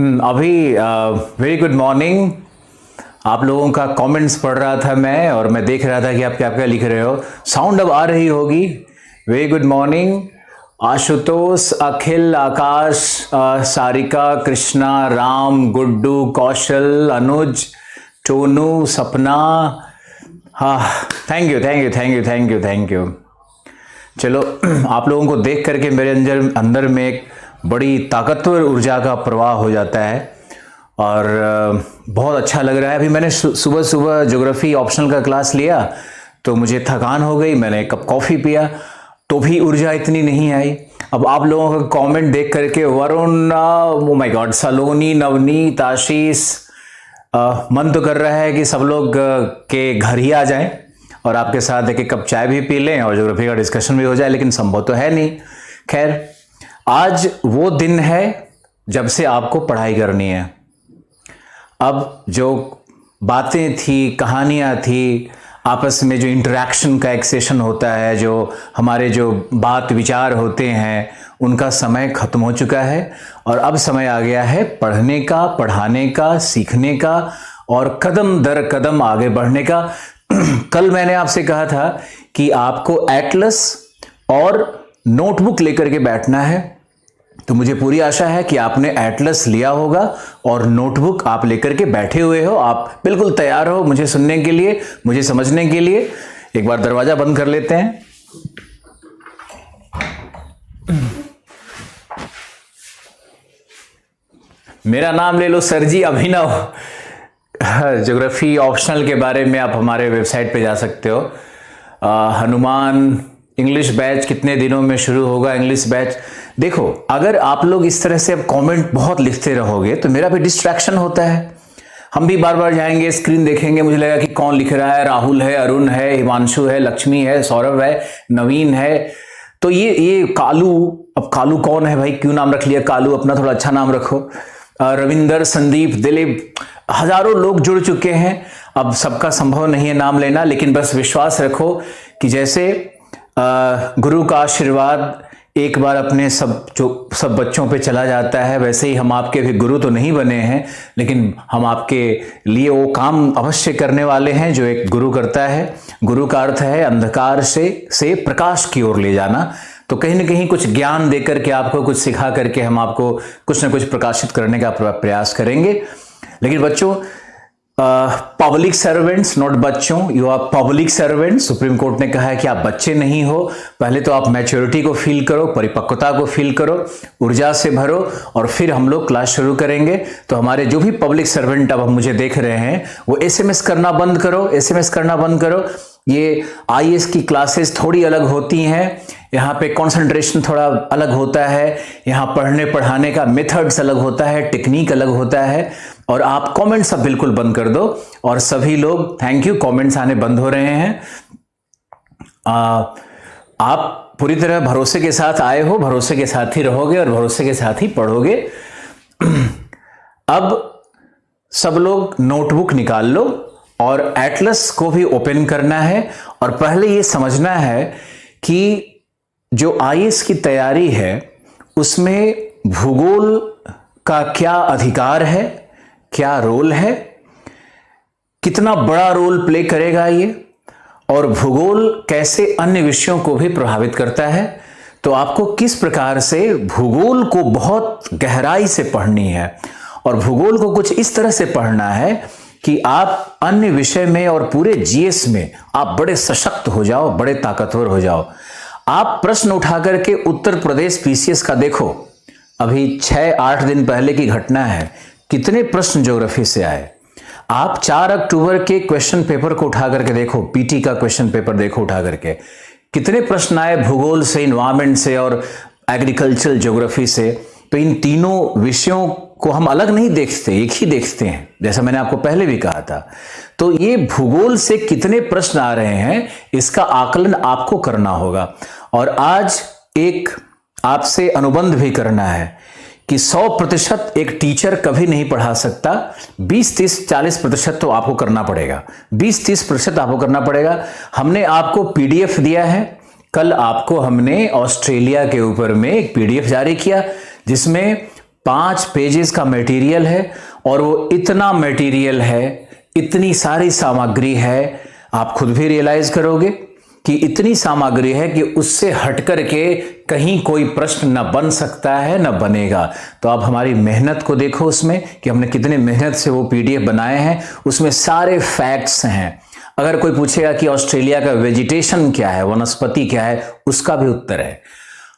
अभी very good morning. आप लोगों का कमेंट्स पढ़ रहा था मैं, और मैं देख रहा था कि आप क्या क्या लिख रहे हो। साउंड अब आ रही होगी। वेरी गुड मॉर्निंग आशुतोष, अखिल, आकाश, सारिका, कृष्णा, राम, गुड्डू, कौशल, अनुज, टोनू, सपना। हाँ, thank you thank you thank you thank you thank you. चलो, आप लोगों को देख करके मेरे अंदर में एक बड़ी ताकतवर ऊर्जा का प्रवाह हो जाता है और बहुत अच्छा लग रहा है। अभी मैंने सुबह सुबह ज्योग्राफी ऑप्शनल का क्लास लिया तो मुझे थकान हो गई, मैंने एक कप कॉफ़ी पिया तो भी ऊर्जा इतनी नहीं आई। अब आप लोगों का कमेंट देख करके वरुण, ओ माय गॉड, सलोनी, नवनीत, आशीष, मन तो कर रहा है कि सब लोग के घर ही आ जाएं और आपके साथ एक कप चाय भी पी लें और ज्योग्राफी का डिस्कशन भी हो जाए, लेकिन संभव तो है नहीं। खैर, आज वो दिन है जब से आपको पढ़ाई करनी है। अब जो बातें थी, कहानियाँ थी, आपस में जो इंटरेक्शन का एक सेशन होता है, जो हमारे जो बात विचार होते हैं, उनका समय खत्म हो चुका है और अब समय आ गया है पढ़ने का, पढ़ाने का, सीखने का और कदम दर कदम आगे बढ़ने का। कल मैंने आपसे कहा था कि आपको एटलस और नोटबुक लेकर के बैठना है, तो मुझे पूरी आशा है कि आपने एटलस लिया होगा और नोटबुक आप लेकर के बैठे हुए हो। आप बिल्कुल तैयार हो मुझे सुनने के लिए, मुझे समझने के लिए। एक बार दरवाजा बंद कर लेते हैं। मेरा नाम ले लो सर जी, अभिनव। ज्योग्राफी ऑप्शनल के बारे में आप हमारे वेबसाइट पे जा सकते हो। हनुमान इंग्लिश बैच कितने दिनों में शुरू होगा? इंग्लिश बैच देखो, अगर आप लोग इस तरह से अब कमेंट बहुत लिखते रहोगे तो मेरा भी डिस्ट्रैक्शन होता है। हम भी बार बार जाएंगे, स्क्रीन देखेंगे, मुझे लगेगा कि कौन लिख रहा है। राहुल है, अरुण है, हिमांशु है, लक्ष्मी है, सौरभ है, नवीन है। तो ये कालू, अब कालू कौन है भाई? क्यों नाम रख लिया कालू? अपना थोड़ा अच्छा नाम रखो। रविंदर, संदीप, दिलीप, हजारों लोग जुड़ चुके हैं। अब सबका संभव नहीं है नाम लेना, लेकिन बस विश्वास रखो कि जैसे गुरु का आशीर्वाद एक बार अपने सब बच्चों पे चला जाता है, वैसे ही हम आपके भी गुरु तो नहीं बने हैं, लेकिन हम आपके लिए वो काम अवश्य करने वाले हैं जो एक गुरु करता है। गुरु का अर्थ है अंधकार से प्रकाश की ओर ले जाना। तो कहीं ना कहीं कुछ ज्ञान देकर के, आपको कुछ सिखा करके हम आपको कुछ ना कुछ प्रकाशित करने का प्रयास करेंगे। लेकिन बच्चों, पब्लिक सर्वेंट्स, नॉट बच्चों, you are public servants. Supreme court ने कहा है कि आप बच्चे नहीं हो। पहले तो आप मैच्योरिटी को फील करो, परिपक्वता को फील करो, ऊर्जा से भरो और फिर हम लोग क्लास शुरू करेंगे। तो हमारे जो भी पब्लिक सर्वेंट अब मुझे देख रहे हैं वो एसएमएस करना बंद करो, एसएमएस करना बंद करो। ये आईएएस की क्लासेस थोड़ी अलग होती हैं, यहाँ पे कंसंट्रेशन थोड़ा अलग होता है, यहाँ पढ़ने पढ़ाने का मेथड्स अलग होता है, टेक्निक अलग होता है। और आप कमेंट्स सब बिल्कुल बंद कर दो और सभी लोग, थैंक यू, कमेंट्स आने बंद हो रहे हैं। आप पूरी तरह भरोसे के साथ आए हो, भरोसे के साथ ही रहोगे और भरोसे के साथ ही पढ़ोगे। अब सब लोग नोटबुक निकाल लो और एटलस को भी ओपन करना है और पहले ये समझना है कि जो आईएएस की तैयारी है उसमें भूगोल का क्या अधिकार है, क्या रोल है, कितना बड़ा रोल प्ले करेगा ये, और भूगोल कैसे अन्य विषयों को भी प्रभावित करता है। तो आपको किस प्रकार से भूगोल को बहुत गहराई से पढ़नी है और भूगोल को कुछ इस तरह से पढ़ना है कि आप अन्य विषय में और पूरे जीएस में आप बड़े सशक्त हो जाओ, बड़े ताकतवर हो जाओ। आप प्रश्न उठा करके उत्तर प्रदेश पीसीएस का देखो, अभी 6-8 दिन पहले की घटना है, कितने प्रश्न ज्योग्राफी से आए। आप 4 अक्टूबर के क्वेश्चन पेपर को उठा करके देखो, पीटी का क्वेश्चन पेपर देखो उठा करके, कितने प्रश्न आए भूगोल से, इन्वायरमेंट से और एग्रीकल्चरल ज्योग्राफी से। तो इन तीनों विषयों को हम अलग नहीं देखते, एक ही देखते हैं, जैसा मैंने आपको पहले भी कहा था। तो ये भूगोल से कितने प्रश्न आ रहे हैं, इसका आकलन आपको करना होगा। और आज एक आपसे अनुबंध भी करना है कि 100% एक टीचर कभी नहीं पढ़ा सकता। 20-30-40% तो आपको करना पड़ेगा, 20-30% आपको करना पड़ेगा। हमने आपको पीडीएफ दिया है, कल आपको हमने ऑस्ट्रेलिया के ऊपर में एक पीडीएफ जारी किया जिसमें 5 पेजेस का मटेरियल है और वो इतना मटेरियल है, इतनी सारी सामग्री है, आप खुद भी रियलाइज करोगे कि इतनी सामग्री है कि उससे हटकर के कहीं कोई प्रश्न न बन सकता है न बनेगा। तो आप हमारी मेहनत को देखो उसमें कि हमने कितने मेहनत से वो पीडीएफ बनाए हैं। उसमें सारे फैक्ट्स हैं। अगर कोई पूछेगा कि ऑस्ट्रेलिया का वेजिटेशन क्या है, वनस्पति क्या है, उसका भी उत्तर है।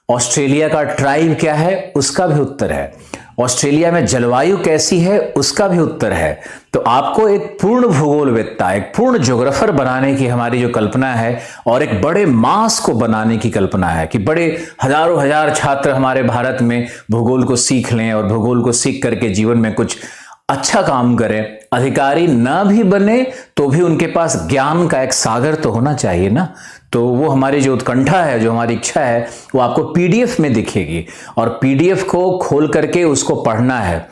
ऑस्ट्रेलिया का ट्राइब क्या है, उसका भी उत्तर है। ऑस्ट्रेलिया में जलवायु कैसी है, उसका भी उत्तर है। तो आपको एक पूर्ण भूगोलवेत्ता, एक पूर्ण ज्योग्राफर बनाने की हमारी जो कल्पना है और एक बड़े मास को बनाने की कल्पना है कि बड़े हजारों हजार छात्र हमारे भारत में भूगोल को सीख लें और भूगोल को सीख करके जीवन में कुछ अच्छा काम करें। अधिकारी ना भी बने तो भी उनके पास ज्ञान का एक सागर तो होना चाहिए ना। तो वो हमारी जो उत्कंठा है, जो हमारी इच्छा है, वो आपको पीडीएफ में दिखेगी और पीडीएफ को खोल करके उसको पढ़ना है।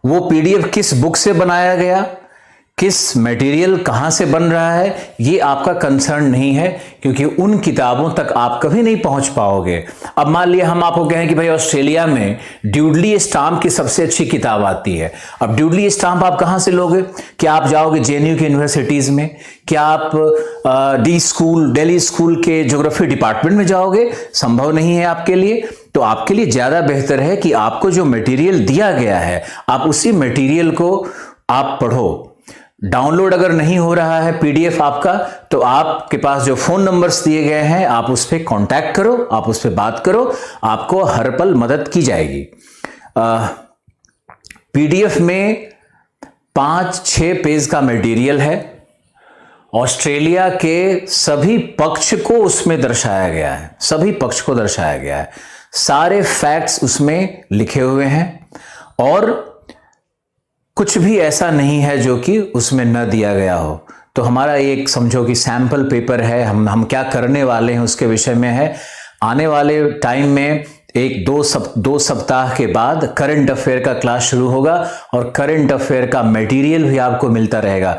वो पीडीएफ किस बुक से बनाया गया, किस मटेरियल कहां से बन रहा है, ये आपका कंसर्न नहीं है, क्योंकि उन किताबों तक आप कभी नहीं पहुंच पाओगे। अब मान लिया हम आपको कहें कि भाई ऑस्ट्रेलिया में ड्यूडली स्टाम्प की सबसे अच्छी किताब आती है। अब ड्यूडली स्टाम्प आप कहां से लोगे? क्या आप जाओगे जेएनयू की यूनिवर्सिटीज में? क्या आप दिल्ली स्कूल के ज्योग्राफी डिपार्टमेंट में जाओगे? संभव नहीं है आपके लिए। तो आपके लिए ज्यादा बेहतर है कि आपको जो मटेरियल दिया गया है, आप उसी मटेरियल को आप पढ़ो। डाउनलोड अगर नहीं हो रहा है पीडीएफ आपका, तो आपके पास जो फोन नंबर्स दिए गए हैं, आप उस पर कांटेक्ट करो, आप उस पर बात करो, आपको हर पल मदद की जाएगी। पीडीएफ में 5-6 पेज का मटेरियल है। ऑस्ट्रेलिया के सभी पक्ष को उसमें दर्शाया गया है, सभी पक्ष को दर्शाया गया है। सारे फैक्ट्स उसमें लिखे हुए हैं और कुछ भी ऐसा नहीं है जो कि उसमें न दिया गया हो। तो हमारा एक समझो कि सैंपल पेपर है, हम क्या करने वाले हैं उसके विषय में है। आने वाले टाइम में 1-2 सप्ताह के बाद करंट अफेयर का क्लास शुरू होगा और करंट अफेयर का मटेरियल भी आपको मिलता रहेगा।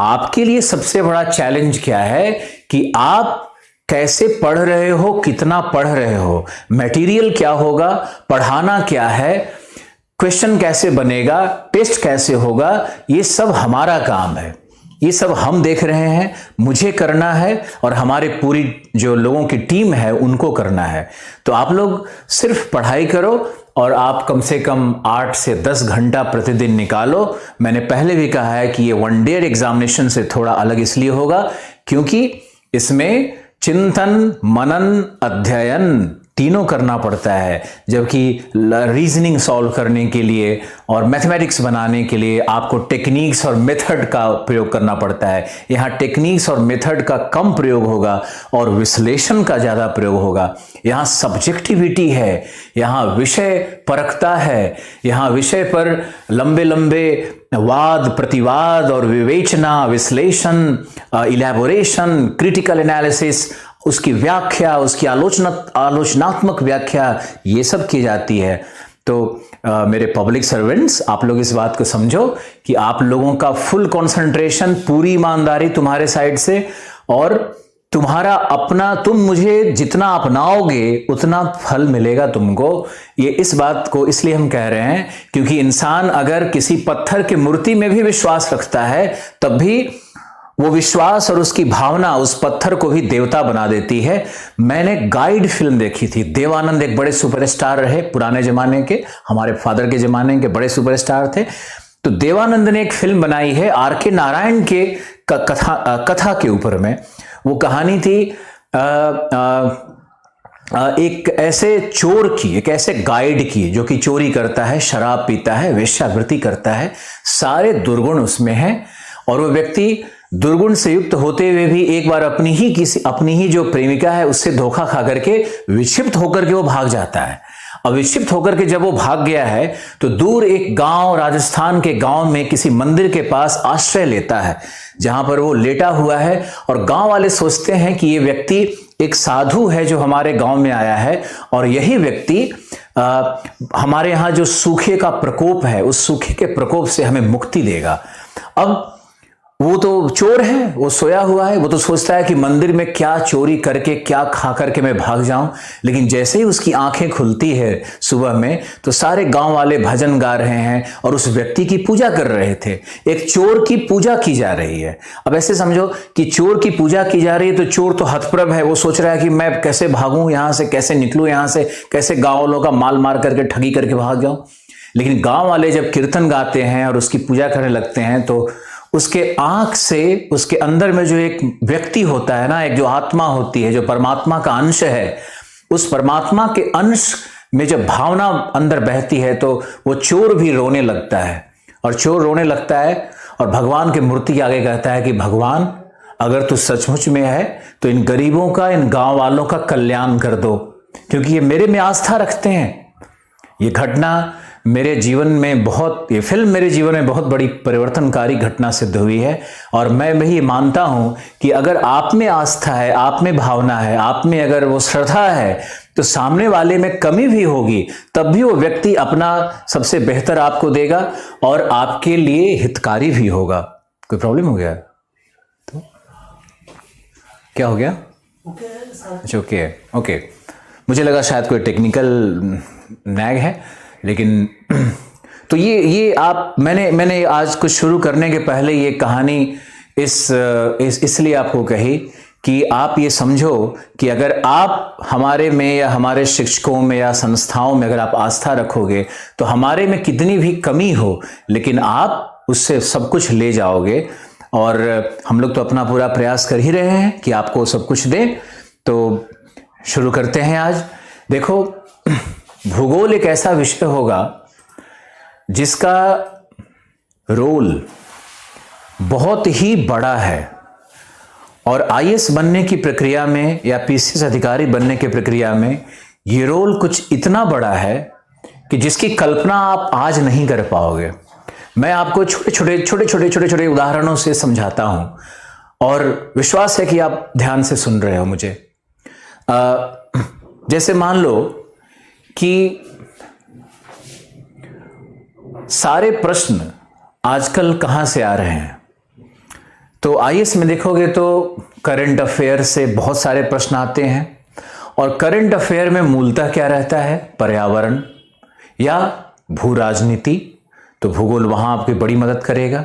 आपके लिए सबसे बड़ा चैलेंज क्या है कि आप कैसे पढ़ रहे हो, कितना पढ़ रहे हो, मटेरियल क्या होगा, पढ़ाना क्या है, क्वेश्चन कैसे बनेगा, टेस्ट कैसे होगा, ये सब हमारा काम है। ये सब हम देख रहे हैं, मुझे करना है और हमारे पूरी जो लोगों की टीम है उनको करना है। तो आप लोग सिर्फ पढ़ाई करो और आप कम से कम 8 से 10 घंटा प्रतिदिन निकालो। मैंने पहले भी कहा है कि ये वन डे एग्जामिनेशन से थोड़ा अलग इसलिए होगा क्योंकि इसमें चिंतन, मनन, अध्ययन तीनों करना पड़ता है। जबकि रीजनिंग सॉल्व करने के लिए और मैथमेटिक्स बनाने के लिए आपको टेक्निक्स और मेथड का प्रयोग करना पड़ता है। यहाँ टेक्निक्स और मेथड का कम प्रयोग होगा और विश्लेषण का ज्यादा प्रयोग होगा। यहाँ सब्जेक्टिविटी है, यहाँ विषय परखता है, यहाँ विषय पर लंबे लंबे वाद प्रतिवाद और विवेचना, विश्लेषण, इलैबोरेशन, क्रिटिकल एनालिसिस, उसकी व्याख्या, उसकी आलोचनात्मक व्याख्या, ये सब की जाती है। तो मेरे पब्लिक सर्वेंट्स, आप लोग इस बात को समझो कि आप लोगों का फुल कंसंट्रेशन, पूरी ईमानदारी तुम्हारे साइड से और तुम्हारा अपना, तुम मुझे जितना अपनाओगे उतना फल मिलेगा तुमको। ये इस बात को इसलिए हम कह रहे हैं क्योंकि इंसान अगर किसी पत्थर की मूर्ति में भी विश्वास रखता है तब भी वो विश्वास और उसकी भावना उस पत्थर को भी देवता बना देती है। मैंने गाइड फिल्म देखी थी। देवानंद एक बड़े सुपरस्टार रहे पुराने जमाने के, हमारे फादर के जमाने के बड़े सुपरस्टार थे। तो देवानंद ने एक फिल्म बनाई है आर.के. नारायण के कथा के ऊपर में। वो कहानी थी एक ऐसे चोर की, एक ऐसे गाइड की जो कि चोरी करता है, शराब पीता है, वेश्यावृत्ति करता है, सारे दुर्गुण उसमें हैं। और वो व्यक्ति दुर्गुण से युक्त होते हुए भी एक बार अपनी ही जो प्रेमिका है उससे धोखा खा करके विक्षिप्त होकर के वो भाग जाता है। अब विक्षिप्त होकर के जब वो भाग गया है तो दूर एक गांव, राजस्थान के गांव में किसी मंदिर के पास आश्रय लेता है, जहां पर वो लेटा हुआ है। और गांव वाले सोचते हैं कि ये व्यक्ति एक साधु है जो हमारे गांव में आया है और यही व्यक्ति हमारे यहाँ जो सूखे का प्रकोप है, उस सूखे के प्रकोप से हमें मुक्ति देगा। अब वो तो चोर है, वो सोया हुआ है, वो तो सोचता है कि मंदिर में क्या चोरी करके क्या खा करके मैं भाग जाऊं। लेकिन जैसे ही उसकी आंखें खुलती है सुबह में, तो सारे गांव वाले भजन गा रहे हैं और उस व्यक्ति की पूजा कर रहे थे। एक चोर की पूजा की जा रही है। अब ऐसे समझो कि चोर की पूजा की जा रही है, तो चोर तो हतप्रभ है, वो सोच रहा है कि मैं कैसे भागूं यहां से, कैसे निकलूं यहां से, कैसे गांव वालों का माल मार करके ठगी करके भाग जाऊं। लेकिन गांव वाले जब कीर्तन गाते हैं और उसकी पूजा करने लगते हैं, तो उसके आंख से, उसके अंदर में जो एक व्यक्ति होता है ना, एक जो आत्मा होती है, जो परमात्मा का अंश है, उस परमात्मा के अंश में जब भावना अंदर बहती है, तो वो चोर भी रोने लगता है। और चोर रोने लगता है और भगवान की मूर्ति के आगे कहता है कि भगवान, अगर तू सचमुच में है तो इन गरीबों का, इन गांव वालों का कल्याण कर दो, क्योंकि ये मेरे में आस्था रखते हैं। ये घटना मेरे जीवन में ये फिल्म मेरे जीवन में बहुत बड़ी परिवर्तनकारी घटना सिद्ध हुई है। और मैं भी मानता हूं कि अगर आप में आस्था है, आप में भावना है, आप में अगर वो श्रद्धा है, तो सामने वाले में कमी भी होगी, तब भी वो व्यक्ति अपना सबसे बेहतर आपको देगा और आपके लिए हितकारी भी होगा। कोई प्रॉब्लम हो गया तो क्या हो गया? अच्छा, ओके। मुझे लगा शायद कोई टेक्निकल नैग है, लेकिन तो ये आप मैंने आज कुछ शुरू करने के पहले ये कहानी इसलिए आपको कही कि आप ये समझो कि अगर आप हमारे में या हमारे शिक्षकों में या संस्थाओं में अगर आप आस्था रखोगे, तो हमारे में कितनी भी कमी हो, लेकिन आप उससे सब कुछ ले जाओगे। और हम लोग तो अपना पूरा प्रयास कर ही रहे हैं कि आपको सब कुछ दें। तो शुरू करते हैं आज। देखो, भूगोल एक ऐसा विषय होगा जिसका रोल बहुत ही बड़ा है, और आईएएस बनने की प्रक्रिया में या पीसीएस अधिकारी बनने की प्रक्रिया में ये रोल कुछ इतना बड़ा है कि जिसकी कल्पना आप आज नहीं कर पाओगे। मैं आपको छोटे छोटे उदाहरणों से समझाता हूं, और विश्वास है कि आप ध्यान से सुन रहे हो मुझे। जैसे मान लो कि सारे प्रश्न आजकल कहां से आ रहे हैं, तो आईएएस में देखोगे तो करंट अफेयर से बहुत सारे प्रश्न आते हैं। और करंट अफेयर में मूलतः क्या रहता है? पर्यावरण या भू राजनीति। तो भूगोल वहां आपकी बड़ी मदद करेगा।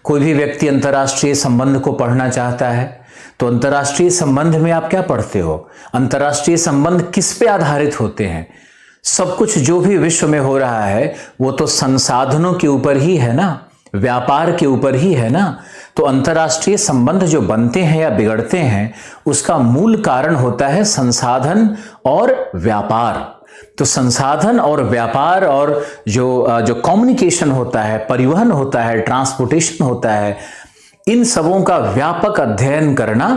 कोई भी व्यक्ति अंतर्राष्ट्रीय संबंध को पढ़ना चाहता है, तो अंतर्राष्ट्रीय संबंध में आप क्या पढ़ते हो? अंतर्राष्ट्रीय संबंध किस पे आधारित होते हैं? सब कुछ जो भी विश्व में हो रहा है वो तो संसाधनों के ऊपर ही है ना, व्यापार के ऊपर ही है ना। तो अंतर्राष्ट्रीय संबंध जो बनते हैं या बिगड़ते हैं, उसका मूल कारण होता है संसाधन और व्यापार। तो संसाधन और व्यापार और जो कम्युनिकेशन होता है, परिवहन होता है, ट्रांसपोर्टेशन होता है, इन सबों का व्यापक अध्ययन करना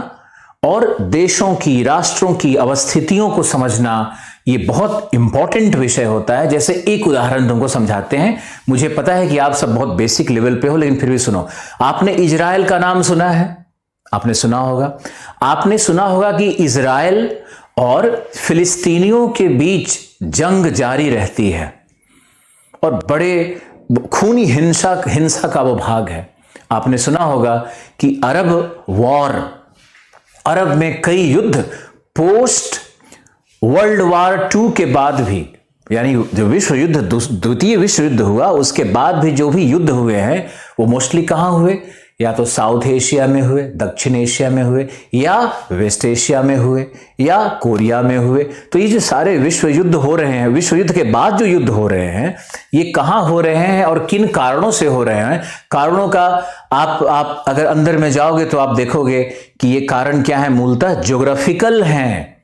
और देशों की, राष्ट्रों की अवस्थितियों को समझना, ये बहुत इंपॉर्टेंट विषय होता है। जैसे एक उदाहरण तुमको समझाते हैं। मुझे पता है कि आप सब बहुत बेसिक लेवल पे हो, लेकिन फिर भी सुनो। आपने इजराइल का नाम सुना है? आपने सुना होगा। आपने सुना होगा कि इजराइल और फिलिस्तीनियों के बीच जंग जारी रहती है और बड़े खूनी हिंसा का वो भाग है। आपने सुना होगा कि अरब वॉर, अरब में कई युद्ध पोस्ट वर्ल्ड वॉर 2 के बाद भी, यानी जो विश्व युद्ध, द्वितीय विश्व युद्ध हुआ, उसके बाद भी जो भी युद्ध हुए हैं वो मोस्टली कहां हुए? या तो साउथ एशिया में हुए, दक्षिण एशिया में हुए, या वेस्ट एशिया में हुए, या कोरिया में हुए। तो ये जो सारे विश्व युद्ध हो रहे हैं, विश्व युद्ध के बाद जो युद्ध हो रहे हैं, ये कहां हो रहे हैं और किन कारणों से हो रहे हैं? कारणों का आप अगर अंदर में जाओगे तो आप देखोगे कि ये कारण क्या है? मूलतः ज्योग्राफिकल हैं।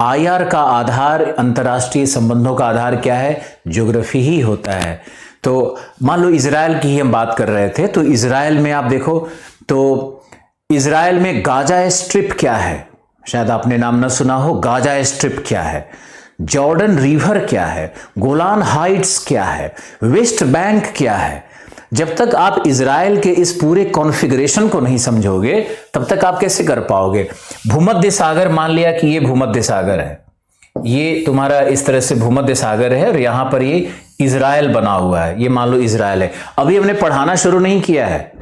आईआर का आधार, अंतर्राष्ट्रीय संबंधों का आधार क्या है? ज्योग्राफी ही होता है। तो मान लो इजराइल की ही हम बात कर रहे थे, तो इजराइल में आप देखो तो इजराइल में गाजा स्ट्रिप क्या है? शायद आपने नाम न सुना हो। गाजा स्ट्रिप क्या है? जॉर्डन रिवर क्या है? गोलान हाइट्स क्या है? वेस्ट बैंक क्या है? जब तक आप इजराइल के इस पूरे कॉन्फ़िगरेशन को नहीं समझोगे, तब तक आप कैसे कर पाओगे? भूमध्य सागर, मान लिया कि ये भूमध्य सागर है, ये तुम्हारा इस तरह से भूमध्य सागर है और यहां पर ये इजराइल बना हुआ है, ये मान लो इजराइल है। अभी हमने पढ़ाना शुरू नहीं किया है,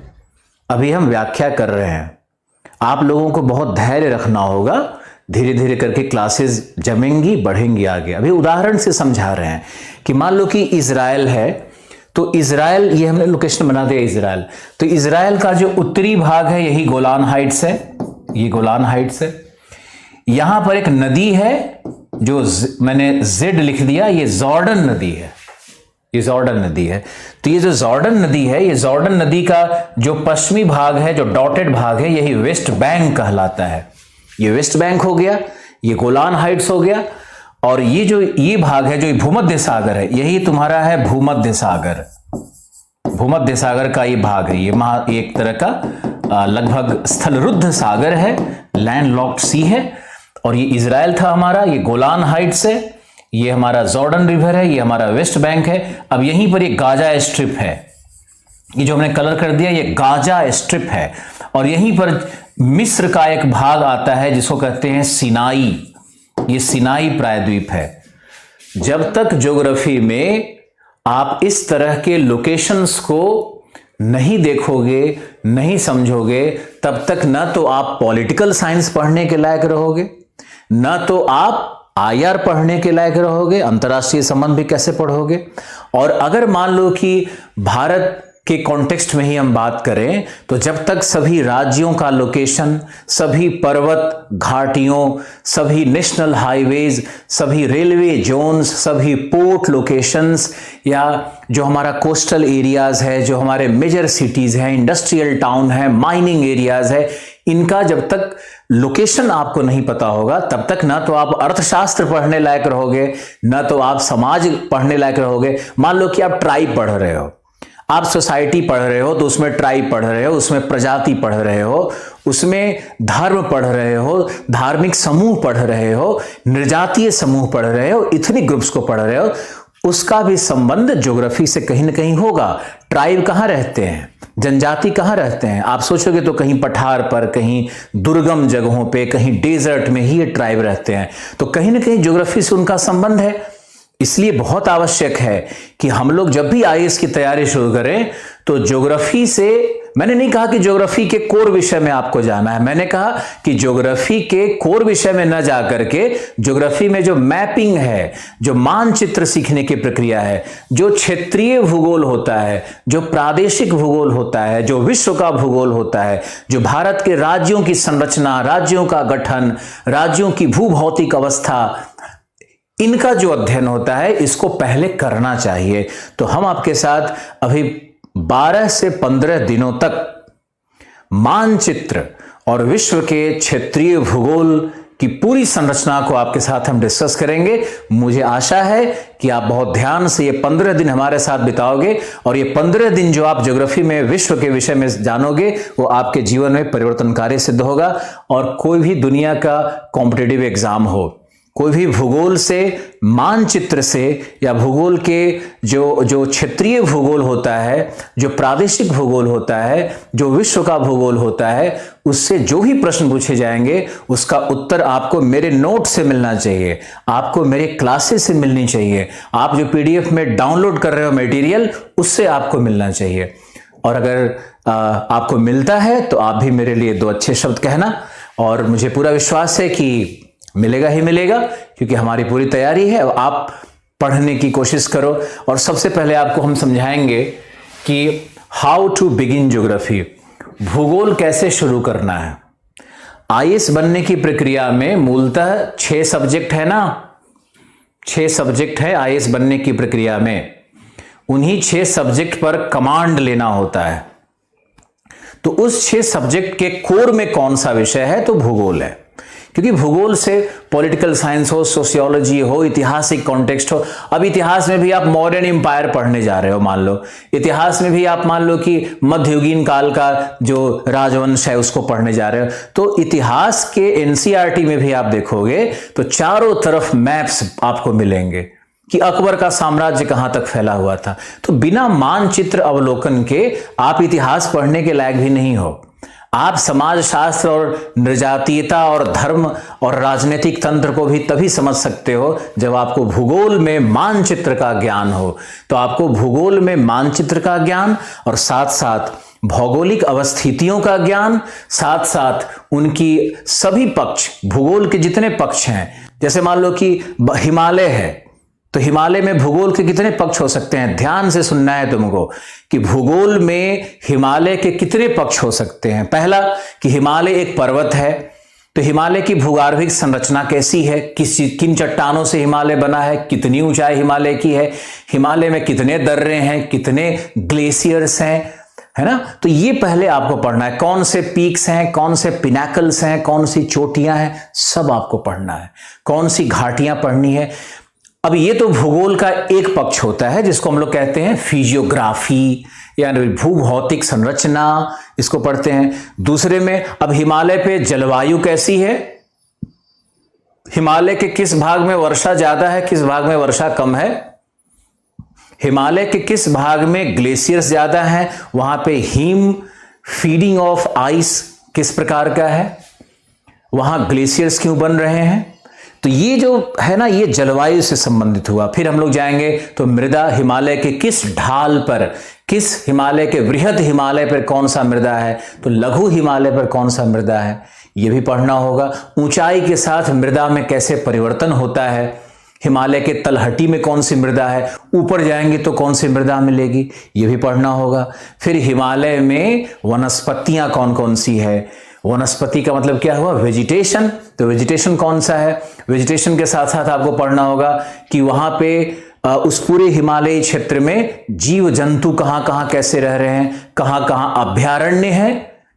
अभी हम व्याख्या कर रहे हैं। आप लोगों को बहुत धैर्य रखना होगा, धीरे धीरे करके क्लासेस जमेंगी, बढ़ेंगी आगे। अभी उदाहरण से समझा रहे हैं कि मान लो कि इजराइल है, तो इजराइल, ये हमने लोकेशन बना दिया इजराइल, तो इजराइल का जो उत्तरी भाग है यही गोलान हाइट्स है, ये गोलान हाइट्स है। यहां पर एक नदी है जो मैंने जेड लिख दिया, ये जॉर्डन नदी है, ये जॉर्डन नदी है। तो ये जो जॉर्डन नदी है, ये जॉर्डन नदी का जो पश्चिमी भाग है, जो डॉटेड भाग है, यही वेस्ट बैंक कहलाता है। ये वेस्ट बैंक हो गया, ये गोलान हाइट्स हो गया, और ये जो ये भाग है जो भूमध्य सागर है, यही तुम्हारा है भूमध्य सागर। भूमध्य सागर का ये भाग है, ये एक तरह का लगभग स्थलरुद्ध सागर है, लैंड लॉक्ड सी है। और ये इजराइल था हमारा, ये गोलान हाइट्स है, ये हमारा जॉर्डन रिवर है, ये हमारा वेस्ट बैंक है। अब यहीं पर ये गाजा स्ट्रिप है, ये जो हमने कलर कर दिया ये गाजा स्ट्रिप है। और यहीं पर मिस्र का एक भाग आता है जिसको कहते हैं सिनाई, ये सिनाई प्रायद्वीप है। जब तक ज्योग्राफी में आप इस तरह के लोकेशंस को नहीं देखोगे, नहीं समझोगे, तब तक ना तो आप पॉलिटिकल साइंस पढ़ने के लायक रहोगे, ना तो आप आईआर पढ़ने के लायक रहोगे, अंतर्राष्ट्रीय संबंध भी कैसे पढ़ोगे। और अगर मान लो कि भारत के कॉन्टेक्स्ट में ही हम बात करें, तो जब तक सभी राज्यों का लोकेशन, सभी पर्वत घाटियों, सभी नेशनल हाईवेज, सभी रेलवे जोन्स, सभी पोर्ट लोकेशंस, या जो हमारा कोस्टल एरियाज है, जो हमारे मेजर सिटीज हैं, इंडस्ट्रियल टाउन है, माइनिंग एरियाज है, इनका जब तक लोकेशन आपको नहीं पता होगा, तब तक ना तो आप अर्थशास्त्र पढ़ने लायक रहोगे, ना तो आप समाज पढ़ने लायक रहोगे। मान लो कि आप ट्राइब पढ़ रहे हो, आप सोसाइटी पढ़ रहे हो, तो उसमें ट्राइब पढ़ रहे हो, उसमें प्रजाति पढ़ रहे हो, उसमें धर्म पढ़ रहे हो, धार्मिक समूह पढ़ रहे हो, निर्जातीय समूह पढ़ रहे हो, इथनिक ग्रुप्स को पढ़ रहे हो, उसका भी संबंध ज्योग्राफी से कहीं ना कहीं होगा। ट्राइब कहाँ रहते हैं, जनजाति कहाँ रहते हैं, आप सोचोगे तो कहीं पठार पर, कहीं दुर्गम जगहों पे, कहीं डेजर्ट में ही ये ट्राइब रहते हैं, तो कहीं ना कहीं ज्योग्राफी से उनका संबंध है। इसलिए बहुत आवश्यक है कि हम लोग जब भी आईएएस की तैयारी शुरू करें तो ज्योग्राफी से, मैंने नहीं कहा कि ज्योग्राफी के कोर विषय में आपको जाना है, मैंने कहा कि ज्योग्राफी के कोर विषय में न जाकर के ज्योग्राफी में जो मैपिंग है, जो मानचित्र सीखने की प्रक्रिया है, जो क्षेत्रीय भूगोल होता है, जो प्रादेशिक भूगोल होता है, जो विश्व का भूगोल होता है, जो भारत के राज्यों की संरचना, राज्यों का गठन, राज्यों की भूभौतिक अवस्था, इनका जो अध्ययन होता है, इसको पहले करना चाहिए। तो हम आपके साथ अभी 12 से 15 दिनों तक मानचित्र और विश्व के क्षेत्रीय भूगोल की पूरी संरचना को आपके साथ हम डिस्कस करेंगे। मुझे आशा है कि आप बहुत ध्यान से ये 15 दिन हमारे साथ बिताओगे, और ये 15 दिन जो आप ज्योग्राफी में विश्व के विषय में जानोगे, वो आपके जीवन में परिवर्तनकारी सिद्ध होगा। और कोई भी दुनिया का कॉम्पिटिटिव एग्जाम हो, कोई भी भूगोल से, मानचित्र से, या भूगोल के जो क्षेत्रीय भूगोल होता है, जो प्रादेशिक भूगोल होता है, जो विश्व का भूगोल होता है, उससे जो भी प्रश्न पूछे जाएंगे उसका उत्तर आपको मेरे नोट से मिलना चाहिए, आपको मेरे क्लासेस से मिलनी चाहिए, आप जो पीडीएफ में डाउनलोड कर रहे हो मटेरियल, उससे आपको मिलना चाहिए। और अगर आपको मिलता है तो आप भी मेरे लिए 2 अच्छे शब्द कहना, और मुझे पूरा विश्वास है कि मिलेगा ही मिलेगा, क्योंकि हमारी पूरी तैयारी है। आप पढ़ने की कोशिश करो, और सबसे पहले आपको हम समझाएंगे कि हाउ टू बिगिन ज्योग्राफी, भूगोल कैसे शुरू करना है। आईएएस बनने की प्रक्रिया में मूलतः 6 सब्जेक्ट है ना, 6 सब्जेक्ट है आईएएस बनने की प्रक्रिया में। उन्हीं 6 सब्जेक्ट पर कमांड लेना होता है। तो उस 6 सब्जेक्ट के कोर में कौन सा विषय है, तो भूगोल है। क्योंकि भूगोल से पॉलिटिकल साइंस हो, सोशियोलॉजी हो, ऐतिहासिक कॉन्टेक्स्ट हो। अब इतिहास में भी आप मॉडर्न एम्पायर पढ़ने जा रहे हो, मान लो इतिहास में भी आप मान लो कि मध्ययुगीन काल का जो राजवंश है उसको पढ़ने जा रहे हो, तो इतिहास के एनसीईआरटी में भी आप देखोगे तो चारों तरफ मैप्स आपको मिलेंगे कि अकबर का साम्राज्य कहां तक फैला हुआ था। तो बिना मानचित्र अवलोकन के आप इतिहास पढ़ने के लायक भी नहीं हो। आप समाज शास्त्र और नृजातीयता और धर्म और राजनीतिक तंत्र को भी तभी समझ सकते हो जब आपको भूगोल में मानचित्र का ज्ञान हो। तो आपको भूगोल में मानचित्र का ज्ञान और साथ साथ भौगोलिक अवस्थितियों का ज्ञान, साथ साथ उनकी सभी पक्ष, भूगोल के जितने पक्ष हैं, जैसे मान लो कि हिमालय है तो हिमालय में भूगोल के कितने पक्ष हो सकते हैं। ध्यान से सुनना है तुमको कि भूगोल में हिमालय के कितने पक्ष हो सकते हैं। पहला कि हिमालय एक पर्वत है, तो हिमालय की भूगर्भिक संरचना कैसी है, किन चट्टानों से हिमालय बना है, कितनी ऊंचाई हिमालय की है, हिमालय में कितने दर्रे हैं, कितने ग्लेशियर्स हैं, है ना। तो ये पहले आपको पढ़ना है। कौन से पीक्स हैं, कौन से पिनाकल्स हैं, कौन सी चोटियां हैं, सब आपको पढ़ना है। कौन सी घाटियां पढ़नी है। अब ये तो भूगोल का एक पक्ष होता है जिसको हम लोग कहते हैं फिजियोग्राफी, यानी भूभौतिक संरचना, इसको पढ़ते हैं। दूसरे में अब हिमालय पे जलवायु कैसी है, हिमालय के किस भाग में वर्षा ज्यादा है, किस भाग में वर्षा कम है, हिमालय के किस भाग में ग्लेशियर्स ज्यादा हैं, वहां pay him feeding of ice किस प्रकार का है, वहां ग्लेशियर्स क्यों बन रहे हैं। तो ये जो है ना, ये जलवायु से संबंधित हुआ। फिर हम लोग जाएंगे तो मृदा, हिमालय के किस ढाल पर, किस हिमालय के बृहद हिमालय पर कौन सा मृदा है, तो लघु हिमालय पर कौन सा मृदा है, ये भी पढ़ना होगा। ऊंचाई के साथ मृदा में कैसे परिवर्तन होता है, हिमालय के तलहटी में कौन सी मृदा है, ऊपर जाएंगे तो कौन सी मृदा मिलेगी, ये भी पढ़ना होगा। फिर हिमालय में वनस्पतियां कौन कौन सी है, वनस्पति का मतलब क्या हुआ, वेजिटेशन, तो वेजिटेशन कौन सा है। वेजिटेशन के साथ साथ आपको पढ़ना होगा कि वहां पे उस पूरे हिमालयी क्षेत्र में जीव जंतु कहां कहां कैसे रह रहे हैं, कहां कहां अभ्यारण्य है,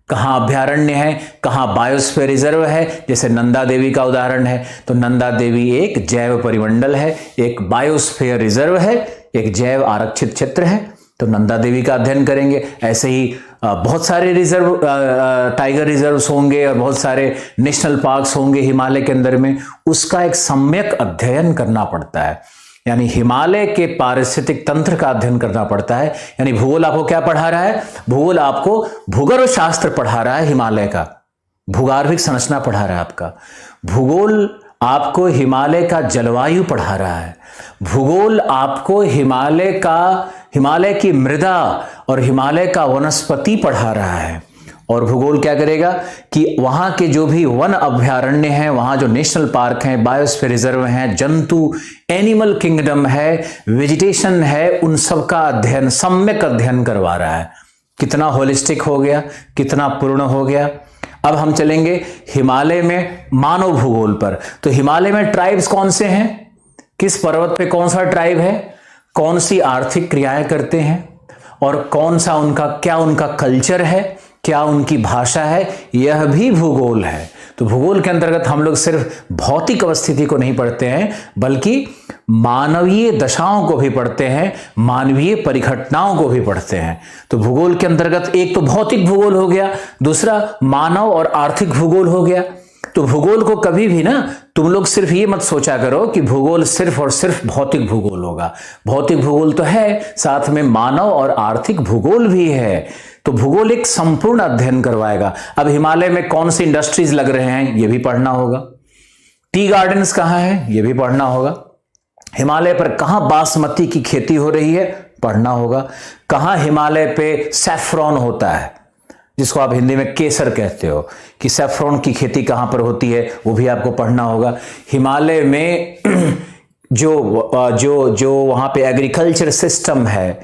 कहां अभ्यारण्य है, कहां बायोस्फीयर रिजर्व है। जैसे नंदा देवी का उदाहरण है, तो नंदा देवी एक जैव परिमंडल है, एक बायोस्फीयर रिजर्व है, एक जैव आरक्षित क्षेत्र है, तो नंदा देवी का अध्ययन करेंगे। ऐसे ही बहुत सारे रिजर्व, टाइगर रिजर्व्स होंगे और बहुत सारे नेशनल पार्क्स होंगे हिमालय के अंदर में, उसका एक सम्यक अध्ययन करना पड़ता है। यानी हिमालय के पारिस्थितिक तंत्र का अध्ययन करना पड़ता है। यानी भूगोल आपको क्या पढ़ा रहा है, भूगोल आपको भूगर्भ शास्त्र पढ़ा रहा है, हिमालय का भूगर्भिक संरचना पढ़ा रहा है आपका। भूगोल आपको हिमालय का जलवायु पढ़ा रहा है। भूगोल आपको हिमालय की मृदा और हिमालय का वनस्पति पढ़ा रहा है। और भूगोल क्या करेगा कि वहां के जो भी वन अभ्यारण्य हैं, वहां जो नेशनल पार्क हैं, बायोस्फीयर रिजर्व हैं, जंतु, एनिमल किंगडम है, वेजिटेशन है, उन सब का अध्ययन, सम्यक अध्ययन करवा रहा है। कितना होलिस्टिक हो गया, कितना पूर्ण हो गया। अब हम चलेंगे हिमालय में मानव भूगोल पर। तो हिमालय में ट्राइब्स कौन से हैं, किस पर्वत पे कौन सा ट्राइब है, कौन सी आर्थिक क्रियाएं करते हैं, और कौन सा उनका कल्चर है, क्या उनकी भाषा है, यह भी भूगोल है। तो भूगोल के अंतर्गत हम लोग सिर्फ भौतिक अवस्थिति को नहीं पढ़ते हैं, बल्कि मानवीय दशाओं को भी पढ़ते हैं, मानवीय परिघटनाओं को भी पढ़ते हैं। तो भूगोल के अंतर्गत एक तो भौतिक भूगोल हो गया, दूसरा मानव और आर्थिक भूगोल हो गया। तो भूगोल को कभी भी ना तुम लोग सिर्फ ये मत सोचा करो कि भूगोल सिर्फ और सिर्फ भौतिक भूगोल होगा। भौतिक भूगोल तो है, साथ में मानव और आर्थिक भूगोल भी है। तो भूगोल एक संपूर्ण अध्ययन करवाएगा। अब हिमालय में कौन सी इंडस्ट्रीज लग रहे हैं, यह भी पढ़ना होगा। टी गार्डन्स कहां है, यह भी पढ़ना होगा। हिमालय पर कहां बासमती की खेती हो रही है, पढ़ना होगा। कहां हिमालय पे सैफ्रॉन होता है, जिसको आप हिंदी में केसर कहते हो, कि सैफ्रॉन की खेती कहां पर होती है, वो भी आपको पढ़ना होगा। हिमालय में जो वहां पे एग्रीकल्चर सिस्टम है,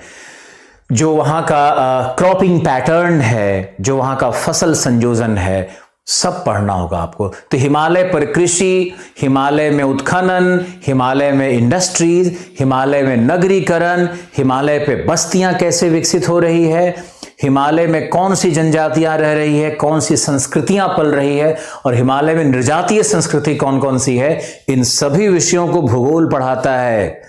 जो वहां का क्रॉपिंग पैटर्न है, जो वहां का फसल संयोजन है, सब पढ़ना होगा आपको। तो हिमालय पर कृषि, हिमालय में उत्खनन, हिमालय में इंडस्ट्रीज, हिमालय में नगरीकरण, हिमालय पे बस्तियां कैसे विकसित हो रही है, हिमालय में कौन सी जनजातियां रह रही है, कौन सी संस्कृतियां पल रही है, और हिमालय में नृजातीय संस्कृति कौन कौन सी है, इन सभी विषयों को भूगोल पढ़ाता है।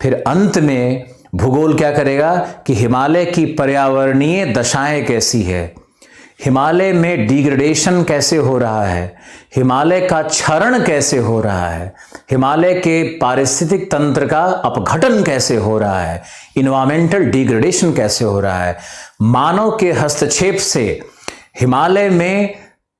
फिर अंत में भूगोल क्या करेगा कि हिमालय की पर्यावरणीय दशाएं कैसी है, हिमालय में डिग्रेडेशन कैसे हो रहा है, हिमालय का क्षरण कैसे हो रहा है, हिमालय के पारिस्थितिक तंत्र का अपघटन कैसे हो रहा है, इन्वायरमेंटल डिग्रेडेशन कैसे हो रहा है, मानव के हस्तक्षेप से हिमालय में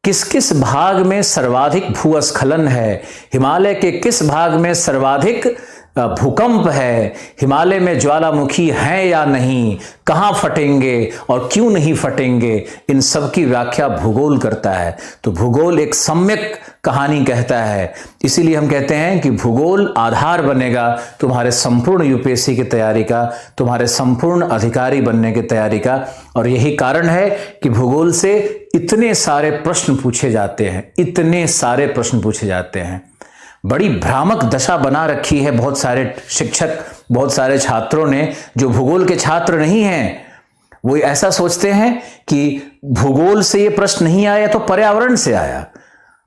किस किस भाग में सर्वाधिक भूस्खलन है, हिमालय के किस भाग में सर्वाधिक भूकंप है, हिमालय में ज्वालामुखी हैं या नहीं, कहां फटेंगे और क्यों नहीं फटेंगे, इन सब की व्याख्या भूगोल करता है। तो भूगोल एक सम्यक कहानी कहता है। इसीलिए हम कहते हैं कि भूगोल आधार बनेगा तुम्हारे संपूर्ण यूपीएससी की तैयारी का, तुम्हारे संपूर्ण अधिकारी बनने की तैयारी का। और यही कारण है कि भूगोल से इतने सारे प्रश्न पूछे जाते हैं, इतने सारे प्रश्न पूछे जाते हैं। बड़ी भ्रामक दशा बना रखी है बहुत सारे शिक्षक, बहुत सारे छात्रों ने, जो भूगोल के छात्र नहीं हैं। वो ऐसा सोचते हैं कि भूगोल से ये प्रश्न नहीं आया तो पर्यावरण से आया,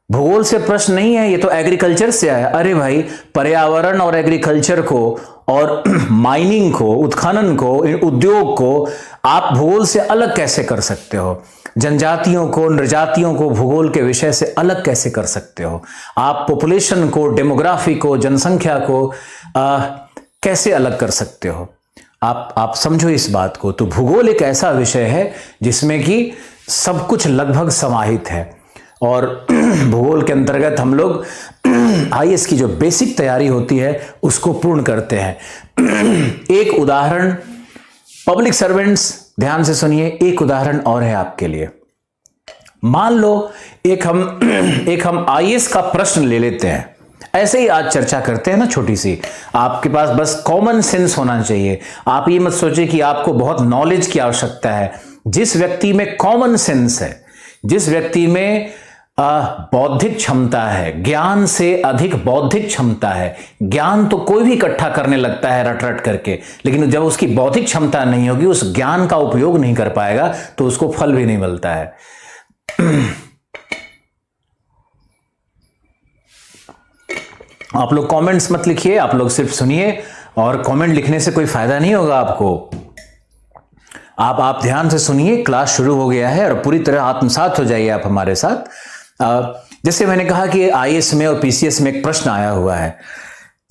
भूगोल से प्रश्न नहीं है ये तो एग्रीकल्चर से आया। अरे भाई, पर्यावरण और एग्रीकल्चर को और माइनिंग को, उत्खनन को, उद्योग को आप भूगोल से अलग कैसे कर सकते हो? जनजातियों को, नृजातियों को भूगोल के विषय से अलग कैसे कर सकते हो? आप पॉपुलेशन को, डेमोग्राफी को, जनसंख्या को कैसे अलग कर सकते हो? आप समझो इस बात को। तो भूगोल एक ऐसा विषय है जिसमें कि सब कुछ लगभग समाहित है। और भूगोल के अंतर्गत हम लोग आईएएस की जो बेसिक तैयारी होती है उसको पूर्ण करते हैं। एक उदाहरण, पब्लिक सर्वेंट्स ध्यान से सुनिए, एक उदाहरण और है आपके लिए। मान लो एक हम आईएएस का प्रश्न ले लेते हैं, ऐसे ही आज चर्चा करते हैं ना, छोटी सी। आपके पास बस कॉमन सेंस होना चाहिए। आप ये मत सोचिए कि आपको बहुत नॉलेज की आवश्यकता है। जिस व्यक्ति में कॉमन सेंस है, जिस व्यक्ति में बौद्धिक क्षमता है, ज्ञान से अधिक बौद्धिक क्षमता है, ज्ञान तो कोई भी इकट्ठा करने लगता है रट रट करके, लेकिन जब उसकी बौद्धिक क्षमता नहीं होगी, उस ज्ञान का उपयोग नहीं कर पाएगा, तो उसको फल भी नहीं मिलता है। आप लोग कमेंट्स मत लिखिए, आप लोग सिर्फ सुनिए, और कमेंट लिखने से कोई फायदा नहीं होगा आपको। आप ध्यान से सुनिए, क्लास शुरू हो गया है और पूरी तरह आत्मसात हो जाइए आप हमारे साथ। जैसे मैंने कहा कि आईएएस में और पीसीएस में एक प्रश्न आया हुआ है।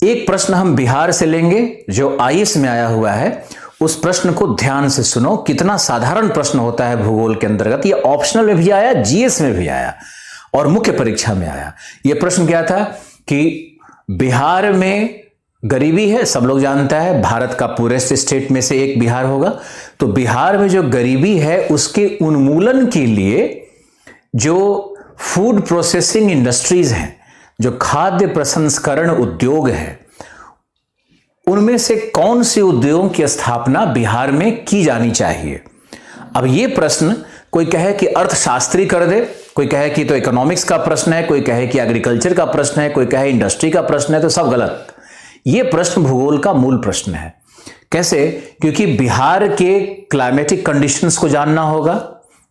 एक प्रश्न हम बिहार से लेंगे जो आईएएस में आया हुआ है। उस प्रश्न को ध्यान से सुनो, कितना साधारण प्रश्न होता है भूगोल के अंतर्गत। ये ऑप्शनल में भी आया, जीएस में भी आया और मुख्य परीक्षा में आया। यह प्रश्न क्या था कि बिहार में गरीबी है, सब लोग जानता है, भारत का पूरेस्ट स्टेट में से एक बिहार होगा। तो बिहार में जो गरीबी है उसके उन्मूलन के लिए जो फूड प्रोसेसिंग इंडस्ट्रीज हैं, जो खाद्य प्रसंस्करण उद्योग है, उनमें से कौन से उद्योगों की स्थापना बिहार में की जानी चाहिए? अब यह प्रश्न कोई कहे कि अर्थशास्त्री कर दे, कोई कहे कि तो इकोनॉमिक्स का प्रश्न है, कोई कहे कि एग्रीकल्चर का प्रश्न है, कोई कहे इंडस्ट्री का प्रश्न है, तो सब गलत। यह प्रश्न भूगोल का मूल प्रश्न है। कैसे? क्योंकि बिहार के क्लाइमेटिक कंडीशंस को जानना होगा,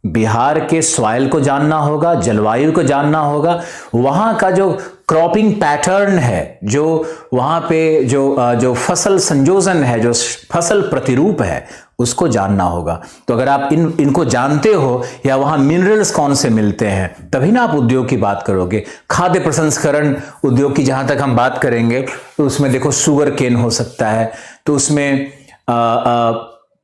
बिहार के सॉइल को जानना होगा, जलवायु को जानना होगा, वहां का जो क्रॉपिंग पैटर्न है, जो वहां पे जो फसल संयोजन है, जो फसल प्रतिरूप है, उसको जानना होगा। तो अगर आप इनको जानते हो, या वहां मिनरल्स कौन से मिलते हैं, तभी ना आप उद्योग की बात करोगे। खाद्य प्रसंस्करण उद्योग की जहां तक हम बात करेंगे तो उसमें देखो शुगर केन हो सकता है, तो उसमें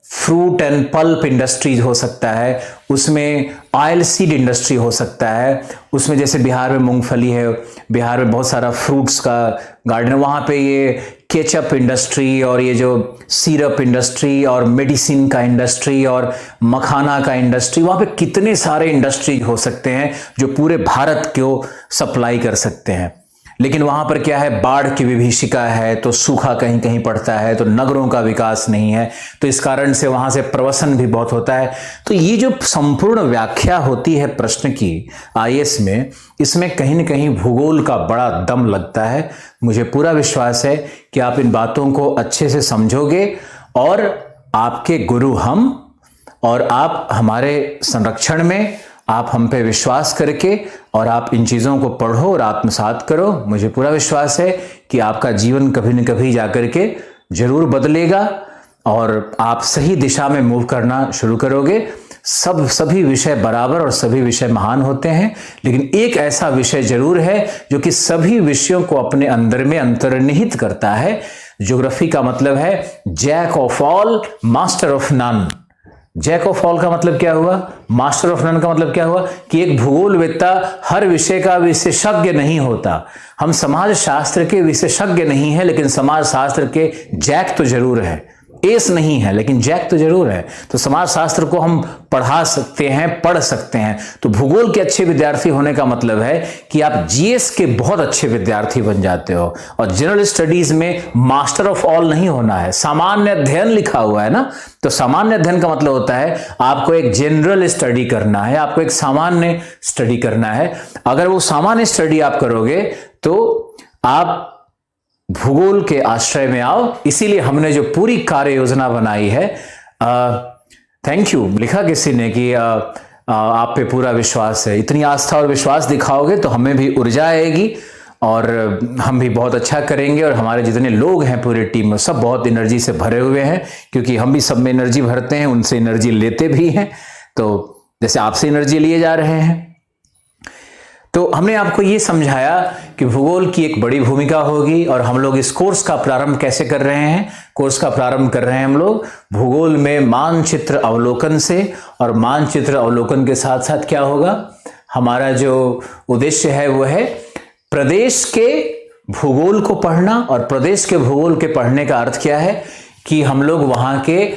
फ्रूट एंड पल्प इंडस्ट्रीज हो सकता है, उसमें ऑयल सीड इंडस्ट्री हो सकता है, उसमें जैसे बिहार में मूंगफली है, बिहार में बहुत सारा फ्रूट्स का गार्डन है, वहाँ पे ये केचप इंडस्ट्री और ये जो सिरप इंडस्ट्री और मेडिसिन का इंडस्ट्री और मखाना का इंडस्ट्री, वहाँ पे कितने सारे इंडस्ट्री हो सकते हैं जो पूरे भारत को सप्लाई कर सकते हैं। लेकिन वहां पर क्या है, बाढ़ की विभीषिका है, तो सूखा कहीं कहीं पड़ता है, तो नगरों का विकास नहीं है, तो इस कारण से वहां से प्रवसन भी बहुत होता है। तो ये जो संपूर्ण व्याख्या होती है प्रश्न की आईएएस में, इसमें कहीं न कहीं भूगोल का बड़ा दम लगता है। मुझे पूरा विश्वास है कि आप इन बातों को अच्छे से समझोगे और आपके गुरु हम, और आप हमारे संरक्षण में, आप हम पे विश्वास करके और आप इन चीज़ों को पढ़ो और आत्मसात करो। मुझे पूरा विश्वास है कि आपका जीवन कभी न कभी जाकर के जरूर बदलेगा और आप सही दिशा में मूव करना शुरू करोगे। सभी विषय बराबर और सभी विषय महान होते हैं, लेकिन एक ऐसा विषय जरूर है जो कि सभी विषयों को अपने अंदर में अंतर्निहित करता है। ज्योग्राफी का मतलब है jack of all, master of none. Jack of all का मतलब क्या हुआ? मास्टर ऑफ नन का मतलब क्या हुआ? कि एक भूगोलवेत्ता हर विषय का विशेषज्ञ नहीं होता। हम समाज शास्त्र के विशेषज्ञ नहीं है, लेकिन समाज शास्त्र के जैक तो जरूर है। एस नहीं है, लेकिन जैक तो जरूर है। तो समाज शास्त्र को हम पढ़ा सकते हैं, पढ़ सकते हैं। तो भूगोल के अच्छे विद्यार्थी होने का मतलब है कि आप जीएस के बहुत अच्छे विद्यार्थी बन जाते हो। और जनरल स्टडीज में मास्टर ऑफ ऑल नहीं होना है, सामान्य अध्ययन लिखा हुआ है ना। तो सामान्य अध्ययन का मतलब होता है आपको एक जनरल स्टडी करना है, आपको एक सामान्य स्टडी करना है। अगर वो सामान्य स्टडी आप करोगे तो आप भूगोल के आश्रय में आओ। इसीलिए हमने जो पूरी कार्य योजना बनाई है, थैंक यू लिखा किसी ने कि आप पे पूरा विश्वास है। इतनी आस्था और विश्वास दिखाओगे तो हमें भी ऊर्जा आएगी और हम भी बहुत अच्छा करेंगे। और हमारे जितने लोग हैं पूरी टीम में, सब बहुत एनर्जी से भरे हुए हैं, क्योंकि हम भी सब में एनर्जी भरते हैं, उनसे एनर्जी लेते भी हैं। तो जैसे आपसे एनर्जी लिए जा रहे हैं, तो हमने आपको ये समझाया कि भूगोल की एक बड़ी भूमिका होगी। और हम लोग इस कोर्स का प्रारंभ कैसे कर रहे हैं? कोर्स का प्रारंभ कर रहे हैं हम लोग भूगोल में मानचित्र अवलोकन से। और मानचित्र अवलोकन के साथ साथ क्या होगा, हमारा जो उद्देश्य है वो है प्रदेश के भूगोल को पढ़ना। और प्रदेश के भूगोल के पढ़ने का अर्थ क्या है कि हम लोग वहां के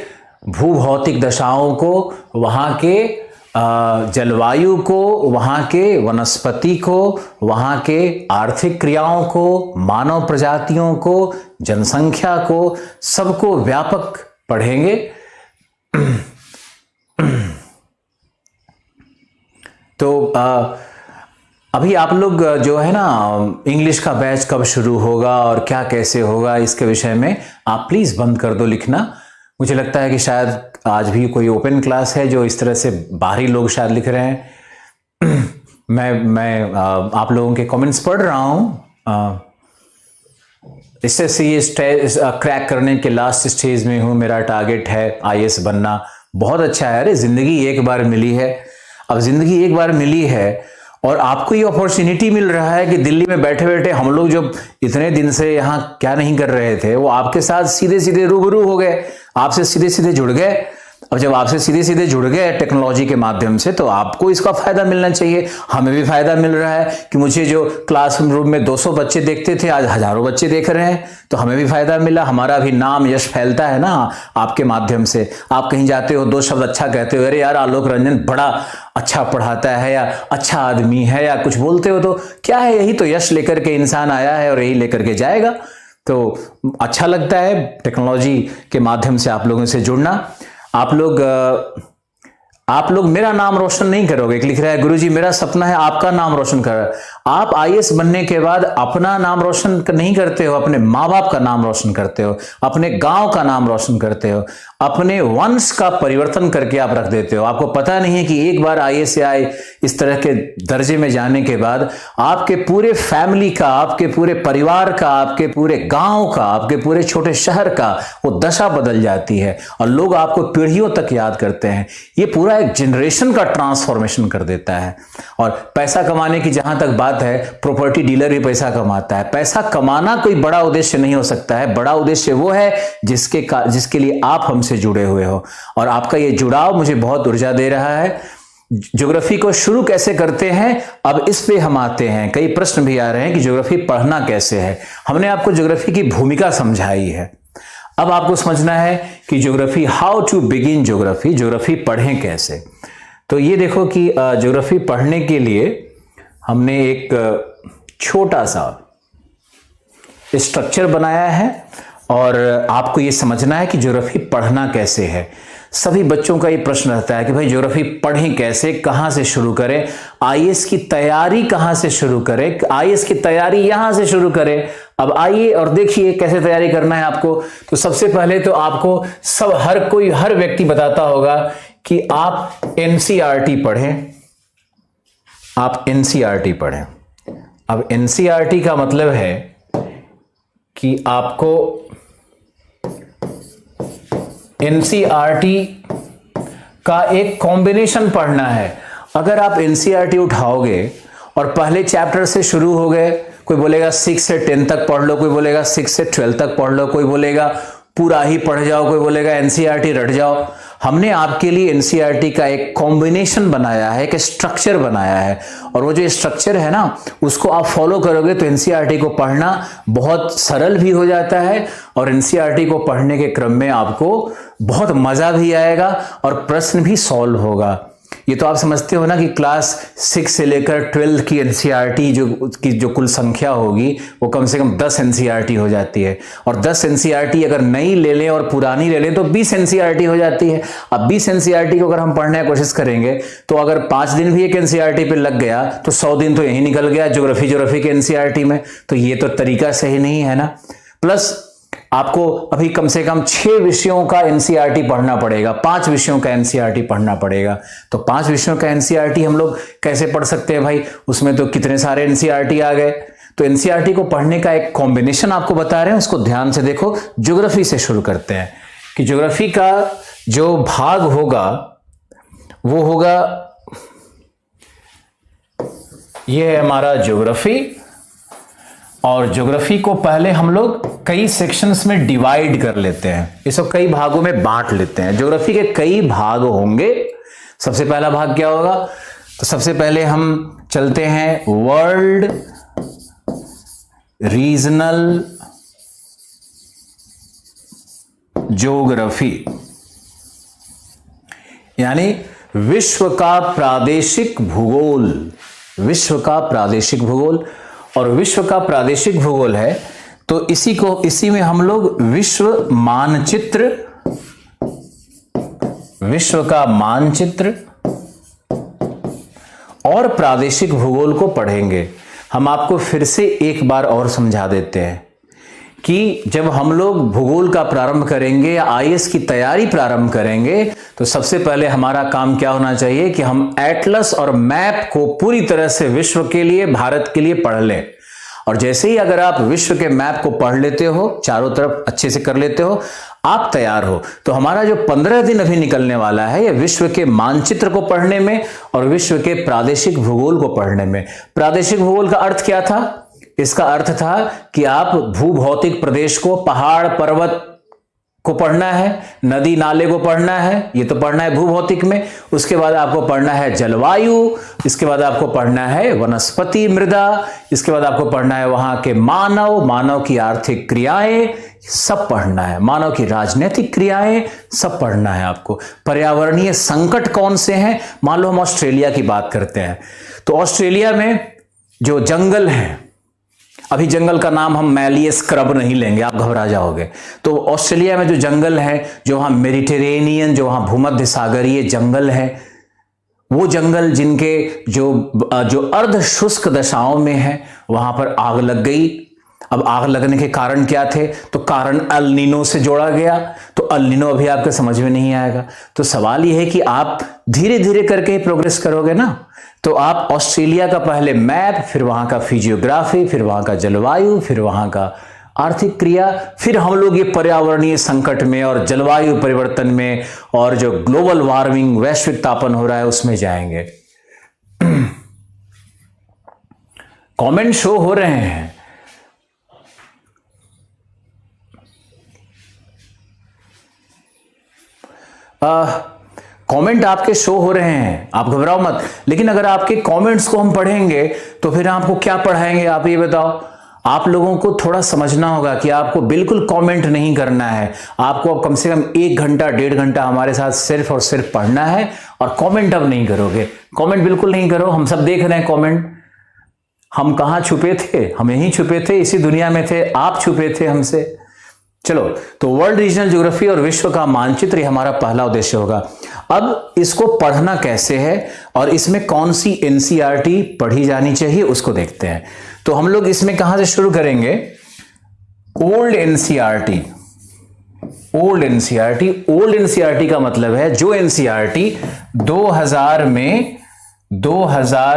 भूभौतिक दशाओं को, वहां के जलवायु को, वहां के वनस्पति को, वहां के आर्थिक क्रियाओं को, मानव प्रजातियों को, जनसंख्या को, सबको व्यापक पढ़ेंगे। तो अभी आप लोग जो है ना, इंग्लिश का बैच कब शुरू होगा और क्या कैसे होगा, इसके विषय में आप प्लीज बंद कर दो लिखना। मुझे लगता है कि शायद आज भी कोई ओपन क्लास है जो इस तरह से बाहरी लोग शायद लिख रहे हैं। मैं आप लोगों के कमेंट्स पढ़ रहा हूं। इससे क्रैक करने के लास्ट स्टेज में हूं, मेरा टारगेट है आईएएस बनना। बहुत अच्छा है। अरे जिंदगी एक बार मिली है। अब जिंदगी एक बार मिली है और आपको ये अपॉर्चुनिटी मिल रहा है कि दिल्ली में बैठे बैठे हम लोग जो इतने दिन से यहाँ क्या नहीं कर रहे थे, वो आपके साथ सीधे सीधे रूबरू हो गए, आपसे सीधे सीधे जुड़ गए। और जब आपसे सीधे सीधे जुड़ गए टेक्नोलॉजी के माध्यम से, तो आपको इसका फायदा मिलना चाहिए। हमें भी फायदा मिल रहा है कि मुझे जो क्लासरूम में 200 बच्चे देखते थे, आज हजारों बच्चे देख रहे हैं, तो हमें भी फायदा मिला। हमारा भी नाम यश फैलता है ना आपके माध्यम से। आप कहीं जाते हो, 2 शब्द अच्छा कहते हो, अरे यार आलोक रंजन बड़ा अच्छा पढ़ाता है, या अच्छा आदमी है, या कुछ बोलते हो, तो क्या है, यही तो यश लेकर के इंसान आया है और यही लेकर के जाएगा। तो अच्छा लगता है टेक्नोलॉजी के माध्यम से आप लोगों से जुड़ना। आप लोग मेरा नाम रोशन नहीं करोगे। लिख रहा है गुरुजी मेरा सपना है आपका नाम रोशन कर। आप आईएएस बनने के बाद अपना नाम रोशन नहीं करते हो, अपने माँ बाप का नाम रोशन करते हो, अपने गांव का नाम रोशन करते हो, अपने वंश का परिवर्तन करके आप रख देते हो। आपको पता नहीं है कि एक बार आईएएस या इस तरह के दर्जे में जाने के बाद आपके पूरे फैमिली का, आपके पूरे परिवार का, आपके पूरे गांव का, आपके पूरे छोटे शहर का वो दशा बदल जाती है और लोग आपको पीढ़ियों तक याद करते हैं। ये पूरा एक जनरेशन का ट्रांसफॉर्मेशन कर देता है। और पैसा कमाने की जहां तक बात है, प्रॉपर्टी डीलर भी पैसा कमाता है। पैसा कमाना कोई बड़ा उद्देश्य नहीं हो सकता है। बड़ा उद्देश्य वो है जिसके लिए आप हमसे जुड़े हुए हो। और आपका ये जुड़ाव मुझे बहुत ऊर्जा दे रहा है। ज्योग्राफी को शुरू कैसे करते हैं, अब इस पे हम आते हैं। कई प्रश्न भी आ रहे हैं कि ज्योग्राफी पढ़ना कैसे है। हमने आपको ज्योग्राफी की भूमिका समझाई है। अब आपको समझना है कि geography, how to begin geography, geography पढ़ें कैसे। तो ये देखो कि ज्योग्राफी पढ़ने के लिए हमने एक छोटा सा स्ट्रक्चर बनाया है और आपको ये समझना है कि ज्योग्राफी पढ़ना कैसे है। सभी बच्चों का ये प्रश्न रहता है कि भाई ज्योग्राफी पढ़ें कैसे, कहां से शुरू करें, आईएएस की तैयारी कहां से शुरू करें, आईएएस की तैयारी यहां से शुरू करें। अब आइए और देखिए कैसे तैयारी करना है आपको। तो सबसे पहले तो आपको हर व्यक्ति बताता होगा कि आप एनसीईआरटी पढ़ें, आप एनसीईआरटी पढ़ें। अब एनसीईआरटी का मतलब है कि आपको एनसीईआरटी का एक कॉम्बिनेशन पढ़ना है। अगर आप एनसीईआरटी उठाओगे और पहले चैप्टर से शुरू हो गए, कोई बोलेगा 6 से 10 तक पढ़ लो, कोई बोलेगा 6 से 12 तक पढ़ लो, कोई बोलेगा पूरा ही पढ़ जाओ, कोई बोलेगा एनसीईआरटी रट जाओ। हमने आपके लिए एनसीईआरटी का एक कॉम्बिनेशन बनाया है, एक स्ट्रक्चर बनाया है, और वो जो स्ट्रक्चर है ना उसको आप फॉलो करोगे तो एनसीईआरटी को पढ़ना बहुत सरल भी हो जाता है, और एनसीईआरटी को पढ़ने के क्रम में आपको बहुत मजा भी आएगा और प्रश्न भी सॉल्व होगा। ये तो आप समझते हो ना कि क्लास 6 से लेकर 12 की एनसीईआरटी जो कुल संख्या होगी वो कम से कम 10 एनसीईआरटी हो जाती है, और 10 एनसीईआरटी अगर नई ले लें और पुरानी ले लें तो 20 एनसीईआरटी हो जाती है। अब 20 एनसीईआरटी को अगर हम पढ़ने की कोशिश करेंगे तो अगर 5 दिन भी एक एनसीईआरटी पे लग गया तो 100 दिन तो यही निकल गया ज्योग्राफी के एनसीईआरटी में, तो ये तो तरीका सही नहीं है ना। प्लस आपको अभी कम से कम 6 विषयों का एनसीईआरटी पढ़ना पड़ेगा, 5 विषयों का एनसीईआरटी पढ़ना पड़ेगा। तो 5 विषयों का एनसीईआरटी हम लोग कैसे पढ़ सकते हैं भाई, उसमें तो कितने सारे एनसीईआरटी आ गए। तो एनसीईआरटी को पढ़ने का एक कॉम्बिनेशन आपको बता रहे हैं, उसको ध्यान से देखो। ज्योग्राफी से शुरू करते हैं कि ज्योग्राफी का जो भाग होगा वो होगा, ये है हमारा ज्योग्राफी, और ज्योग्राफी को पहले हम लोग कई सेक्शंस में डिवाइड कर लेते हैं, इसको कई भागों में बांट लेते हैं। ज्योग्राफी के कई भाग होंगे। सबसे पहला भाग क्या होगा, तो सबसे पहले हम चलते हैं वर्ल्ड रीजनल ज्योग्राफी, यानी विश्व का प्रादेशिक भूगोल। विश्व का प्रादेशिक भूगोल, और विश्व का प्रादेशिक भूगोल है तो इसी में हम लोग विश्व मानचित्र, विश्व का मानचित्र और प्रादेशिक भूगोल को पढ़ेंगे। हम आपको फिर से एक बार और समझा देते हैं कि जब हम लोग भूगोल का प्रारंभ करेंगे या आईएएस की तैयारी प्रारंभ करेंगे तो सबसे पहले हमारा काम क्या होना चाहिए कि हम एटलस और मैप को पूरी तरह से विश्व के लिए, भारत के लिए पढ़ लें। और जैसे ही अगर आप विश्व के मैप को पढ़ लेते हो, चारों तरफ अच्छे से कर लेते हो, आप तैयार हो। तो हमारा जो 15 दिन अभी निकलने वाला है ये विश्व के मानचित्र को पढ़ने में और विश्व के प्रादेशिक भूगोल को पढ़ने में। प्रादेशिक भूगोल का अर्थ क्या था? इसका अर्थ था कि आप भूभौतिक प्रदेश को, पहाड़ पर्वत को पढ़ना है, नदी नाले को पढ़ना है, ये तो पढ़ना है भूभौतिक में। उसके बाद आपको पढ़ना है जलवायु, इसके बाद आपको पढ़ना है वनस्पति मृदा, इसके बाद आपको पढ़ना है वहां के मानव की आर्थिक क्रियाएं, सब पढ़ना है। मानव की राजनीतिक क्रियाएं, सब पढ़ना है आपको। पर्यावरणीय संकट कौन से हैं? मान लो हम ऑस्ट्रेलिया की बात करते हैं तो ऑस्ट्रेलिया में जो जंगल हैं, अभी जंगल का नाम हम मैलियस स्क्रब नहीं लेंगे, आप घबरा जाओगे। तो ऑस्ट्रेलिया में जो जंगल है, जो वहां मेडिटेरेनियन, जो वहां भूमध्य सागरीय जंगल है, वो जंगल जिनके जो अर्ध शुष्क दशाओं में है, वहां पर आग लग गई। अब आग लगने के कारण क्या थे? तो कारण अल नीनो से जोड़ा गया। तो अल नीनो अभी आपके समझ में नहीं आएगा। तो सवाल यह है कि आप धीरे धीरे करके ही प्रोग्रेस करोगे ना। तो आप ऑस्ट्रेलिया का पहले मैप, फिर वहां का फिजियोग्राफी, फिर वहां का जलवायु, फिर वहां का आर्थिक क्रिया, फिर हम लोग ये पर्यावरणीय संकट में और जलवायु परिवर्तन में और जो ग्लोबल वार्मिंग, वैश्विक तापन हो रहा है, उसमें जाएंगे। कमेंट शो हो रहे हैं। कमेंट आपके शो हो रहे हैं, आप घबराओ मत। लेकिन अगर आपके कमेंट्स को हम पढ़ेंगे तो फिर आपको क्या पढ़ाएंगे, आप ये बताओ। आप लोगों को थोड़ा समझना होगा कि आपको बिल्कुल कमेंट नहीं करना है। आपको कम से कम 1 घंटा 1.5 घंटा हमारे साथ सिर्फ और सिर्फ पढ़ना है, और कमेंट अब नहीं करोगे। कमेंट बिल्कुल नहीं करो। हम सब देख रहे हैं कमेंट। हम कहां छुपे थे? हम यहीं छुपे थे, इसी दुनिया में थे। आप छुपे थे हमसे। चलो, तो वर्ल्ड रीजनल ज्योग्राफी और विश्व का मानचित्र ये हमारा पहला उद्देश्य होगा। अब इसको पढ़ना कैसे है और इसमें कौन सी एनसीईआरटी पढ़ी जानी चाहिए उसको देखते हैं। तो हम लोग इसमें कहां से शुरू करेंगे? Old NCERT. Old NCERT, old NCERT का मतलब है जो एनसीईआरटी 2000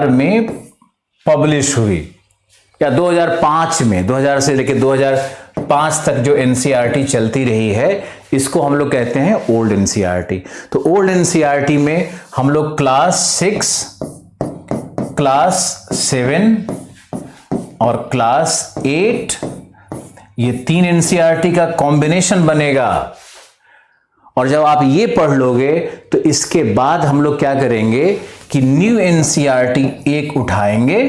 में पब्लिश हुई, या 2005 में, 2000 से लेकर 2005 तक जो एनसीईआरटी चलती रही है, इसको हम लोग कहते हैं ओल्ड एनसीईआरटी। तो ओल्ड एनसीईआरटी में हम लोग क्लास 6, क्लास 7 और क्लास 8, ये 3 एनसीईआरटी का कॉम्बिनेशन बनेगा। और जब आप ये पढ़ लोगे तो इसके बाद हम लोग क्या करेंगे कि न्यू एनसीईआरटी एक उठाएंगे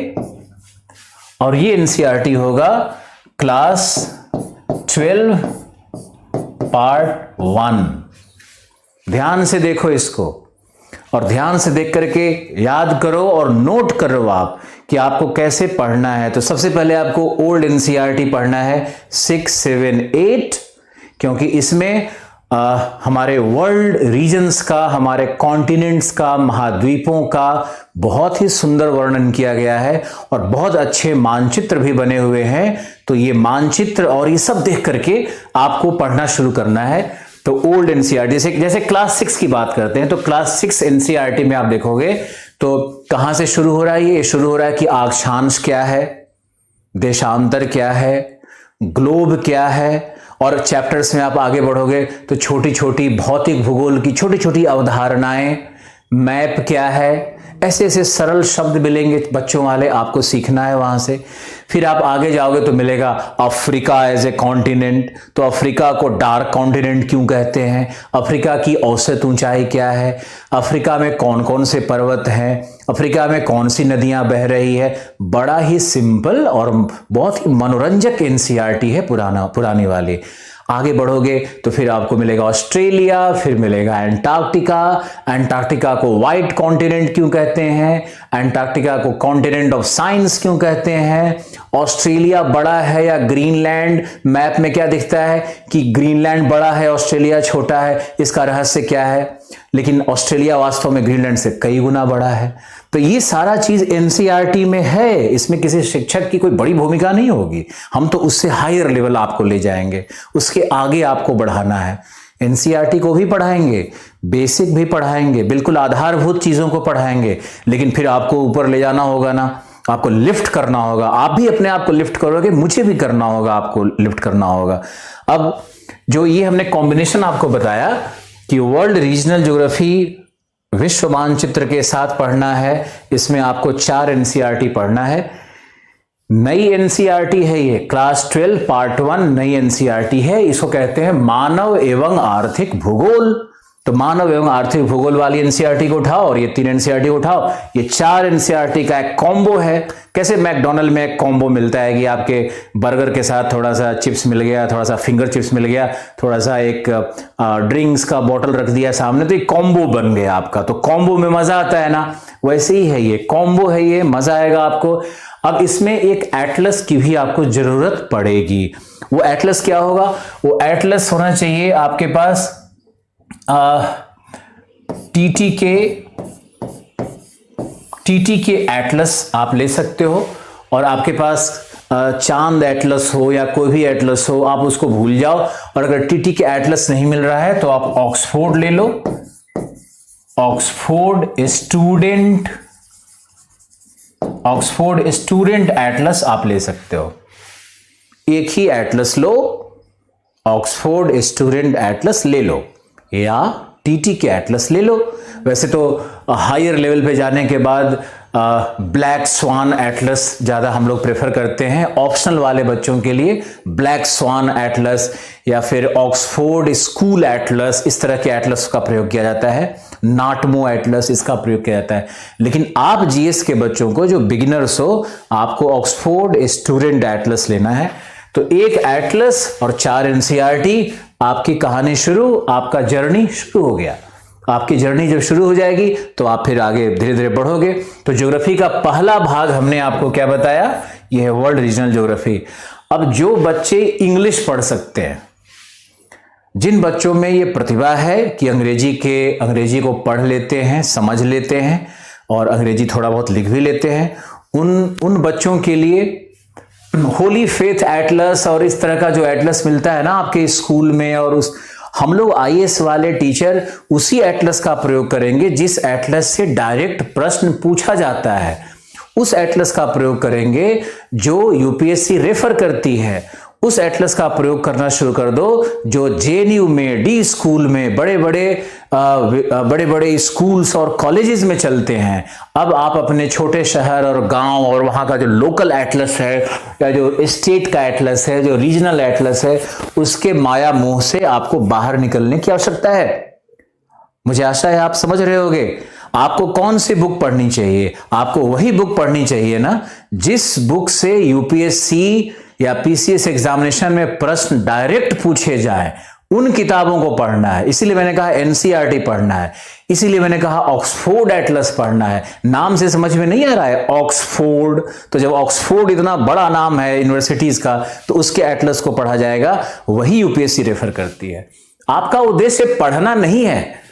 और ये एनसीईआरटी होगा क्लास 12 पार्ट 1। ध्यान से देखो इसको और ध्यान से देख करके याद करो और नोट करो आप कि आपको कैसे पढ़ना है। तो सबसे पहले आपको ओल्ड एनसीईआरटी पढ़ना है 6, 7, 8, क्योंकि इसमें हमारे वर्ल्ड रीजन्स का, हमारे कॉन्टिनेंट्स का, महाद्वीपों का बहुत ही सुंदर वर्णन किया गया है और बहुत अच्छे मानचित्र भी बने हुए हैं। तो ये मानचित्र और ये सब देख करके आपको पढ़ना शुरू करना है। तो ओल्ड एनसीईआरटी जैसे क्लास 6 की बात करते हैं तो क्लास 6 एनसीईआरटी में आप देखोगे तो कहां से शुरू हो रहा है? ये शुरू हो रहा है कि अक्षांश क्या है, देशांतर क्या है, ग्लोब क्या है, और चैप्टर्स में आप आगे बढ़ोगे तो छोटी छोटी भौतिक भूगोल की छोटी छोटी अवधारणाएं, मैप क्या है, ऐसे ऐसे सरल शब्द मिलेंगे बच्चों वाले, आपको सीखना है वहां से। फिर आप आगे जाओगे तो मिलेगा अफ्रीका एज ए कॉन्टिनेंट। तो अफ्रीका को डार्क कॉन्टिनेंट क्यों कहते हैं, अफ्रीका की औसत ऊंचाई क्या है, अफ्रीका में कौन कौन से पर्वत हैं, अफ्रीका में कौन सी नदियां बह रही है। बड़ा ही सिंपल और बहुत ही मनोरंजक एनसीईआरटी है पुरानी वाली। आगे बढ़ोगे तो फिर आपको मिलेगा ऑस्ट्रेलिया, फिर मिलेगा एंटार्क्टिका। एंटार्क्टिका को व्हाइट कॉन्टिनेंट क्यों कहते हैं, एंटार्क्टिका को कॉन्टिनेंट ऑफ साइंस क्यों कहते हैं, ऑस्ट्रेलिया बड़ा है या ग्रीनलैंड, मैप में क्या दिखता है कि ग्रीनलैंड बड़ा है ऑस्ट्रेलिया छोटा है, इसका रहस्य क्या है, लेकिन ऑस्ट्रेलिया वास्तव में ग्रीनलैंड से कई गुना बड़ा है। तो ये सारा चीज एनसीईआरटी में है, इसमें किसी शिक्षक की कोई बड़ी भूमिका नहीं होगी, हम तो उससे हायर लेवल आपको ले जाएंगे, उसके आगे आपको बढ़ाना है। एनसीईआरटी को भी पढ़ाएंगे, बेसिक भी पढ़ाएंगे, बिल्कुल आधारभूत चीजों को पढ़ाएंगे, लेकिन फिर आपको ऊपर ले जाना होगा ना, आपको लिफ्ट करना होगा। आप भी अपने आप को लिफ्ट करोगे, मुझे भी करना होगा, आपको लिफ्ट करना होगा। अब जो ये हमने कॉम्बिनेशन आपको बताया कि वर्ल्ड रीजनल ज्योग्राफी विश्व मानचित्र के साथ पढ़ना है, इसमें आपको 4 एनसीईआरटी पढ़ना है। नई एनसीईआरटी है ये, क्लास 12 पार्ट 1 नई एनसीईआरटी है। इसको कहते हैं मानव एवं आर्थिक भूगोल। तो मानव एवं आर्थिक भूगोल वाली एनसीईआरटी को उठाओ और ये 3 एनसीईआरटी को उठाओ। ये 4 एनसीईआरटी का एक कॉम्बो है। कैसे मैकडॉनल्ड में एक कॉम्बो मिलता है कि आपके बर्गर के साथ थोड़ा सा चिप्स मिल गया, थोड़ा सा फिंगर चिप्स मिल गया, थोड़ा सा एक ड्रिंक्स का बोतल रख दिया सामने, तो एक कॉम्बो बन गया आपका। तो कॉम्बो में मजा आता है ना, वैसे ही है ये कॉम्बो है, ये मजा आएगा आपको। अब इसमें एक एटलस की भी आपको जरूरत पड़ेगी। वो एटलस क्या होगा? वो एटलस होना चाहिए आपके पास टीटी के एटलस आप ले सकते हो, और आपके पास चांद एटलस हो या कोई भी एटलस हो, आप उसको भूल जाओ। और अगर टीटी के एटलस नहीं मिल रहा है तो आप ऑक्सफोर्ड ले लो, ऑक्सफोर्ड स्टूडेंट एटलस आप ले सकते हो। एक ही एटलस लो, ऑक्सफोर्ड स्टूडेंट एटलस ले लो या टीटी के एटलस ले लो। वैसे तो हायर लेवल पे जाने के बाद ब्लैक स्वान एटलस ज़्यादा हम लोग प्रेफर करते हैं ऑप्शनल वाले बच्चों के लिए। ब्लैक स्वान एटलस या फिर ऑक्सफोर्ड स्कूल एटलस, इस तरह के एटलस का प्रयोग किया जाता है। नाटमो एटलस, इसका प्रयोग किया जाता है। लेकिन आप जीएस के बच्चों को जो बिगिनर्स हो, आपको ऑक्सफोर्ड स्टूडेंट एटलस लेना है। तो एक एटलस और 4 एनसीईआरटी, आपकी कहानी शुरू, आपका जर्नी शुरू हो गया। आपकी जर्नी जब शुरू हो जाएगी तो आप फिर आगे धीरे धीरे बढ़ोगे। तो ज्योग्राफी का पहला भाग हमने आपको क्या बताया, यह है वर्ल्ड रीजनल ज्योग्राफी। अब जो बच्चे इंग्लिश पढ़ सकते हैं, जिन बच्चों में ये प्रतिभा है कि अंग्रेजी को पढ़ लेते हैं, समझ लेते हैं और अंग्रेजी थोड़ा बहुत लिख भी लेते हैं, उन बच्चों के लिए होली फेथ एटलस और इस तरह का जो एटलस मिलता है ना आपके स्कूल में, और हम लोग आईएएस वाले टीचर उसी एटलस का प्रयोग करेंगे जिस एटलस से डायरेक्ट प्रश्न पूछा जाता है। उस एटलस का प्रयोग करेंगे जो यूपीएससी रेफर करती है, उस एटलस का प्रयोग करना शुरू कर दो जो जेएनयू में, डी स्कूल में, बड़े बड़े स्कूल्स और कॉलेजेस में चलते हैं। अब आप अपने छोटे शहर और गांव और वहां का जो लोकल एटलस है या जो स्टेट का एटलस है, जो रीजनल एटलस है, उसके माया मोह से आपको बाहर निकलने की आवश्यकता है। मुझे आशा है आप समझ रहे होगे। आपको कौन सी बुक पढ़नी चाहिए? आपको वही बुक पढ़नी चाहिए ना जिस बुक से यूपीएससी या पीसीएस एग्जामिनेशन में प्रश्न डायरेक्ट पूछे जाएं। उन किताबों को पढ़ना है। इसीलिए मैंने कहा एनसीईआरटी पढ़ना है, इसीलिए मैंने कहा ऑक्सफोर्ड एटलस पढ़ना है। नाम से समझ में नहीं आ रहा है ऑक्सफोर्ड? तो जब ऑक्सफोर्ड इतना बड़ा नाम है यूनिवर्सिटीज का, तो उसके एटलस को पढ़ा जाएगा। वही यूपीएससी रेफर करती है। आपका उद्देश्य पढ़ना नहीं है।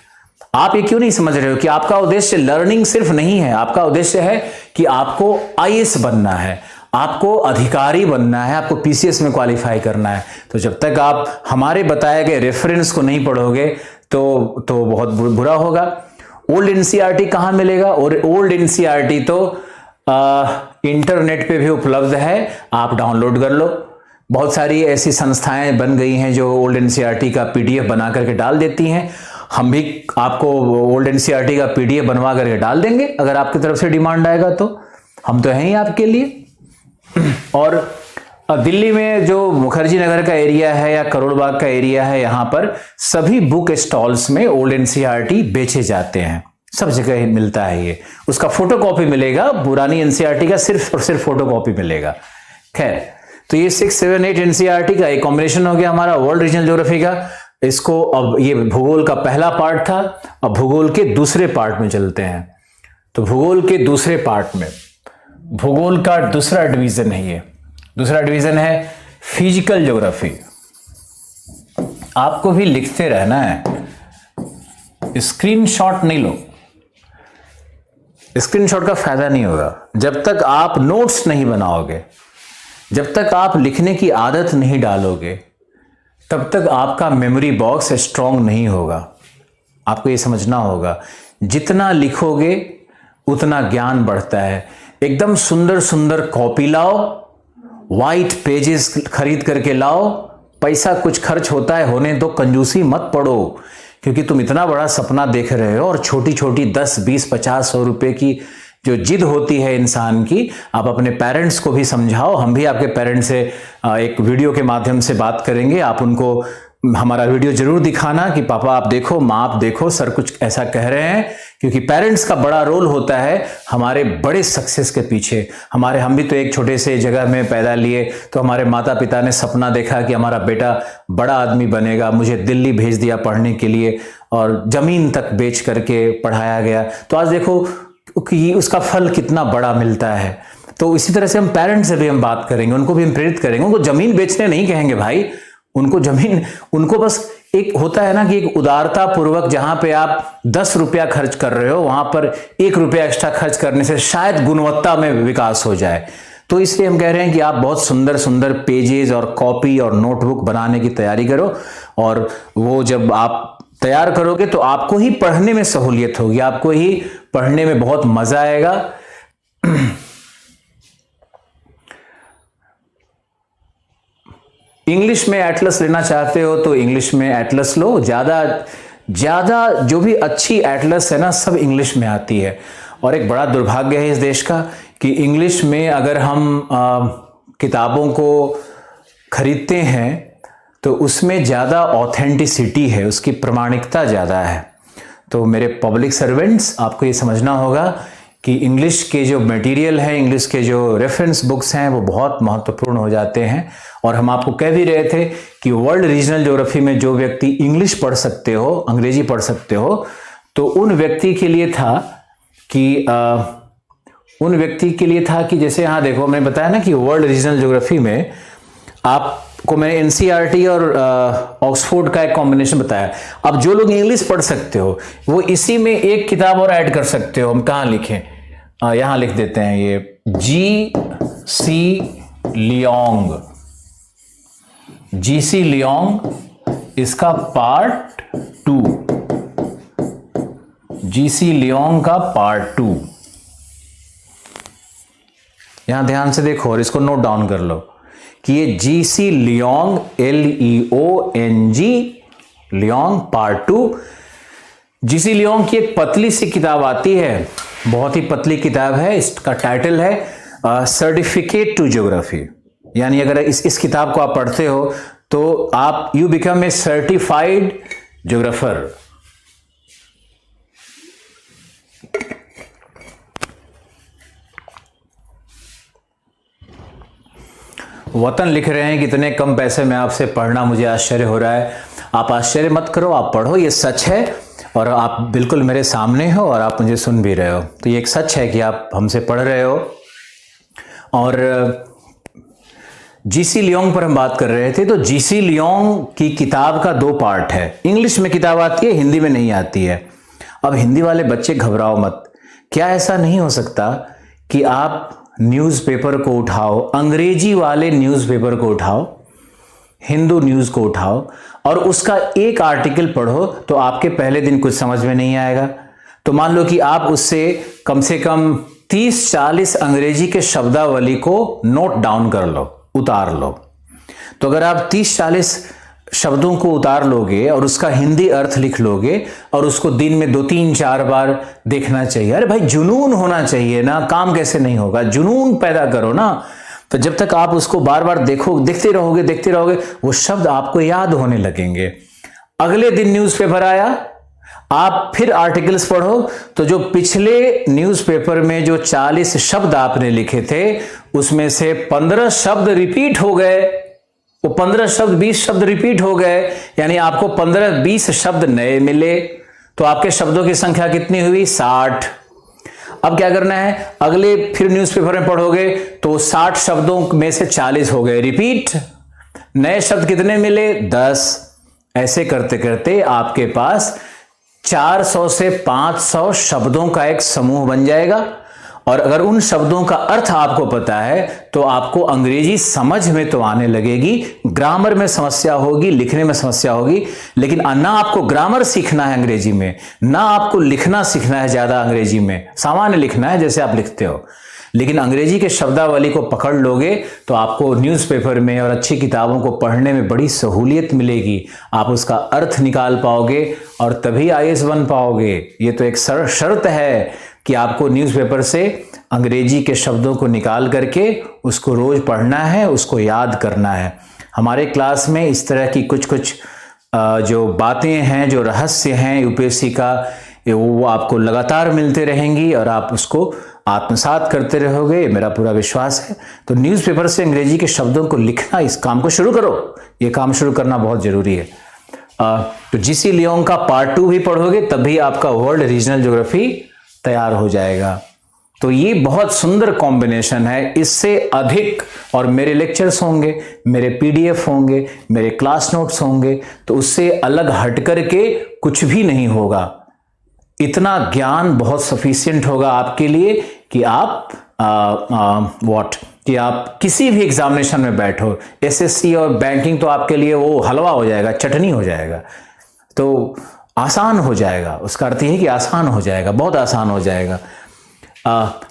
आप ये क्यों नहीं समझ रहे हो कि आपका उद्देश्य लर्निंग सिर्फ नहीं है। आपका उद्देश्य है कि आपको आईएएस बनना है, आपको अधिकारी बनना है, आपको पीसीएस में क्वालिफाई करना है। तो जब तक आप हमारे बताए गए रेफरेंस को नहीं पढ़ोगे तो बहुत बुरा होगा। ओल्ड एनसीईआरटी कहां मिलेगा? और ओल्ड एनसीईआरटी तो इंटरनेट पे भी उपलब्ध है, आप डाउनलोड कर लो। बहुत सारी ऐसी संस्थाएं बन गई हैं जो ओल्ड एनसीईआरटी का पीडीएफ बना करके डाल देती हैं। हम भी आपको ओल्ड एनसीईआरटी का पीडीएफ बनवा करके डाल देंगे अगर आपकी तरफ से डिमांड आएगा तो। हम तो हैं ही आपके लिए। और दिल्ली में जो मुखर्जी नगर का एरिया है या करोड़ बाग का एरिया है, यहां पर सभी बुक स्टॉल्स में ओल्ड एनसीईआरटी बेचे जाते हैं। सब जगह मिलता है ये। उसका फोटोकॉपी मिलेगा, पुरानी एनसीईआरटी का सिर्फ और सिर्फ फोटोकॉपी मिलेगा। खैर, तो ये 6, 7, 8 एनसीईआरटी का एक कॉम्बिनेशन हो गया हमारा वर्ल्ड रीजनल ज्योग्राफी का। इसको अब ये भूगोल का पहला पार्ट था, अब भूगोल के दूसरे पार्ट में चलते हैं। तो भूगोल के दूसरे पार्ट में भूगोल का दूसरा डिवीजन है ये। दूसरा डिवीजन है फिजिकल ज्योग्राफी। आपको भी लिखते रहना है, स्क्रीनशॉट नहीं लो। स्क्रीनशॉट का फायदा नहीं होगा जब तक आप नोट्स नहीं बनाओगे, जब तक आप लिखने की आदत नहीं डालोगे, तब तक आपका मेमोरी बॉक्स स्ट्रांग नहीं होगा। आपको ये समझना होगा, जितना लिखोगे उतना ज्ञान बढ़ता है। एकदम सुंदर सुंदर कॉपी लाओ, वाइट पेजेस खरीद करके लाओ। पैसा कुछ खर्च होता है, होने दो, कंजूसी मत पड़ो, क्योंकि तुम इतना बड़ा सपना देख रहे हो और छोटी छोटी 10, 20, 50, 100 रुपए की जो जिद होती है इंसान की, आप अपने पेरेंट्स को भी समझाओ। हम भी आपके पेरेंट्स से एक वीडियो के माध्यम से बात करेंगे। आप उनको हमारा वीडियो जरूर दिखाना कि पापा आप देखो, माँ आप देखो, सर कुछ ऐसा कह रहे हैं। क्योंकि पेरेंट्स का बड़ा रोल होता है हमारे बड़े सक्सेस के पीछे। हम भी तो एक छोटे से जगह में पैदा लिए, तो हमारे माता पिता ने सपना देखा कि हमारा बेटा बड़ा आदमी बनेगा। मुझे दिल्ली भेज दिया पढ़ने के लिए और जमीन तक बेच करके पढ़ाया गया। तो आज देखो कि उसका फल कितना बड़ा मिलता है। तो इसी तरह से हम पेरेंट्स से भी हम बात करेंगे, उनको भी हम प्रेरित करेंगे। उनको जमीन बेचने नहीं कहेंगे भाई, उनको बस एक होता है ना कि एक उदारता पूर्वक, जहां पे आप 10 रुपया खर्च कर रहे हो, वहां पर 1 रुपया एक्स्ट्रा खर्च करने से शायद गुणवत्ता में विकास हो जाए। तो इसलिए हम कह रहे हैं कि आप बहुत सुंदर सुंदर पेजेस और कॉपी और नोटबुक बनाने की तैयारी करो। और वो जब आप तैयार करोगे तो आपको ही पढ़ने में सहूलियत होगी, आपको ही पढ़ने में बहुत मजा आएगा। इंग्लिश में एटलस लेना चाहते हो तो इंग्लिश में एटलस लो। ज्यादा जो भी अच्छी एटलस है ना, सब इंग्लिश में आती है। और एक बड़ा दुर्भाग्य है इस देश का कि इंग्लिश में अगर हम किताबों को खरीदते हैं तो उसमें ज़्यादा ऑथेंटिसिटी है, उसकी प्रामाणिकता ज़्यादा है। तो मेरे पब्लिक सर्वेंट्स, आपको ये समझना होगा कि इंग्लिश के जो मटेरियल है, इंग्लिश के जो रेफरेंस बुक्स हैं, वो बहुत महत्वपूर्ण हो जाते हैं। और हम आपको कह भी रहे थे कि वर्ल्ड रीजनल ज्योग्राफी में जो व्यक्ति इंग्लिश पढ़ सकते हो, अंग्रेजी पढ़ सकते हो, तो उन व्यक्ति के लिए था कि जैसे यहाँ देखो, मैंने बताया ना कि वर्ल्ड रीजनल ज्योग्राफी में आपको मैंने एनसीईआरटी और ऑक्सफोर्ड का एक कॉम्बिनेशन बताया। अब जो लोग इंग्लिश पढ़ सकते हो वो इसी में एक किताब और ऐड कर सकते हो। हम कहाँ लिखें? यहां लिख देते हैं, ये जीसी लियोंग इसका पार्ट 2, जीसी लियोंग का पार्ट 2। यहां ध्यान से देखो और इसको नोट डाउन कर लो कि ये GC Leong LEONG Leong part 2। GC Leong की एक पतली सी किताब आती है, बहुत ही पतली किताब है। इसका टाइटल है सर्टिफिकेट टू ज्योग्राफी, यानी अगर इस किताब को आप पढ़ते हो तो आप you become a certified geographer. वतन लिख रहे हैं कि इतने कम पैसे में आपसे पढ़ना मुझे आश्चर्य हो रहा है। आप आश्चर्य मत करो, आप पढ़ो, ये सच है और आप बिल्कुल मेरे सामने हो और आप मुझे सुन भी रहे हो, तो ये एक सच है कि आप हमसे पढ़ रहे हो। और जीसी लियोंग पर हम बात कर रहे थे, तो जीसी लियोंग की किताब का 2 पार्ट है। इंग्लिश में किताब आती है, हिंदी में नहीं आती है। अब हिंदी वाले बच्चे घबराओ मत, क्या ऐसा नहीं हो सकता कि आप न्यूज़पेपर को उठाओ, अंग्रेजी वाले न्यूज़पेपर को उठाओ, हिंदू न्यूज़ को उठाओ और उसका एक आर्टिकल पढ़ो तो आपके पहले दिन कुछ समझ में नहीं आएगा। तो मान लो कि आप उससे कम से कम 30-40 अंग्रेजी के शब्दावली को नोट डाउन कर लो, उतार लो। तो अगर आप 30-40 शब्दों को उतार लोगे और उसका हिंदी अर्थ लिख लोगे और उसको दिन में 2-3-4 बार देखना चाहिए। अरे भाई जुनून होना चाहिए ना, काम कैसे नहीं होगा, जुनून पैदा करो ना। तो जब तक आप उसको बार बार देखते रहोगे वो शब्द आपको याद होने लगेंगे। अगले दिन न्यूज़पेपर आया, आप फिर आर्टिकल्स पढ़ो तो जो पिछले न्यूज़पेपर में जो 40 शब्द आपने लिखे थे उसमें से 15 शब्द रिपीट हो गए, वो 15 शब्द 20 शब्द रिपीट हो गए, यानी आपको 15-20 शब्द नए मिले। तो आपके शब्दों की संख्या कितनी हुई? 60। अब क्या करना है, अगले फिर न्यूज़पेपर में पढ़ोगे तो 60 शब्दों में से 40 हो गए रिपीट, नए शब्द कितने मिले? 10। ऐसे करते करते आपके पास 400 से 500 शब्दों का एक समूह बन जाएगा। और अगर उन शब्दों का अर्थ आपको पता है तो आपको अंग्रेजी समझ में तो आने लगेगी, ग्रामर में समस्या होगी, लिखने में समस्या होगी, लेकिन ना आपको ग्रामर सीखना है अंग्रेजी में, ना आपको लिखना सीखना है ज्यादा अंग्रेजी में, सामान्य लिखना है जैसे आप लिखते हो। लेकिन अंग्रेजी के शब्दावली को पकड़ लोगे तो आपको न्यूज़पेपर में और अच्छी किताबों को पढ़ने में बड़ी सहूलियत मिलेगी, आप उसका अर्थ निकाल पाओगे और तभी IAS बन पाओगे। ये तो एक शर्त है कि आपको न्यूज़पेपर से अंग्रेजी के शब्दों को निकाल करके उसको रोज पढ़ना है, उसको याद करना है। हमारे क्लास में इस तरह की कुछ जो बातें हैं, जो रहस्य हैं यूपीएससी का, वो आपको लगातार मिलते रहेंगी और आप उसको आत्मसात करते रहोगे, मेरा पूरा विश्वास है। तो न्यूज़पेपर से अंग्रेजी के शब्दों को लिखना, इस काम को शुरू करो, ये काम शुरू करना बहुत जरूरी है। तो जीसी लियोंग का पार्ट 2 भी पढ़ोगे तभी आपका वर्ल्ड रीजनल ज्योग्राफी तैयार हो जाएगा। तो ये बहुत सुंदर कॉम्बिनेशन है। इससे अधिक और मेरे लेक्चर्स होंगे, मेरे PDF होंगे, मेरे क्लास नोट्स होंगे, तो उससे अलग हट करके कुछ भी नहीं होगा। इतना ज्ञान बहुत सफिशिएंट होगा आपके लिए कि आप कि आप किसी भी एग्जामिनेशन में बैठो, SSC और बैंकिंग तो आपके लिए वो हलवा हो जाएगा, चटनी हो जाएगा, तो आसान हो जाएगा। उसका अर्थ यह है कि आसान हो जाएगा, बहुत आसान हो जाएगा।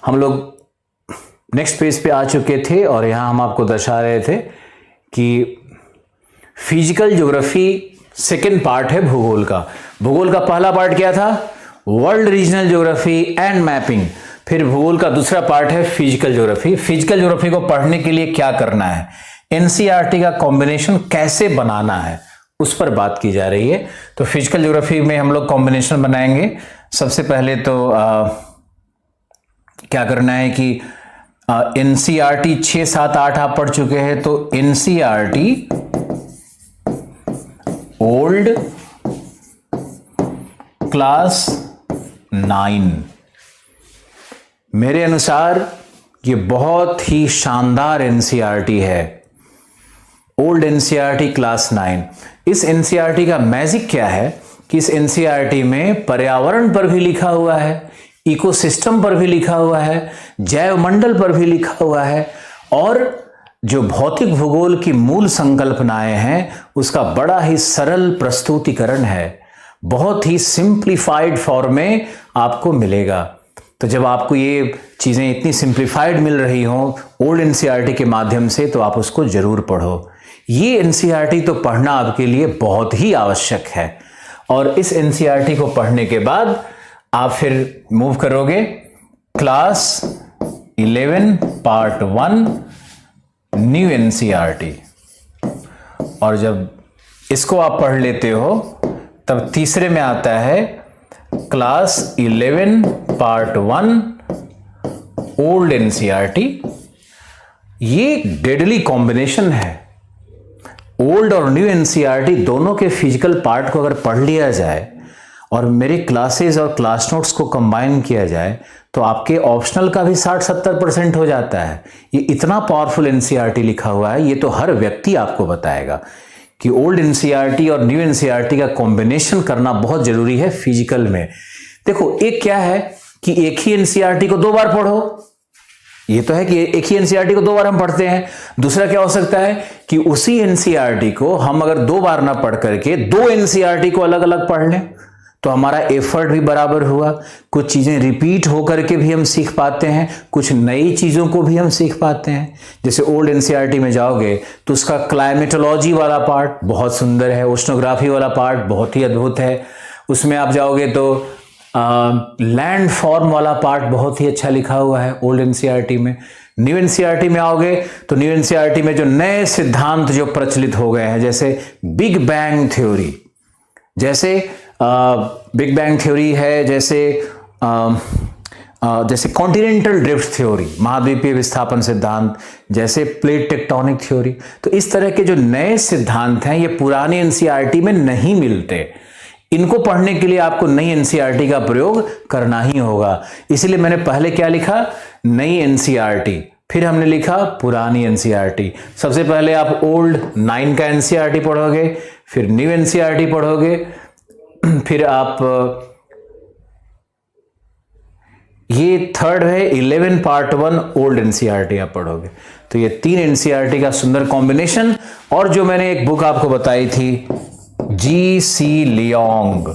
हम लोग नेक्स्ट पेज पे आ चुके थे और यहां हम आपको दर्शा रहे थे कि फिजिकल ज्योग्राफी सेकेंड पार्ट है भूगोल का। भूगोल का पहला पार्ट क्या था? World regional geography and mapping. फिर भूगोल का दूसरा पार्ट है फिजिकल ज्योग्राफी। फिजिकल ज्योग्राफी को पढ़ने के लिए क्या करना है, NCERT का कॉम्बिनेशन कैसे बनाना है, उस पर बात की जा रही है। तो फिजिकल ज्योग्राफी में हम लोग कॉम्बिनेशन बनाएंगे। सबसे पहले तो क्या करना है कि NCERT 6, 7, 8 आप पढ़ चुके हैं, तो NCERT ओल्ड क्लास 9 मेरे अनुसार ये बहुत ही शानदार NCERT है, ओल्ड NCERT क्लास 9। इस NCERT का मैजिक क्या है कि इस NCERT में पर्यावरण पर भी लिखा हुआ है, इकोसिस्टम पर भी लिखा हुआ है, जैव मंडल पर भी लिखा हुआ है, और जो भौतिक भूगोल की मूल संकल्पनाएं हैं उसका बड़ा ही सरल प्रस्तुतिकरण है, बहुत ही सिंप्लीफाइड फॉर्म में आपको मिलेगा। तो जब आपको ये चीज़ें इतनी सिंप्लीफाइड मिल रही हों ओल्ड एनसीईआरटी के माध्यम से, तो आप उसको जरूर पढ़ो। ये एनसीईआरटी तो पढ़ना आपके लिए बहुत ही आवश्यक है। और इस एनसीईआरटी को पढ़ने के बाद आप फिर मूव करोगे क्लास 11 पार्ट 1 न्यू एनसीईआरटी। और जब इसको आप पढ़ लेते हो तब तीसरे में आता है क्लास 11 पार्ट 1 ओल्ड एनसीईआरटी। ये डेडली कॉम्बिनेशन है। ओल्ड और न्यू एनसीईआरटी दोनों के फिजिकल पार्ट को अगर पढ़ लिया जाए और मेरे क्लासेस और क्लास नोट्स को कंबाइन किया जाए तो आपके ऑप्शनल का भी 60-70% हो जाता है। ये इतना पावरफुल एनसीईआरटी लिखा हुआ है, ये तो हर व्यक्ति आपको बताएगा कि ओल्ड एनसीईआरटी और न्यू एनसीईआरटी का कॉम्बिनेशन करना बहुत जरूरी है फिजिकल में। देखो, एक क्या है कि एक ही एनसीईआरटी को 2 बार पढ़ो, ये तो है कि एक ही एनसीईआरटी को 2 बार हम पढ़ते हैं। दूसरा क्या हो सकता है कि उसी एनसीईआरटी को हम अगर 2 बार ना पढ़ करके 2 एनसीईआरटी को अलग अलग पढ़ लें तो हमारा एफर्ट भी बराबर हुआ। कुछ चीजें रिपीट होकर के भी हम सीख पाते हैं, कुछ नई चीजों को भी हम सीख पाते हैं। जैसे ओल्ड एनसीईआरटी में जाओगे तो उसका क्लाइमेटोलॉजी वाला पार्ट बहुत सुंदर है, ओशनोग्राफी वाला पार्ट बहुत ही अद्भुत है। उसमें आप जाओगे तो लैंड फॉर्म वाला पार्ट बहुत ही अच्छा लिखा हुआ है ओल्ड एनसीईआरटी में। न्यू एनसीईआरटी में आओगे तो न्यू एनसीईआरटी में जो नए सिद्धांत जो प्रचलित हो गए हैं, जैसे बिग बैंग थ्योरी, जैसे बिग बैंग थ्योरी है, जैसे कॉन्टिनेंटल ड्रिफ्ट थ्योरी, महाद्वीपीय विस्थापन सिद्धांत, जैसे प्लेट टेक्टोनिक थ्योरी। तो इस तरह के जो नए सिद्धांत हैं ये पुरानी एनसीईआरटी में नहीं मिलते। इनको पढ़ने के लिए आपको नई एनसीईआरटी का प्रयोग करना ही होगा। इसलिए मैंने पहले क्या लिखा, नई एनसीईआरटी, फिर हमने लिखा पुरानी एनसीईआरटी। सबसे पहले आप ओल्ड 9 का एनसीईआरटी पढ़ोगे, फिर न्यू एनसीईआरटी पढ़ोगे, फिर आप ये थर्ड है 11 पार्ट 1 ओल्ड एनसीईआरटी आप पढ़ोगे। तो ये 3 एनसीईआरटी का सुंदर कॉम्बिनेशन। और जो मैंने एक बुक आपको बताई थी जी.सी. लियोंग,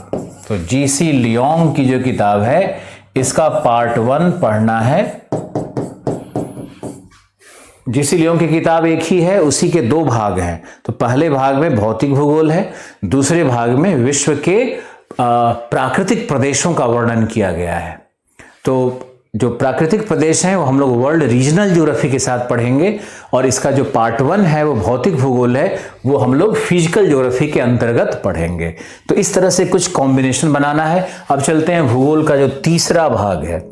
तो जी.सी. लियोंग की जो किताब है इसका पार्ट 1 पढ़ना है। जी.सी. लियोंग की किताब एक ही है, उसी के 2 भाग हैं। तो पहले भाग में भौतिक भूगोल है, दूसरे भाग में विश्व के प्राकृतिक प्रदेशों का वर्णन किया गया है। तो जो प्राकृतिक प्रदेश हैं वो हम लोग वर्ल्ड रीजनल ज्योग्राफी के साथ पढ़ेंगे, और इसका जो पार्ट 1 है वो भौतिक भूगोल है, वो हम लोग फिजिकल ज्योग्राफी के अंतर्गत पढ़ेंगे। तो इस तरह से कुछ कॉम्बिनेशन बनाना है। अब चलते हैं भूगोल का जो तीसरा भाग है।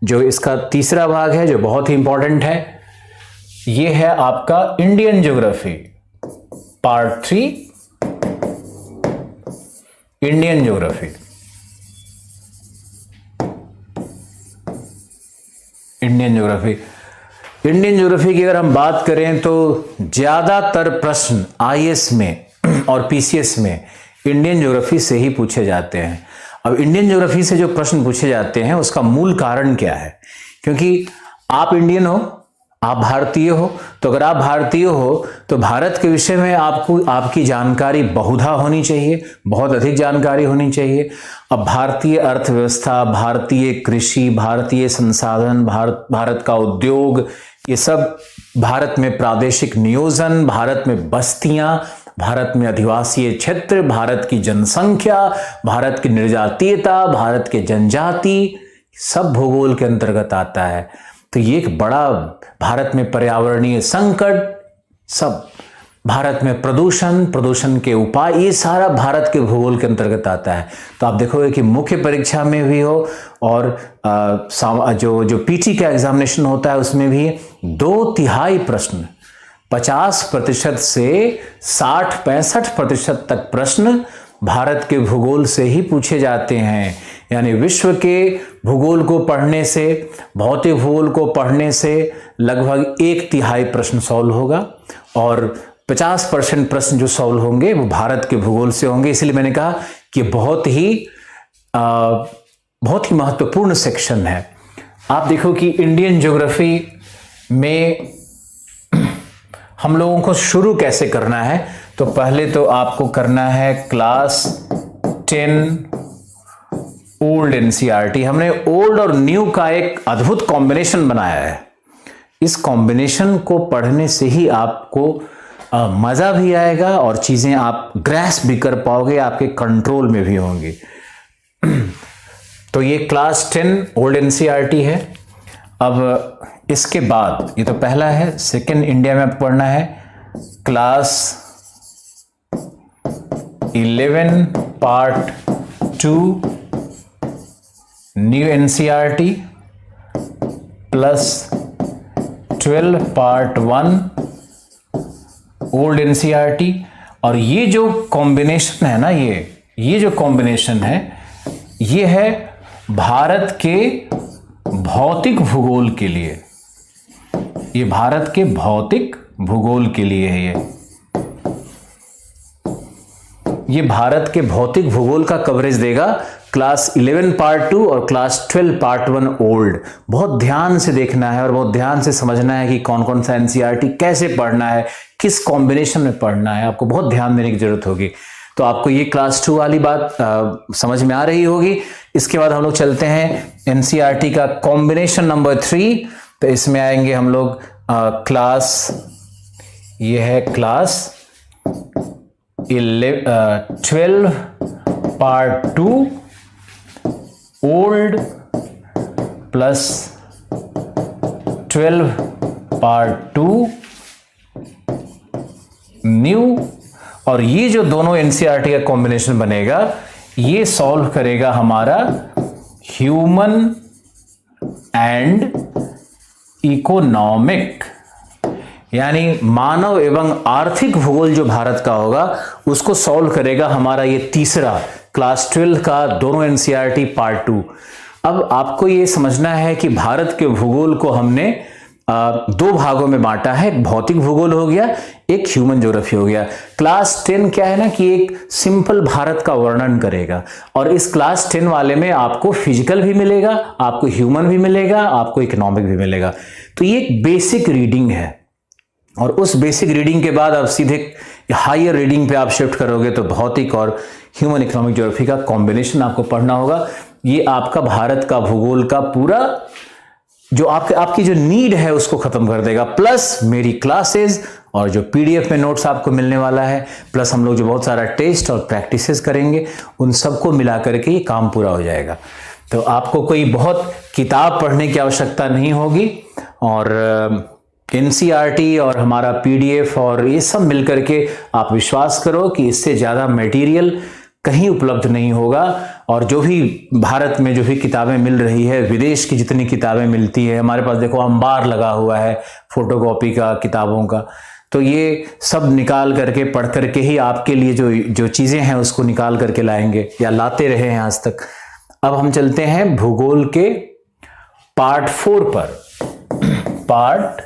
जो इसका तीसरा भाग है जो बहुत ही इंपॉर्टेंट है, ये है आपका Indian geography part 3, Indian geography. Indian geography की अगर हम बात करें तो ज्यादातर प्रश्न आईएएस में और पीसीएस में इंडियन ज्योग्राफी से ही पूछे जाते हैं। अब इंडियन ज्योग्राफी से जो प्रश्न पूछे जाते हैं उसका मूल कारण क्या है? क्योंकि आप इंडियन हो, आप भारतीय हो, तो अगर आप भारतीय हो तो भारत के विषय में आपकी जानकारी बहुधा होनी चाहिए, बहुत अधिक जानकारी होनी चाहिए। अब भारतीय अर्थव्यवस्था, भारतीय कृषि, भारतीय संसाधन, भारत का उद्योग, ये सब, भारत में प्रादेशिक नियोजन, भारत में बस्तियां, भारत में अधिवासीय क्षेत्र, भारत की जनसंख्या, भारत की निर्जातीयता, भारत के जनजाति, सब भूगोल के अंतर्गत आता है। तो ये एक बड़ा, भारत में पर्यावरणीय संकट, सब, भारत में प्रदूषण के उपाय, ये सारा भारत के भूगोल के अंतर्गत आता है। तो आप देखोगे कि मुख्य परीक्षा में भी हो और जो पीटी का एग्जामिनेशन होता है उसमें भी 2/3 प्रश्न, 50% से 60-65% तक प्रश्न भारत के भूगोल से ही पूछे जाते हैं। यानी विश्व के भूगोल को पढ़ने से, भौतिक भूगोल को पढ़ने से लगभग 1/3 प्रश्न सॉल्व होगा, और 50% प्रश्न जो सॉल्व होंगे वो भारत के भूगोल से होंगे। इसलिए मैंने कहा कि बहुत ही महत्वपूर्ण सेक्शन है। आप देखो कि इंडियन ज्योग्राफी में हम लोगों को शुरू कैसे करना है। तो पहले तो आपको करना है क्लास 10 ओल्ड एनसीईआरटी। हमने ओल्ड और न्यू का एक अद्भुत कॉम्बिनेशन बनाया है। इस कॉम्बिनेशन को पढ़ने से ही आपको मजा भी आएगा और चीजें आप ग्रैस्प भी कर पाओगे, आपके कंट्रोल में भी होंगी। तो ये क्लास 10 ओल्ड एनसीईआरटी है। अब इसके बाद ये तो पहला है, सेकंड इंडिया में पढ़ना है class 11 part 2 new NCERT plus 12 part 1 old NCERT. और ये जो कॉम्बिनेशन है ना, ये जो कॉम्बिनेशन है, ये है भारत के भौतिक भूगोल के लिए। ये भारत के भौतिक भूगोल के लिए है। ये भारत के भौतिक भूगोल का कवरेज देगा, क्लास 11 पार्ट 2 और क्लास 12 पार्ट 1 ओल्ड। बहुत ध्यान से देखना है और बहुत ध्यान से समझना है कि कौन कौन सा एनसीईआरटी कैसे पढ़ना है, किस कॉम्बिनेशन में पढ़ना है। आपको बहुत ध्यान देने की जरूरत होगी। तो आपको ये क्लास 2 वाली बात समझ में आ रही होगी। इसके बाद हम लोग चलते हैं एनसीईआरटी का कॉम्बिनेशन नंबर 3। तो इसमें आएंगे हम लोग क्लास, ये है class 12 part 2 old plus 12 part 2 new. और ये जो दोनों एनसीईआरटी का कॉम्बिनेशन बनेगा, ये सॉल्व करेगा हमारा ह्यूमन एंड इकोनॉमिक, यानी मानव एवं आर्थिक भूगोल जो भारत का होगा उसको सॉल्व करेगा हमारा ये तीसरा क्लास 12 का दोनों एनसीईआरटी पार्ट 2। अब आपको ये समझना है कि भारत के भूगोल को हमने दो भागों में बांटा है। एक भौतिक भूगोल हो गया, एक ह्यूमन ज्योग्राफी हो गया। क्लास 10 क्या है ना कि एक सिंपल भारत का वर्णन करेगा, और इस क्लास 10 वाले में आपको फिजिकल भी मिलेगा, आपको ह्यूमन भी मिलेगा, आपको इकोनॉमिक भी मिलेगा। तो ये एक बेसिक रीडिंग है, और उस बेसिक रीडिंग के बाद आप सीधे हायर रीडिंग पे आप शिफ्ट करोगे तो भौतिक और ह्यूमन इकोनॉमिक ज्योग्राफी का कॉम्बिनेशन आपको पढ़ना होगा। ये आपका भारत का भूगोल का पूरा जो आपकी जो नीड है उसको खत्म कर देगा, प्लस मेरी क्लासेस और जो पीडीएफ में नोट्स आपको मिलने वाला है, प्लस हम लोग जो बहुत सारा टेस्ट और प्रैक्टिसेस करेंगे, उन सबको मिला करके ये काम पूरा हो जाएगा। तो आपको कोई बहुत किताब पढ़ने की आवश्यकता नहीं होगी, और एनसीईआरटी और हमारा पीडीएफ और ये सब मिलकर के आप विश्वास करो कि इससे ज़्यादा मटेरियल कहीं उपलब्ध नहीं होगा। और जो भी भारत में जो भी किताबें मिल रही है, विदेश की जितनी किताबें मिलती है, हमारे पास देखो अंबार लगा हुआ है फोटोकॉपी का किताबों का, तो ये सब निकाल करके पढ़ करके ही आपके लिए जो चीज़ें हैं उसको निकाल करके लाएंगे या लाते रहे हैं आज तक। अब हम चलते हैं भूगोल के पार्ट 4 पर। पार्ट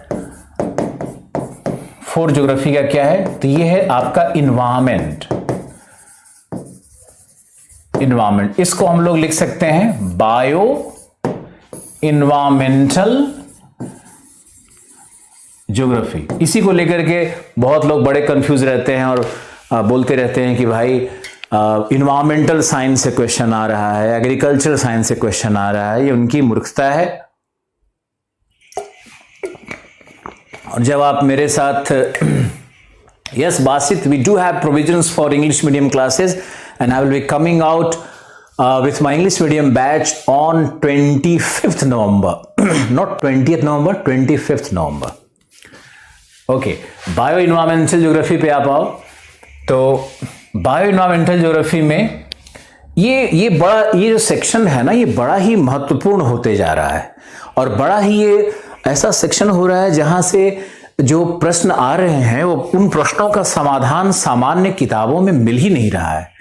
4 ज्योग्राफी का क्या है, तो ये है आपका इन्वायरमेंट। इसको हम लोग लिख सकते हैं बायो इन्वायरमेंटल ज्योग्राफी। इसी को लेकर के बहुत लोग बड़े कंफ्यूज रहते हैं और बोलते रहते हैं कि भाई इन्वायरमेंटल साइंस से क्वेश्चन आ रहा है, एग्रीकल्चर साइंस से क्वेश्चन आ रहा है। ये उनकी मूर्खता है। और जब आप मेरे साथ yes Basit, we do have provisions for English medium classes, and I will be coming out with my English medium batch on 25th November not 20th November, 25th November. Okay, bio environmental geography पे आप आओ। तो bio environmental geography में ये जो section है ना, ये बड़ा ही महत्वपूर्ण होते जा रहा है, और बड़ा ही ये ऐसा सेक्शन हो रहा है जहां से जो प्रश्न आ रहे हैं वो उन प्रश्नों का समाधान सामान्य किताबों में मिल ही नहीं रहा है।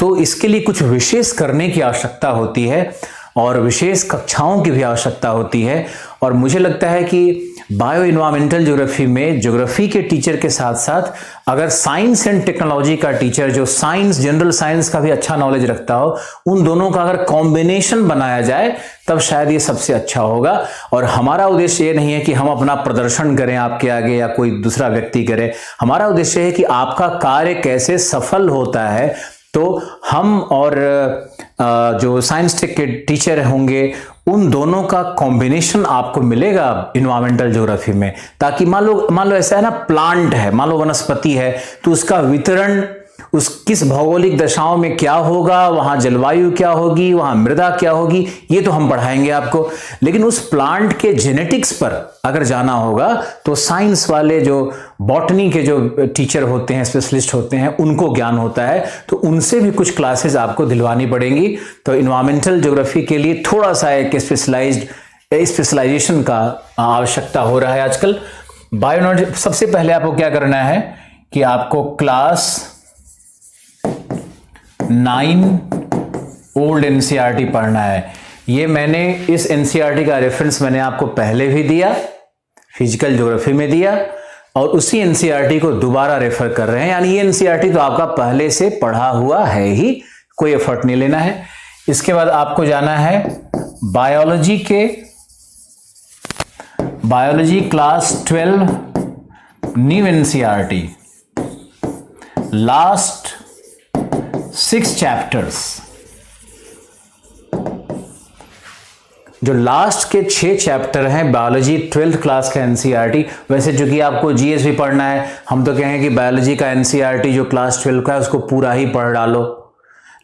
तो इसके लिए कुछ विशेष करने की आवश्यकता होती है, और विशेष कक्षाओं की भी आवश्यकता होती है। और मुझे लगता है कि बायो इन्वायरमेंटल ज्योग्राफी में ज्योग्राफी के टीचर के साथ साथ अगर साइंस एंड टेक्नोलॉजी का टीचर जो साइंस, जनरल साइंस का भी अच्छा नॉलेज रखता हो, उन दोनों का अगर कॉम्बिनेशन बनाया जाए तब शायद ये सबसे अच्छा होगा। और हमारा उद्देश्य ये नहीं है कि हम अपना प्रदर्शन करें आपके आगे या कोई दूसरा व्यक्ति करे। हमारा उद्देश्य है कि आपका कार्य कैसे सफल होता है तो हम और जो साइंस टेक के टीचर होंगे उन दोनों का कॉम्बिनेशन आपको मिलेगा इन्वायरमेंटल ज्योग्राफी में, ताकि मान लो ऐसा है ना, प्लांट है, मान लो वनस्पति है, तो उसका वितरण उस किस भौगोलिक दशाओं में क्या होगा, वहां जलवायु क्या होगी, वहां मृदा क्या होगी, ये तो हम पढ़ाएंगे आपको। लेकिन उस प्लांट के जेनेटिक्स पर अगर जाना होगा तो साइंस वाले जो बॉटनी के जो टीचर होते हैं, स्पेशलिस्ट होते हैं, उनको ज्ञान होता है, तो उनसे भी कुछ क्लासेस आपको दिलवानी पड़ेंगी। तो इन्वायरमेंटल ज्योग्राफी के लिए थोड़ा सा एक स्पेशलाइजेशन का आवश्यकता हो रहा है आजकल। बायोलॉजी सबसे पहले आपको क्या करना है कि आपको क्लास 9 ओल्ड एनसीईआरटी पढ़ना है। ये मैंने इस एनसीईआरटी का रेफरेंस मैंने आपको पहले भी दिया, फिजिकल ज्योग्राफी में दिया, और उसी एनसीईआरटी को दोबारा रेफर कर रहे हैं। यानी ये एनसीईआरटी तो आपका पहले से पढ़ा हुआ है ही, कोई एफर्ट नहीं लेना है। इसके बाद आपको जाना है biology class 12 new NCERT, last 6 chapters. जो लास्ट के 6 चैप्टर हैं बायोलॉजी 12th क्लास का एनसीईआरटी। वैसे चूंकि आपको जीएस भी पढ़ना है, हम तो कहेंगे कि बायोलॉजी का एनसीईआरटी जो क्लास 12 का है उसको पूरा ही पढ़ डालो।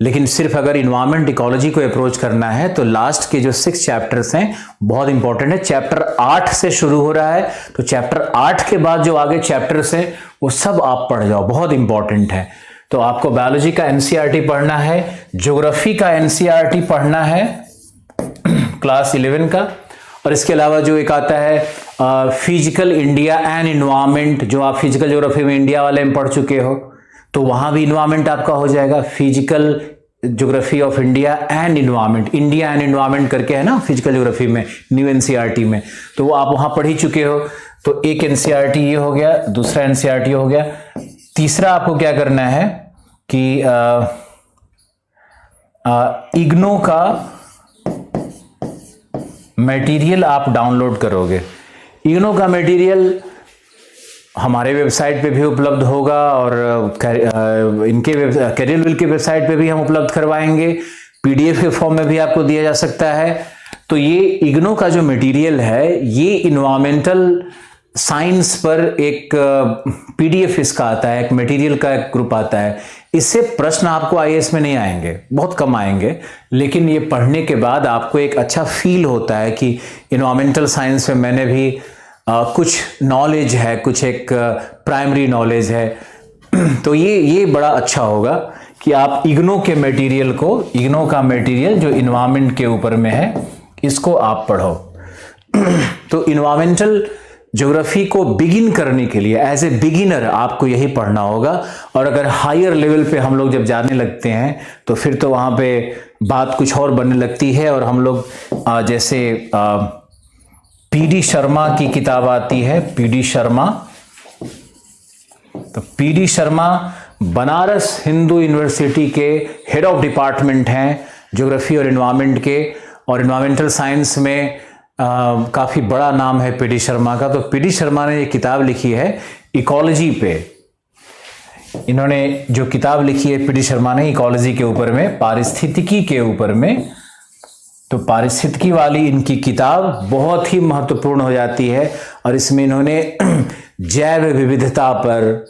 लेकिन सिर्फ अगर इन्वायरमेंट इकोलॉजी को अप्रोच करना है तो लास्ट के जो 6 चैप्टर्स हैं बहुत इंपॉर्टेंट है। चैप्टर 8 से शुरू हो रहा है, तो चैप्टर 8 के बाद जो आगे चैप्टर्स हैं वो सब आप पढ़ जाओ, बहुत इंपॉर्टेंट है। तो आपको बायोलॉजी का एनसीईआरटी पढ़ना है, ज्योग्राफी का एनसीईआरटी पढ़ना है क्लास 11 का, और इसके अलावा जो एक आता है फिजिकल इंडिया एंड इन्वायरमेंट, जो आप फिजिकल ज्योग्राफी में इंडिया वाले में पढ़ चुके हो, तो वहां भी इन्वायरमेंट आपका हो जाएगा। Physical geography of India and environment, India and environment करके है ना फिजिकल ज्योग्राफी में, न्यू एनसीईआरटी में, तो वो आप वहां पढ़ ही चुके हो। तो एक एनसीईआरटी ये हो गया, दूसरा एनसीईआरटी हो गया। तीसरा आपको क्या करना है कि इग्नो का मटेरियल आप डाउनलोड करोगे। इग्नो का मटेरियल हमारे वेबसाइट पे भी उपलब्ध होगा, और इनके कैरियर की वेबसाइट पे भी हम उपलब्ध करवाएंगे, पीडीएफ के फॉर्म में भी आपको दिया जा सकता है। तो ये इग्नो का जो मटेरियल है, ये इन्वायरमेंटल साइंस पर एक पीडीएफ इसका आता है, एक मटेरियल का एक ग्रुप आता है। इससे प्रश्न आपको आईएएस में नहीं आएंगे, बहुत कम आएंगे, लेकिन ये पढ़ने के बाद आपको एक अच्छा फील होता है कि इन्वायरमेंटल साइंस में मैंने भी कुछ नॉलेज है, कुछ एक प्राइमरी नॉलेज है। तो ये बड़ा अच्छा होगा कि आप इग्नो के मटेरियल को, इग्नो का मटेरियल जो इन्वायरमेंट के ऊपर में है, इसको आप पढ़ो। तो इन्वायरमेंटल ज्योग्राफी को बिगिन करने के लिए एज ए बिगिनर आपको यही पढ़ना होगा। और अगर हायर लेवल पे हम लोग जब जाने लगते हैं तो फिर तो वहां पे बात कुछ और बनने लगती है। और हम लोग जैसे पीडी शर्मा की किताब आती है, पीडी शर्मा, तो पीडी शर्मा बनारस हिंदू यूनिवर्सिटी के हेड ऑफ डिपार्टमेंट हैं ज्योग्राफी और इन्वायरमेंट के, और इन्वायरमेंटल साइंस में काफी बड़ा नाम है पीडी शर्मा का। तो पीडी शर्मा ने ये किताब लिखी है इकोलॉजी पे। इन्होंने जो किताब लिखी है पीडी शर्मा ने इकोलॉजी के ऊपर में, पारिस्थितिकी के ऊपर में, तो पारिस्थितिकी वाली इनकी किताब बहुत ही महत्वपूर्ण हो जाती है। और इसमें इन्होंने जैव विविधता पर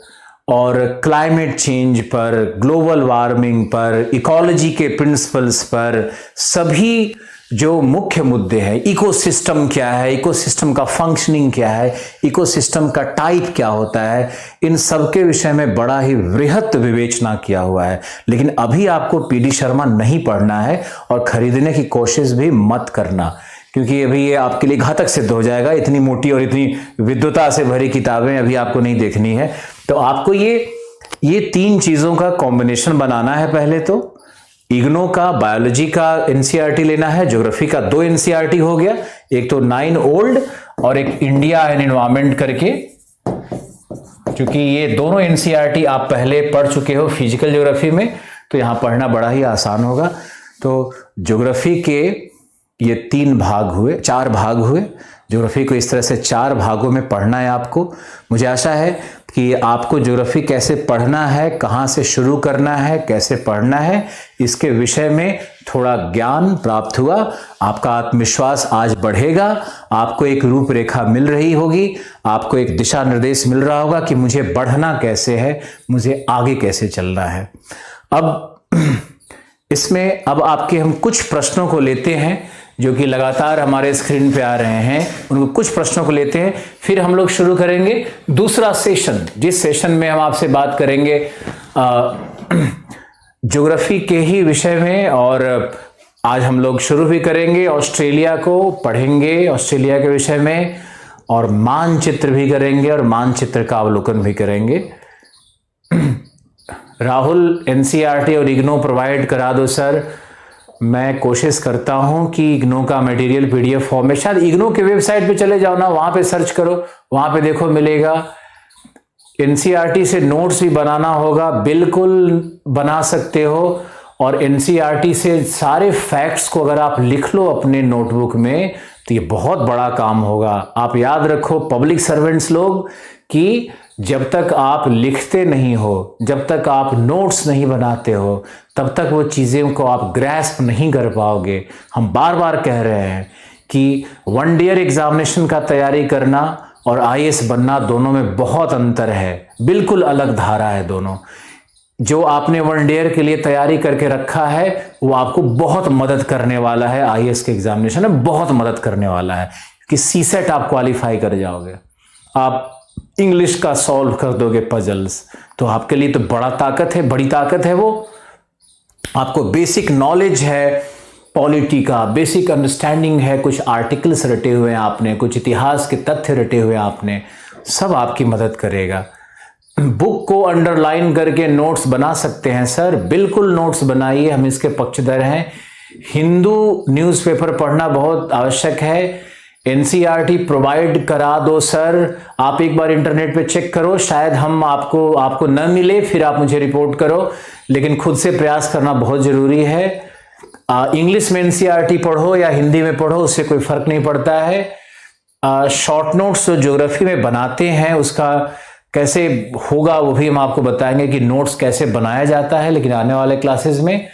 और क्लाइमेट चेंज पर, ग्लोबल वार्मिंग पर, इकोलॉजी के प्रिंसिपल्स पर, सभी जो मुख्य मुद्दे हैं, इकोसिस्टम क्या है, इकोसिस्टम का फंक्शनिंग क्या है, इकोसिस्टम का टाइप क्या होता है, इन सब के विषय में बड़ा ही वृहत विवेचना किया हुआ है। लेकिन अभी आपको पीडी शर्मा नहीं पढ़ना है और खरीदने की कोशिश भी मत करना, क्योंकि अभी ये आपके लिए घातक सिद्ध हो जाएगा। इतनी मोटी और इतनी विद्वता से भरी किताबें अभी आपको नहीं देखनी है। तो आपको ये 3 चीजों का कॉम्बिनेशन बनाना है। पहले तो इग्नो का बायोलॉजी का एनसीईआरटी लेना है, ज्योग्राफी का 2 एनसीईआरटी हो गया, एक तो 9 ओल्ड और एक इंडिया एंड एनवायरमेंट करके, क्योंकि ये दोनों एनसीईआरटी आप पहले पढ़ चुके हो फिजिकल ज्योग्राफी में, तो यहां पढ़ना बड़ा ही आसान होगा। तो ज्योग्राफी के ये 4 भाग हुए। ज्योग्राफी को इस तरह से 4 भागों में पढ़ना है आपको। मुझे आशा है कि आपको ज्योग्राफी कैसे पढ़ना है, कहाँ से शुरू करना है, कैसे पढ़ना है, इसके विषय में थोड़ा ज्ञान प्राप्त हुआ। आपका आत्मविश्वास आज बढ़ेगा, आपको एक रूपरेखा मिल रही होगी, आपको एक दिशा निर्देश मिल रहा होगा कि मुझे बढ़ना कैसे है, मुझे आगे कैसे चलना है। अब इसमें अब आपके हम कुछ प्रश्नों को लेते हैं जो कि लगातार हमारे स्क्रीन पे आ रहे हैं, उनको कुछ प्रश्नों को लेते हैं, फिर हम लोग शुरू करेंगे दूसरा सेशन, जिस सेशन में हम आपसे बात करेंगे ज्योग्राफी के ही विषय में। और आज हम लोग शुरू भी करेंगे ऑस्ट्रेलिया को पढ़ेंगे, ऑस्ट्रेलिया के विषय में, और मानचित्र भी करेंगे और मानचित्र का अवलोकन भी करेंगे। राहुल, एनसीईआरटी और इग्नो प्रोवाइड करा दो सर। मैं कोशिश करता हूं कि इग्नो का मटेरियल पीडीएफ फॉर्म में, शायद इग्नो के वेबसाइट पे चले जाओ ना, वहां पे सर्च करो, वहां पे देखो मिलेगा। एनसीईआरटी से नोट्स भी बनाना होगा, बिल्कुल बना सकते हो। और एनसीईआरटी से सारे फैक्ट्स को अगर आप लिख लो अपने नोटबुक में तो ये बहुत बड़ा काम होगा। आप याद रखो पब्लिक सर्वेंट्स लोग कि जब तक आप लिखते नहीं हो, जब तक आप नोट्स नहीं बनाते हो, तब तक वो चीज़ों को आप ग्रैस्प नहीं कर पाओगे। हम बार बार कह रहे हैं कि वन ईयर एग्जामिनेशन का तैयारी करना और आईएएस बनना दोनों में बहुत अंतर है, बिल्कुल अलग धारा है दोनों। जो आपने वन ईयर के लिए तैयारी करके रखा है वो आपको बहुत मदद करने वाला है, आईएएस के एग्जामिनेशन में बहुत मदद करने वाला है कि सीसेट आप क्वालिफाई कर जाओगे, आप इंग्लिश का सॉल्व कर दोगे पजल्स, तो आपके लिए तो बड़ा ताकत है, बड़ी ताकत है वो। आपको बेसिक नॉलेज है पॉलिटी का, बेसिक अंडरस्टैंडिंग है, कुछ आर्टिकल्स रटे हुए हैं आपने, कुछ इतिहास के तथ्य रटे हुए हैं आपने, सब आपकी मदद करेगा। बुक को अंडरलाइन करके नोट्स बना सकते हैं सर, बिल्कुल नोट्स बनाइए, हम इसके पक्षधर हैं। हिंदू न्यूज़पेपर पढ़ना बहुत आवश्यक है, एनसीईआरटी प्रोवाइड करा दो सर। आप एक बार इंटरनेट पे चेक करो, शायद हम आपको न मिले, फिर आप मुझे रिपोर्ट करो, लेकिन खुद से प्रयास करना बहुत जरूरी है। इंग्लिश में एनसीईआरटी पढ़ो या हिंदी में पढ़ो, उससे कोई फर्क नहीं पड़ता है। शॉर्ट नोट्स जो ज्योग्राफी में बनाते हैं उसका कैसे होगा वो भी हम आपको बताएंगे कि नोट्स कैसे बनाया जाता है, लेकिन आने वाले क्लासेस में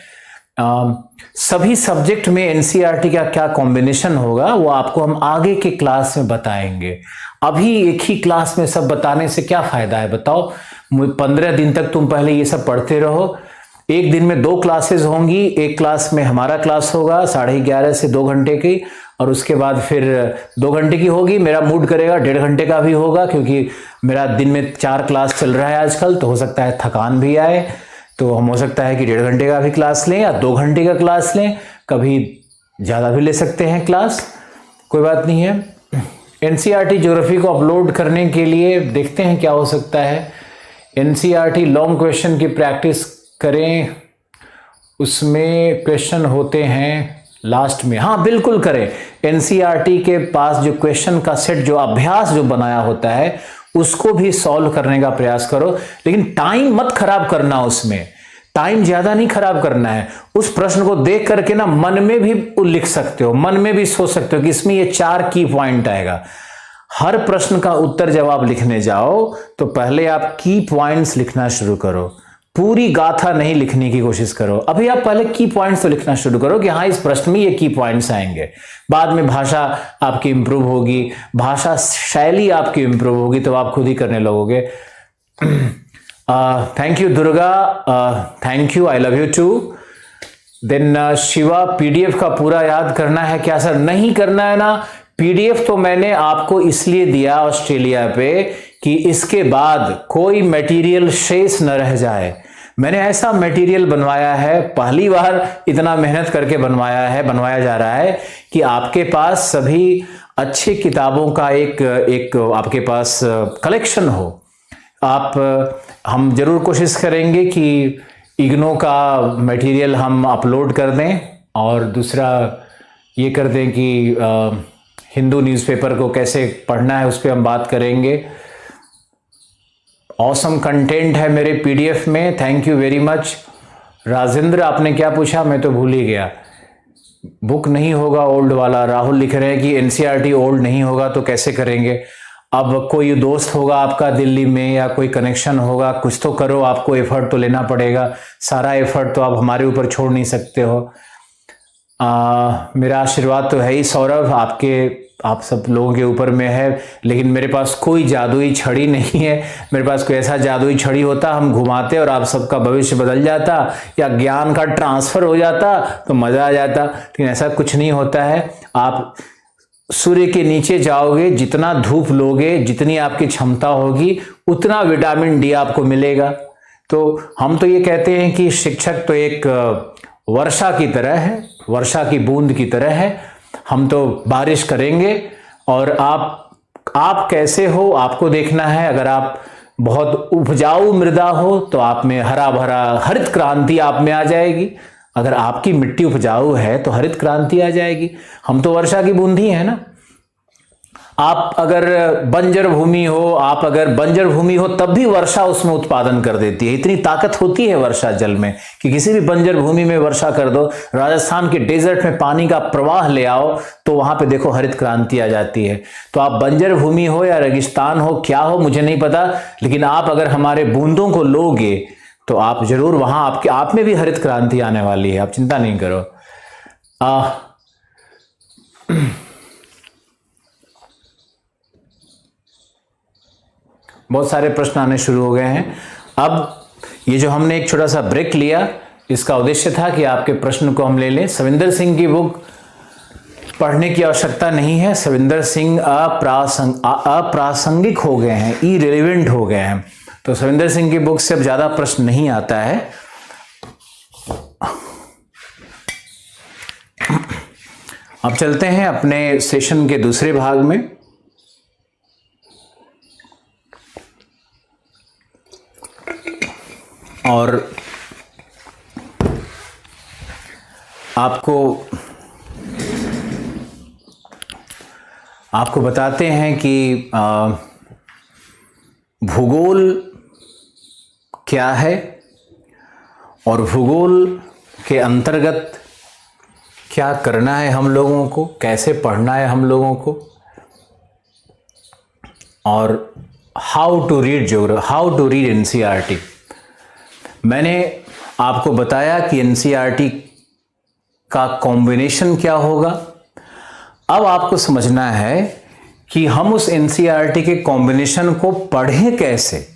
सभी सब्जेक्ट में एनसीईआरटी का क्या कॉम्बिनेशन होगा वो आपको हम आगे के क्लास में बताएंगे। अभी एक ही क्लास में सब बताने से क्या फायदा है बताओ। 15 दिन तक तुम पहले ये सब पढ़ते रहो। एक दिन में 2 क्लासेस होंगी, एक क्लास में हमारा क्लास होगा 11:30 से 2 घंटे की, और उसके बाद फिर 2 घंटे की होगी, मेरा मूड करेगा 1.5 घंटे का भी होगा, क्योंकि मेरा दिन में 4 क्लास चल रहा है आजकल, तो हो सकता है थकान भी आए, तो हम हो सकता है कि 1.5 घंटे का भी क्लास लें या 2 घंटे का क्लास लें, कभी ज़्यादा भी ले सकते हैं क्लास, कोई बात नहीं है। एनसीईआरटी ज्योग्राफी को अपलोड करने के लिए देखते हैं क्या हो सकता है। एनसीईआरटी लॉन्ग क्वेश्चन की प्रैक्टिस करें, उसमें क्वेश्चन होते हैं लास्ट में, हाँ बिल्कुल करें। एनसीईआरटी के पास जो क्वेश्चन का सेट, जो अभ्यास जो बनाया होता है, उसको भी सॉल्व करने का प्रयास करो, लेकिन टाइम मत खराब करना, उसमें टाइम ज्यादा नहीं खराब करना है। उस प्रश्न को देख करके ना मन में भी लिख सकते हो, मन में भी सोच सकते हो कि इसमें ये 4 की पॉइंट आएगा। हर प्रश्न का उत्तर जब आप लिखने जाओ तो पहले आप की पॉइंट्स लिखना शुरू करो, पूरी गाथा नहीं लिखने की कोशिश करो। अभी आप पहले की पॉइंट्स तो लिखना शुरू करो कि हाँ इस प्रश्न में ये की पॉइंट्स आएंगे। बाद में भाषा आपकी इंप्रूव होगी, भाषा शैली आपकी इंप्रूव होगी, तो आप खुद ही करने लगोगे। Thank you Durga, thank you, I love you too. Then Shiva, PDF का पूरा याद करना है क्या सर? नहीं करना है ना। पीडीएफ तो मैंने आपको इसलिए दिया ऑस्ट्रेलिया पे कि इसके बाद कोई मटेरियल शेष न रह जाए। मैंने ऐसा मटेरियल बनवाया है, पहली बार इतना मेहनत करके बनवाया जा रहा है कि आपके पास सभी अच्छी किताबों का एक आपके पास कलेक्शन हो। हम जरूर कोशिश करेंगे कि इग्नो का मटेरियल हम अपलोड कर दें, और दूसरा ये कर दें कि हिंदू न्यूज़पेपर को कैसे पढ़ना है उस पर हम बात करेंगे। ऑसम कंटेंट है मेरे पीडीएफ में, thank you very much. Rajendra, आपने क्या पूछा मैं तो भूल ही गया। बुक नहीं होगा ओल्ड वाला, राहुल लिख रहे हैं कि एनसीईआरटी ओल्ड नहीं होगा तो कैसे करेंगे। अब कोई दोस्त होगा आपका दिल्ली में या कोई कनेक्शन होगा, कुछ तो करो, आपको एफर्ट तो लेना पड़ेगा, सारा एफर्ट तो आप हमारे ऊपर छोड़ नहीं सकते हो। मेरा आशीर्वाद तो है ही सौरभ, आप सब लोगों के ऊपर में है, लेकिन मेरे पास कोई जादुई छड़ी नहीं है। मेरे पास कोई ऐसा जादुई छड़ी होता, हम घुमाते और आप सबका भविष्य बदल जाता या ज्ञान का ट्रांसफर हो जाता तो मजा आ जाता, लेकिन ऐसा कुछ नहीं होता है। आप सूर्य के नीचे जाओगे, जितना धूप लोगे, जितनी आपकी क्षमता होगी, उतना विटामिन डी आपको मिलेगा। तो हम तो ये कहते हैं कि शिक्षक तो एक वर्षा की तरह है, वर्षा की बूंद की तरह है। हम तो बारिश करेंगे और आप कैसे हो आपको देखना है। अगर आप बहुत उपजाऊ मृदा हो तो आप में हरा भरा हरित क्रांति आप में आ जाएगी। अगर आपकी मिट्टी उपजाऊ है तो हरित क्रांति आ जाएगी। हम तो वर्षा की बूंद ही है ना। आप अगर बंजर भूमि हो तब भी वर्षा उसमें उत्पादन कर देती है। इतनी ताकत होती है वर्षा जल में कि किसी भी बंजर भूमि में वर्षा कर दो, राजस्थान के डेजर्ट में पानी का प्रवाह ले आओ तो वहां पे देखो हरित क्रांति आ जाती है। तो आप बंजर भूमि हो या रेगिस्तान हो, क्या हो मुझे नहीं पता, लेकिन आप अगर हमारे बूंदों को लोगे तो आप जरूर वहां आप में भी हरित क्रांति आने वाली है, आप चिंता नहीं करो। बहुत सारे प्रश्न आने शुरू हो गए हैं। अब ये जो हमने एक छोटा सा ब्रेक लिया, इसका उद्देश्य था कि आपके प्रश्न को हम ले लें। सविंदर सिंह की बुक पढ़ने की आवश्यकता नहीं है। सविंदर सिंह अप्रासंगिक हो गए हैं, इरेलेवेंट हो गए हैं, तो सविंदर सिंह की बुक से अब ज्यादा प्रश्न नहीं आता है। अब चलते हैं अपने सेशन के दूसरे भाग में। और आपको बताते हैं कि भूगोल क्या है और भूगोल के अंतर्गत क्या करना है हम लोगों को, कैसे पढ़ना है हम लोगों को, और हाउ टू रीड एनसीईआरटी। मैंने आपको बताया कि एनसीईआरटी का कॉम्बिनेशन क्या होगा। अब आपको समझना है कि हम उस एनसीईआरटी के कॉम्बिनेशन को पढ़ें कैसे,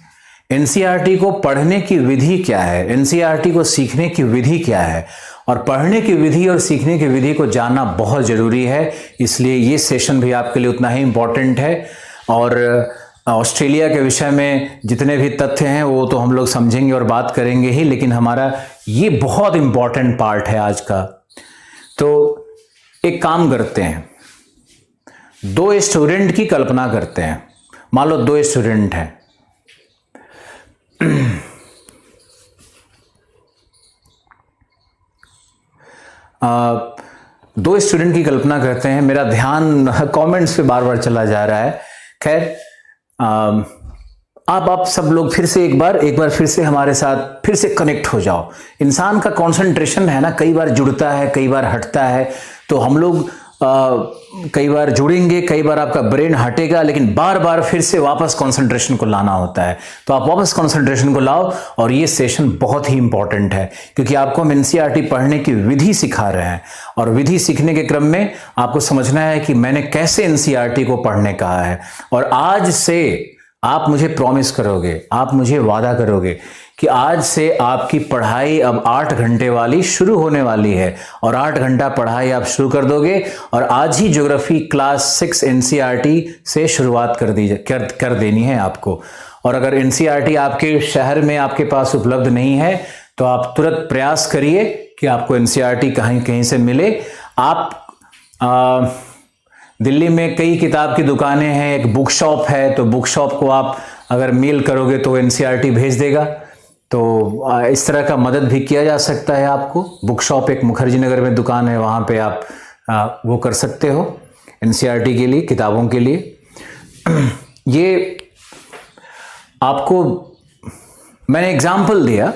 एनसीईआरटी को पढ़ने की विधि क्या है, एनसीईआरटी को सीखने की विधि क्या है। और पढ़ने की विधि और सीखने की विधि को जानना बहुत जरूरी है, इसलिए ये सेशन भी आपके लिए उतना ही इंपॉर्टेंट है। और ऑस्ट्रेलिया के विषय में जितने भी तथ्य हैं वो तो हम लोग समझेंगे और बात करेंगे ही, लेकिन हमारा ये बहुत इंपॉर्टेंट पार्ट है आज का। तो एक काम करते हैं, दो स्टूडेंट की कल्पना करते हैं। मान लो दो स्टूडेंट हैं, दो स्टूडेंट की कल्पना करते हैं। मेरा ध्यान कमेंट्स पे बार बार चला जा रहा है। खैर, आप सब लोग फिर से एक बार फिर से हमारे साथ फिर से कनेक्ट हो जाओ। इंसान का कंसंट्रेशन है ना, कई बार जुड़ता है, कई बार हटता है। तो हम लोग कई बार जुड़ेंगे, कई बार आपका ब्रेन हटेगा, लेकिन बार बार फिर से वापस कंसंट्रेशन को लाना होता है। तो आप वापस कंसंट्रेशन को लाओ। और ये सेशन बहुत ही इंपॉर्टेंट है क्योंकि आपको हम एनसीईआरटी पढ़ने की विधि सिखा रहे हैं। और विधि सीखने के क्रम में आपको समझना है कि मैंने कैसे एनसीईआरटी को पढ़ने कहा है। और आज से आप मुझे प्रॉमिस करोगे, आप मुझे वादा करोगे कि आज से आपकी पढ़ाई अब 8 घंटे वाली शुरू होने वाली है। और 8 घंटा पढ़ाई आप शुरू कर दोगे और आज ही ज्योग्राफी क्लास 6 एनसीईआरटी से शुरुआत कर देनी है आपको। और अगर एनसीईआरटी आपके शहर में आपके पास उपलब्ध नहीं है तो आप तुरंत प्रयास करिए कि आपको एनसीईआरटी कहीं से मिले। आप दिल्ली में कई किताब की दुकानें हैं, एक बुक शॉप है, तो बुक शॉप को आप अगर मेल करोगे तो एनसीईआरटी भेज देगा। तो इस तरह का मदद भी किया जा सकता है आपको। बुक शॉप एक मुखर्जी नगर में दुकान है, वहाँ पे आप वो कर सकते हो एनसीईआरटी के लिए, किताबों के लिए। ये आपको मैंने एग्जाम्पल दिया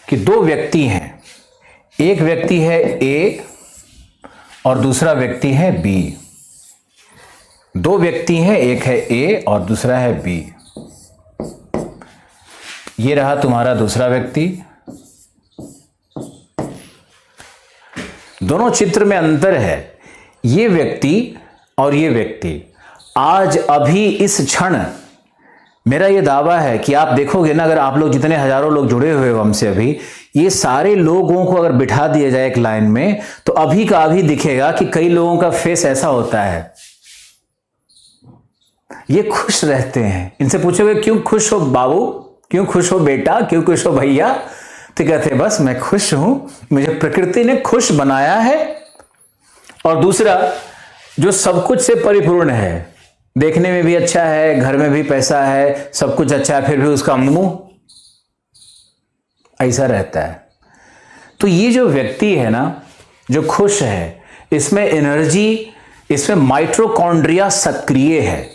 कि दो व्यक्ति हैं, एक व्यक्ति है ए और दूसरा व्यक्ति है बी। दो व्यक्ति हैं, एक है ए और दूसरा है बी। ये रहा तुम्हारा दूसरा व्यक्ति। दोनों चित्र में अंतर है, ये व्यक्ति और ये व्यक्ति। आज अभी इस क्षण मेरा ये दावा है कि आप देखोगे ना, अगर आप लोग जितने हजारों लोग जुड़े हुए हो हमसे, अभी ये सारे लोगों को अगर बिठा दिया जाए एक लाइन में, तो अभी का अभी दिखेगा कि कई लोगों का फेस ऐसा होता है, ये खुश रहते हैं। इनसे पूछोगे क्यों खुश हो बाबू, क्यों खुश हो बेटा, क्यों खुश हो भैया, तो कहते हैं बस मैं खुश हूं, मुझे प्रकृति ने खुश बनाया है। और दूसरा जो सब कुछ से परिपूर्ण है, देखने में भी अच्छा है, घर में भी पैसा है, सब कुछ अच्छा है, फिर भी उसका मुंह ऐसा रहता है। तो ये जो व्यक्ति है ना, जो खुश है, इसमें एनर्जी, इसमें माइटोकॉन्ड्रिया सक्रिय है।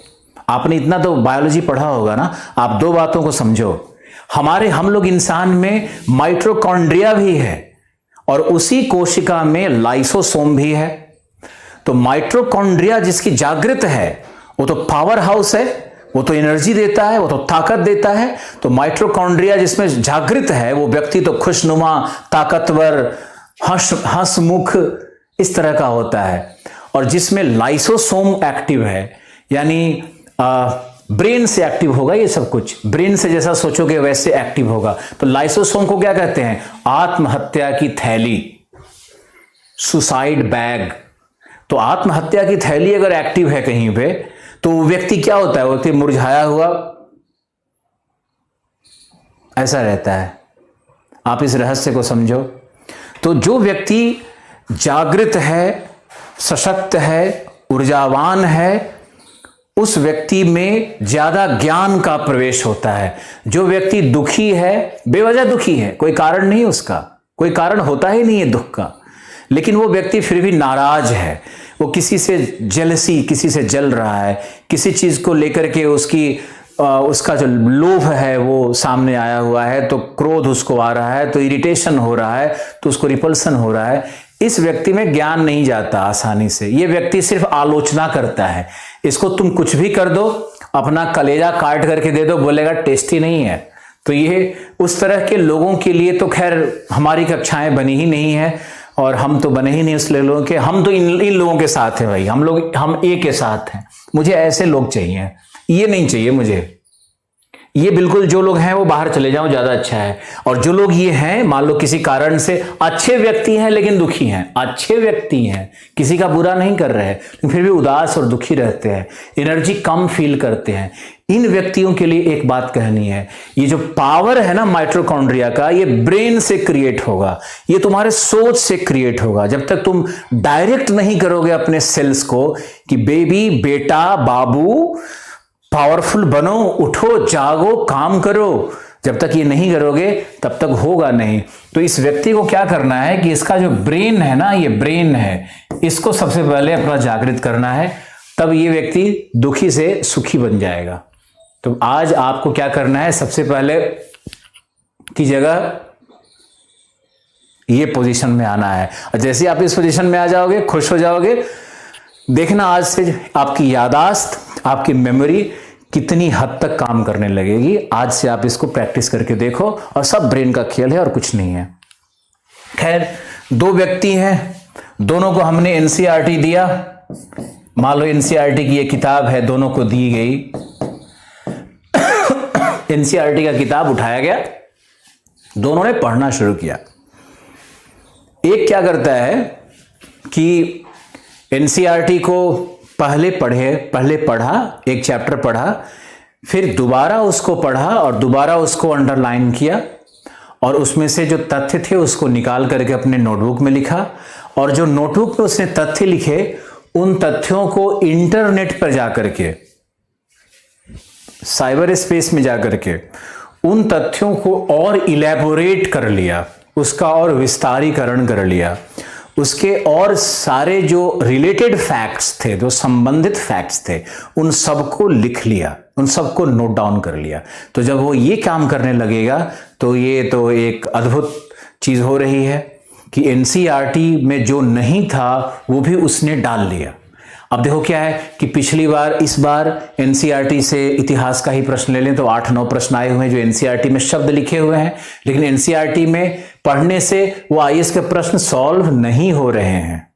आपने इतना तो बायोलॉजी पढ़ा होगा ना। आप दो बातों को समझो, हम लोग इंसान में माइटोकॉन्ड्रिया भी है और उसी कोशिका में लाइसोसोम भी है। तो माइटोकॉन्ड्रिया जिसकी जागृत है वो तो पावर हाउस है, वो तो एनर्जी देता है, वो तो ताकत देता है। तो माइटोकॉन्ड्रिया जिसमें जागृत है वो व्यक्ति तो खुशनुमा, ताकतवर, हंसमुख इस तरह का होता है। और जिसमें लाइसोसोम एक्टिव है, यानी ब्रेन से एक्टिव होगा, ये सब कुछ ब्रेन से जैसा सोचोगे वैसे एक्टिव होगा। तो लाइसोसोम को क्या कहते हैं? आत्महत्या की थैली, सुसाइड बैग। तो आत्महत्या की थैली अगर एक्टिव है कहीं पे, तो वो व्यक्ति क्या होता है? वो व्यक्ति मुरझाया हुआ ऐसा रहता है। आप इस रहस्य को समझो। तो जो व्यक्ति जागृत है, सशक्त है, ऊर्जावान है, उस व्यक्ति में ज्यादा ज्ञान का प्रवेश होता है। जो व्यक्ति दुखी है, बेवजह दुखी है, कोई कारण नहीं, उसका कोई कारण होता ही नहीं है दुख का, लेकिन वो व्यक्ति फिर भी नाराज है, वो किसी से जेलसी, किसी से जल रहा है, किसी चीज को लेकर के उसका जो लोभ है वो सामने आया हुआ है, तो क्रोध उसको आ रहा है, तो इरिटेशन हो रहा है, तो उसको रिपल्सन हो रहा है। इस व्यक्ति में ज्ञान नहीं जाता आसानी से। ये व्यक्ति सिर्फ आलोचना करता है। इसको तुम कुछ भी कर दो, अपना कलेजा काट करके दे दो, बोलेगा टेस्टी नहीं है। तो ये उस तरह के लोगों के लिए तो खैर हमारी कक्षाएं बनी ही नहीं है, और हम तो बने ही नहीं उस लोगों के। हम तो इन लोगों के साथ हैं भाई, हम एक के साथ हैं। मुझे ऐसे लोग चाहिए, ये नहीं चाहिए मुझे। ये बिल्कुल जो लोग हैं वो बाहर चले जाओ, ज्यादा अच्छा है। और जो लोग ये हैं, मान लो किसी कारण से अच्छे व्यक्ति हैं लेकिन दुखी हैं, अच्छे व्यक्ति हैं, किसी का बुरा नहीं कर रहे हैं, लेकिन फिर भी उदास और दुखी रहते हैं, एनर्जी कम फील करते हैं। इन व्यक्तियों के लिए एक बात कहनी है, ये जो पावर है ना माइटोकॉन्ड्रिया का, ये ब्रेन से क्रिएट होगा, ये तुम्हारे सोच से क्रिएट होगा। जब तक तुम डायरेक्ट नहीं करोगे अपने सेल्स को कि बेबी, बेटा, बाबू, पावरफुल बनो, उठो, जागो, काम करो, जब तक ये नहीं करोगे तब तक होगा नहीं। तो इस व्यक्ति को क्या करना है कि इसका जो ब्रेन है ना, ये ब्रेन है, इसको सबसे पहले अपना जागृत करना है, तब ये व्यक्ति दुखी से सुखी बन जाएगा। तो आज आपको क्या करना है? सबसे पहले की जगह ये पोजीशन में आना है। और जैसे आप इस पोजीशन में आ जाओगे, खुश हो जाओगे, देखना आज से आपकी यादाश्त, आपकी मेमोरी कितनी हद तक काम करने लगेगी। आज से आप इसको प्रैक्टिस करके देखो, और सब ब्रेन का खेल है और कुछ नहीं है। खैर, दो व्यक्ति हैं, दोनों को हमने एनसीईआरटी दिया। मान लो एनसीईआरटी की ये किताब है, दोनों को दी गई। एनसीईआरटी का किताब उठाया गया, दोनों ने पढ़ना शुरू किया। एक क्या करता है कि एनसीईआरटी को पहले पढ़ा, एक चैप्टर पढ़ा, फिर दोबारा उसको पढ़ा और दोबारा उसको अंडरलाइन किया, और उसमें से जो तथ्य थे उसको निकाल करके अपने नोटबुक में लिखा। और जो नोटबुक में उसने तथ्य लिखे, उन तथ्यों को इंटरनेट पर जाकर के, साइबर स्पेस में जाकर के उन तथ्यों को और इलेबोरेट कर लिया, उसका और विस्तारीकरण कर लिया, उसके और सारे जो रिलेटेड फैक्ट्स थे, जो संबंधित फैक्ट्स थे, उन सबको लिख लिया, उन सबको नोट डाउन कर लिया। तो जब वो ये काम करने लगेगा तो ये तो एक अद्भुत चीज हो रही है कि एनसीईआरटी में जो नहीं था वो भी उसने डाल लिया। अब देखो क्या है कि पिछली बार, इस बार एनसीईआरटी से इतिहास का ही प्रश्न ले लें तो 8-9 प्रश्न आए हुए हैं जो एनसीईआरटी में शब्द लिखे हुए हैं, लेकिन एनसीईआरटी में पढ़ने से वो आईएएस के प्रश्न सॉल्व नहीं हो रहे हैं।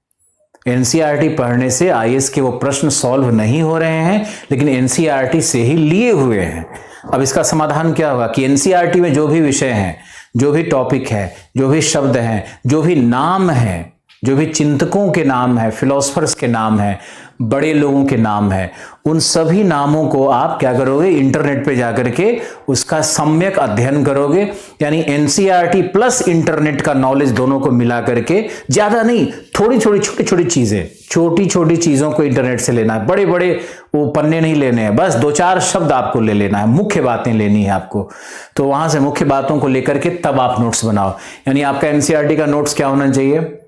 एनसीईआरटी पढ़ने से आईएएस के वो प्रश्न सॉल्व नहीं हो रहे हैं, लेकिन एनसीईआरटी से ही लिए हुए हैं। अब इसका समाधान क्या होगा कि एनसीईआरटी में जो भी विषय हैं, जो भी टॉपिक है, जो भी शब्द हैं, जो भी नाम है, जो भी चिंतकों के नाम है, फिलोसफर्स के नाम है, बड़े लोगों के नाम है, उन सभी नामों को आप क्या करोगे, इंटरनेट पे जाकर के उसका सम्यक अध्ययन करोगे। यानी एनसीईआरटी प्लस इंटरनेट का नॉलेज दोनों को मिला करके, ज्यादा नहीं, थोड़ी थोड़ी छोटी छोटी चीजें, छोटी छोटी चीजों को इंटरनेट से लेना है। बड़े बड़े वो पन्ने नहीं लेने हैं, बस 2-4 शब्द आपको ले लेना है, मुख्य बातें लेनी है आपको। तो वहां से मुख्य बातों को लेकर के तब आप नोट्स बनाओ। यानी आपका एनसीईआरटी का नोट्स क्या होना चाहिए,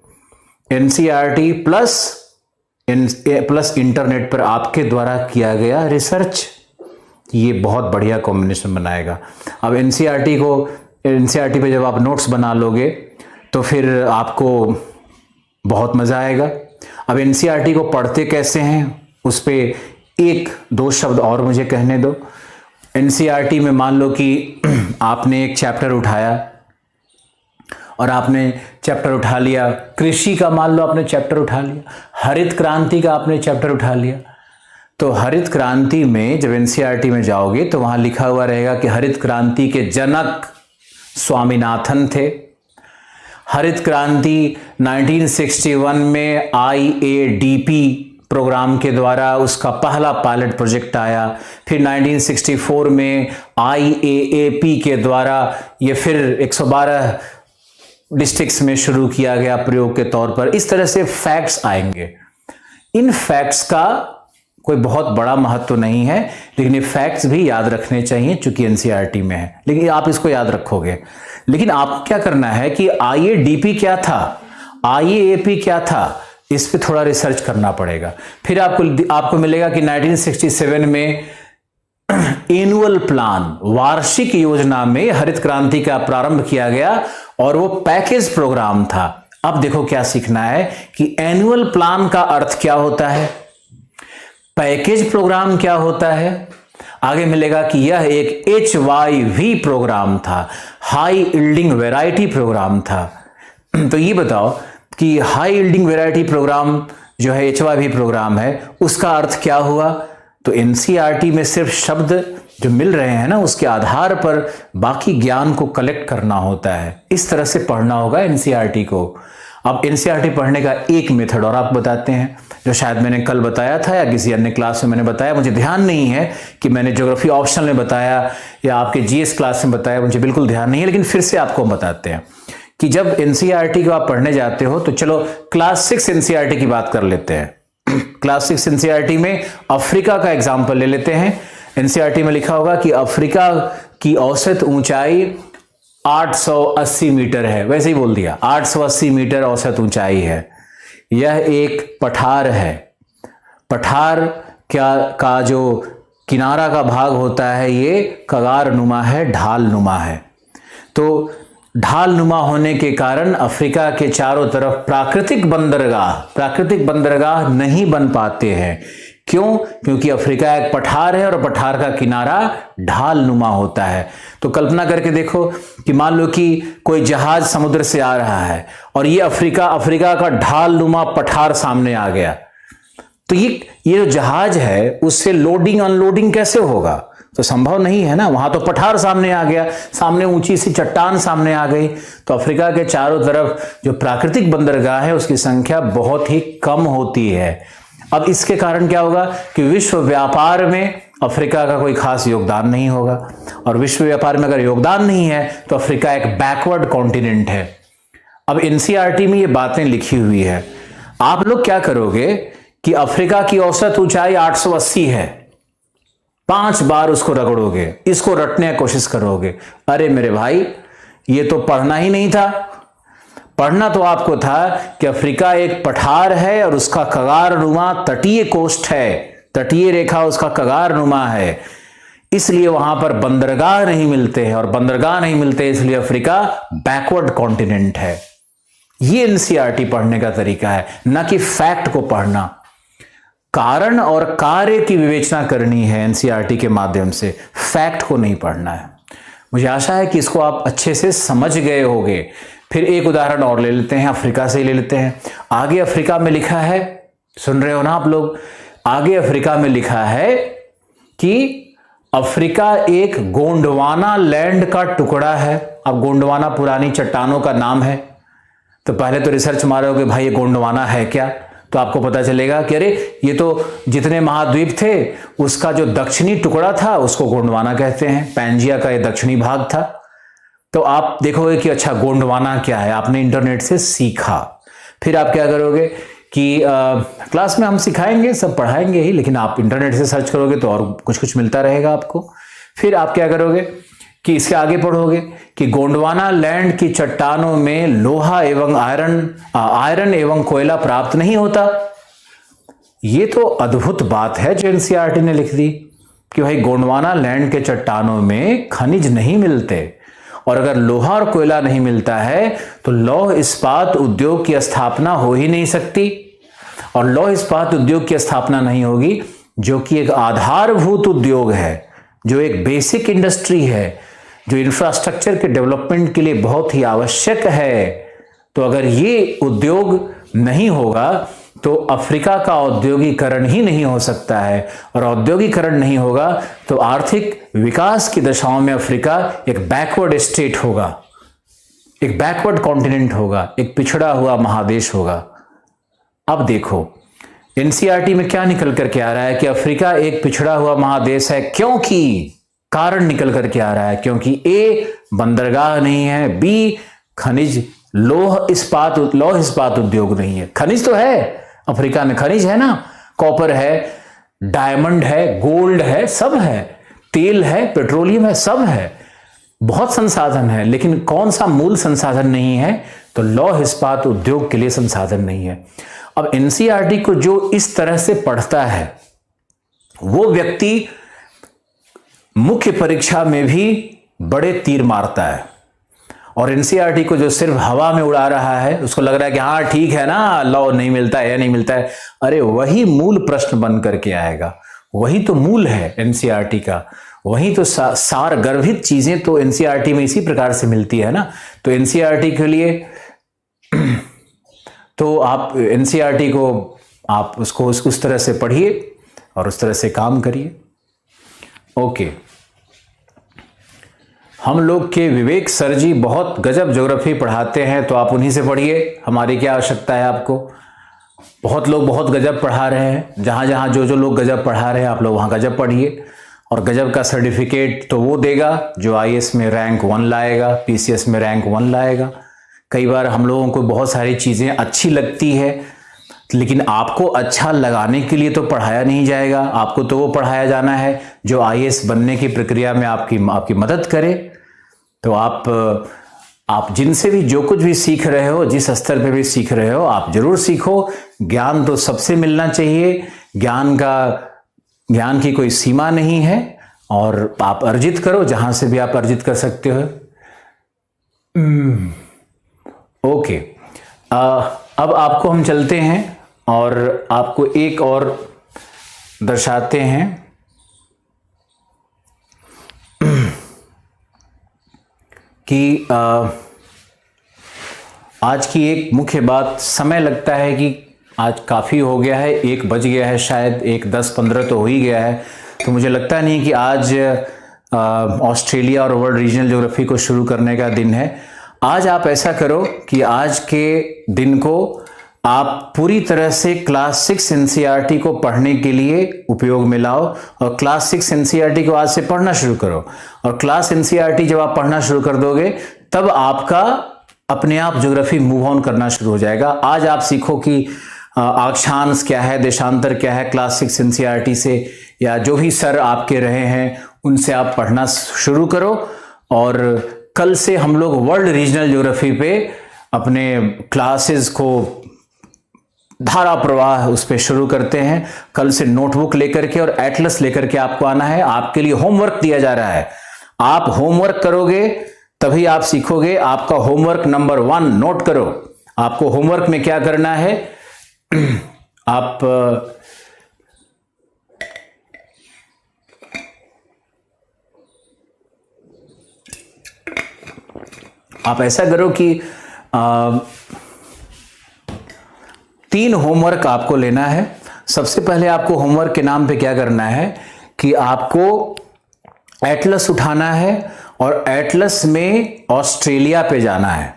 एनसीईआरटी प्लस इंटरनेट पर आपके द्वारा किया गया रिसर्च। ये बहुत बढ़िया कॉम्बिनेशन बनाएगा। अब एनसीईआरटी पे जब आप नोट्स बना लोगे तो फिर आपको बहुत मजा आएगा। अब एनसीईआरटी को पढ़ते कैसे हैं, उस पे 1-2 शब्द और मुझे कहने दो। एनसीईआरटी में मान लो कि आपने एक चैप्टर उठाया और आपने चैप्टर उठा लिया, कृषि का मान लो आपने चैप्टर उठा लिया, हरित क्रांति का आपने चैप्टर उठा लिया। तो हरित क्रांति में जब एनसीईआरटी में जाओगे तो वहां लिखा हुआ रहेगा कि हरित क्रांति के जनक स्वामीनाथन थे। हरित क्रांति 1961 में IADP प्रोग्राम के द्वारा उसका पहला पायलट प्रोजेक्ट आया। फिर 1964 में IAAP के द्वारा ये फिर 112 डिस्ट्रिक्ट्स में शुरू किया गया प्रयोग के तौर पर। इस तरह से फैक्ट्स आएंगे। इन फैक्ट्स का कोई बहुत बड़ा महत्व तो नहीं है, लेकिन ये फैक्ट्स भी याद रखने चाहिए चूंकि एनसीईआरटी में है, लेकिन आप इसको याद रखोगे। लेकिन आपको क्या करना है कि IADP क्या था, IAAP क्या था, इस पे थोड़ा रिसर्च करना पड़ेगा। फिर आपको मिलेगा कि 1967 में एनुअल प्लान, वार्षिक योजना में हरित क्रांति का प्रारंभ किया गया और वो पैकेज प्रोग्राम था। अब देखो क्या सीखना है कि एनुअल प्लान का अर्थ क्या होता है, पैकेज प्रोग्राम क्या होता है। आगे मिलेगा कि यह एक HYV प्रोग्राम था, हाई यील्डिंग वैरायटी प्रोग्राम था। तो ये बताओ कि हाई यील्डिंग वैरायटी प्रोग्राम जो है HYV प्रोग्राम है, उसका अर्थ क्या हुआ। तो एनसीईआरटी में सिर्फ शब्द जो मिल रहे हैं ना, उसके आधार पर बाकी ज्ञान को कलेक्ट करना होता है। इस तरह से पढ़ना होगा एनसीईआरटी को। अब एनसीईआरटी पढ़ने का एक मेथड और आप बताते हैं, जो शायद मैंने कल बताया था या किसी अन्य क्लास में मैंने बताया, मुझे ध्यान नहीं है कि मैंने ज्योग्राफी ऑप्शनल में बताया या आपके जीएस क्लास में बताया, मुझे बिल्कुल ध्यान नहीं है, लेकिन फिर से आपको बताते हैं कि जब एनसीईआरटी को आप पढ़ने जाते हो तो चलो क्लास 6 एनसीईआरटी की बात कर लेते हैं। क्लास 6 एनसीईआरटी में अफ्रीका का एग्जाम्पल ले लेते हैं। एनसीईआरटी में लिखा होगा कि अफ्रीका की औसत ऊंचाई 880 मीटर है, वैसे ही बोल दिया, 880 मीटर औसत ऊंचाई है। यह एक पठार है। पठार का जो किनारा का भाग होता है ये कगार नुमा है, ढाल नुमा है। तो ढाल नुमा होने के कारण अफ्रीका के चारों तरफ प्राकृतिक बंदरगाह नहीं बन पाते हैं। क्यों? क्योंकि अफ्रीका एक पठार है और पठार का किनारा ढाल नुमा होता है। तो कल्पना करके देखो कि मान लो कि कोई जहाज समुद्र से आ रहा है और ये अफ्रीका का ढाल नुमा पठार सामने आ गया, तो ये जो जहाज है उससे लोडिंग अनलोडिंग कैसे होगा? तो संभव नहीं है ना, वहां तो पठार सामने आ गया, सामने ऊंची सी चट्टान सामने आ गई। तो अफ्रीका के चारों तरफ जो प्राकृतिक बंदरगाह है उसकी संख्या बहुत ही कम होती है। अब इसके कारण क्या होगा कि विश्व व्यापार में अफ्रीका का कोई खास योगदान नहीं होगा, और विश्व व्यापार में अगर योगदान नहीं है तो अफ्रीका एक बैकवर्ड कॉन्टिनेंट है। अब एनसीईआरटी में ये बातें लिखी हुई है। आप लोग क्या करोगे कि अफ्रीका की औसत ऊंचाई 880 है, 5 बार उसको रगड़ोगे, इसको रटने की कोशिश करोगे। अरे मेरे भाई, ये तो पढ़ना ही नहीं था। पढ़ना तो आपको था कि अफ्रीका एक पठार है और उसका कगार नुमा तटीय कोस्ट है, तटीय रेखा उसका कगार नुमा है, इसलिए वहां पर बंदरगाह नहीं मिलते हैं, और बंदरगाह नहीं मिलते इसलिए अफ्रीका बैकवर्ड कॉन्टिनेंट है। ये एनसीईआरटी पढ़ने का तरीका है, ना कि फैक्ट को पढ़ना। कारण और कार्य की विवेचना करनी है एनसीईआरटी के माध्यम से, फैक्ट को नहीं पढ़ना है। मुझे आशा है कि इसको आप अच्छे से समझ गए होंगे। फिर एक उदाहरण और ले लेते हैं, अफ्रीका से ही ले लेते हैं। आगे अफ्रीका में लिखा है, सुन रहे हो ना आप लोग, आगे अफ्रीका में लिखा है कि अफ्रीका एक गोंडवाना लैंड का टुकड़ा है। अब गोंडवाना पुरानी चट्टानों का नाम है, तो पहले तो रिसर्च मारोगे भाई ये गोंडवाना है क्या, तो आपको पता चलेगा कि अरे ये तो जितने महाद्वीप थे उसका जो दक्षिणी टुकड़ा था उसको गोंडवाना कहते हैं, पैंजिया का ये दक्षिणी भाग था। तो आप देखोगे कि अच्छा गोंडवाना क्या है, आपने इंटरनेट से सीखा। फिर आप क्या करोगे कि क्लास में हम सिखाएंगे, सब पढ़ाएंगे ही, लेकिन आप इंटरनेट से सर्च करोगे तो और कुछ कुछ मिलता रहेगा आपको। फिर आप क्या करोगे कि इसके आगे पढ़ोगे कि गोंडवाना लैंड की चट्टानों में लोहा एवं आयरन एवं कोयला प्राप्त नहीं होता। ये तो अद्भुत बात है जो एनसीईआरटी ने लिख दी कि भाई गोंडवाना लैंड के चट्टानों में खनिज नहीं मिलते, और अगर लोहा और कोयला नहीं मिलता है तो लौह इस्पात उद्योग की स्थापना हो ही नहीं सकती। और लौह इस्पात उद्योग की स्थापना नहीं होगी जो कि एक आधारभूत उद्योग है, जो एक बेसिक इंडस्ट्री है, जो इंफ्रास्ट्रक्चर के डेवलपमेंट के लिए बहुत ही आवश्यक है। तो अगर ये उद्योग नहीं होगा तो अफ्रीका का औद्योगिकरण ही नहीं हो सकता है, और औद्योगिकरण नहीं होगा तो आर्थिक विकास की दशाओं में अफ्रीका एक बैकवर्ड स्टेट होगा, एक बैकवर्ड कॉन्टिनेंट होगा, एक पिछड़ा हुआ महादेश होगा। अब देखो एनसीईआरटी में क्या निकल करके आ रहा है कि अफ्रीका एक पिछड़ा हुआ महादेश है, क्योंकि कारण निकल करके आ रहा है क्योंकि ए बंदरगाह नहीं है, बी खनिज लौह इस्पात उद्योग नहीं है। खनिज तो है, अफ्रीका में खनिज है ना, कॉपर है, डायमंड है, गोल्ड है, सब है, तेल है, पेट्रोलियम है, सब है, बहुत संसाधन है, लेकिन कौन सा मूल संसाधन नहीं है, तो लौह इस्पात उद्योग के लिए संसाधन नहीं है। अब एनसीईआरटी को जो इस तरह से पढ़ता है वो व्यक्ति मुख्य परीक्षा में भी बड़े तीर मारता है, और एनसीईआरटी को जो सिर्फ हवा में उड़ा रहा है उसको लग रहा है कि हाँ ठीक है ना, लॉ नहीं मिलता है या नहीं मिलता है। अरे वही मूल प्रश्न बन करके आएगा, वही तो मूल है एनसीईआरटी का, वही तो सार गर्भित चीजें तो एनसीईआरटी में इसी प्रकार से मिलती है ना। तो एनसीईआरटी के लिए तो आप एनसीईआरटी को आप उसको उस तरह से पढ़िए और उस तरह से काम करिए। ओके, हम लोग के विवेक सर जी बहुत गजब ज्योग्राफी पढ़ाते हैं, तो आप उन्हीं से पढ़िए, हमारी क्या आवश्यकता है आपको। बहुत लोग बहुत गजब पढ़ा रहे हैं, जहाँ जहाँ जो लोग गजब पढ़ा रहे हैं आप लोग वहाँ गजब पढ़िए, और गजब का सर्टिफिकेट तो वो देगा जो आईएएस में रैंक 1 लाएगा, पीसीएस में रैंक 1 लाएगा। कई बार हम लोगों को बहुत सारी चीज़ें अच्छी लगती है, लेकिन आपको अच्छा लगाने के लिए तो पढ़ाया नहीं जाएगा, आपको तो वो पढ़ाया जाना है जो आईएएस बनने की प्रक्रिया में आपकी मदद करे। तो आप जिनसे भी जो कुछ भी सीख रहे हो, जिस स्तर पे भी सीख रहे हो, आप जरूर सीखो। ज्ञान तो सबसे मिलना चाहिए, ज्ञान की कोई सीमा नहीं है, और आप अर्जित करो जहां से भी आप अर्जित कर सकते हो। ओके, अब आपको हम चलते हैं और आपको एक और दर्शाते हैं कि आज की एक मुख्य बात, समय लगता है कि आज काफ़ी हो गया है, 1 बज गया है, शायद 1:10-15 तो हो ही गया है, तो मुझे लगता नहीं कि आज ऑस्ट्रेलिया और वर्ल्ड रीजनल ज्योग्राफी को शुरू करने का दिन है। आज आप ऐसा करो कि आज के दिन को आप पूरी तरह से क्लास 6 एनसीईआरटी को पढ़ने के लिए उपयोग में लाओ, और क्लास 6 एनसीईआरटी को आज से पढ़ना शुरू करो। और क्लास एनसीईआरटी जब आप पढ़ना शुरू कर दोगे तब आपका अपने आप ज्योग्राफी मूव ऑन करना शुरू हो जाएगा। आज आप सीखो कि अक्षांश क्या है, देशांतर क्या है, क्लास 6 एनसीईआरटी से या जो भी सर आपके रहे हैं उनसे आप पढ़ना शुरू करो, और कल से हम लोग वर्ल्ड रीजनल ज्योग्राफी पे अपने क्लासेस को धारा प्रवाह उस पर शुरू करते हैं। कल से नोटबुक लेकर के और एटलस लेकर के आपको आना है। आपके लिए होमवर्क दिया जा रहा है, आप होमवर्क करोगे तभी आप सीखोगे। आपका होमवर्क नंबर 1 नोट करो। आपको होमवर्क में क्या करना है, आप आप ऐसा करो कि 3 होमवर्क आपको लेना है। सबसे पहले आपको होमवर्क के नाम पे क्या करना है कि आपको एटलस उठाना है और एटलस में ऑस्ट्रेलिया पे जाना है।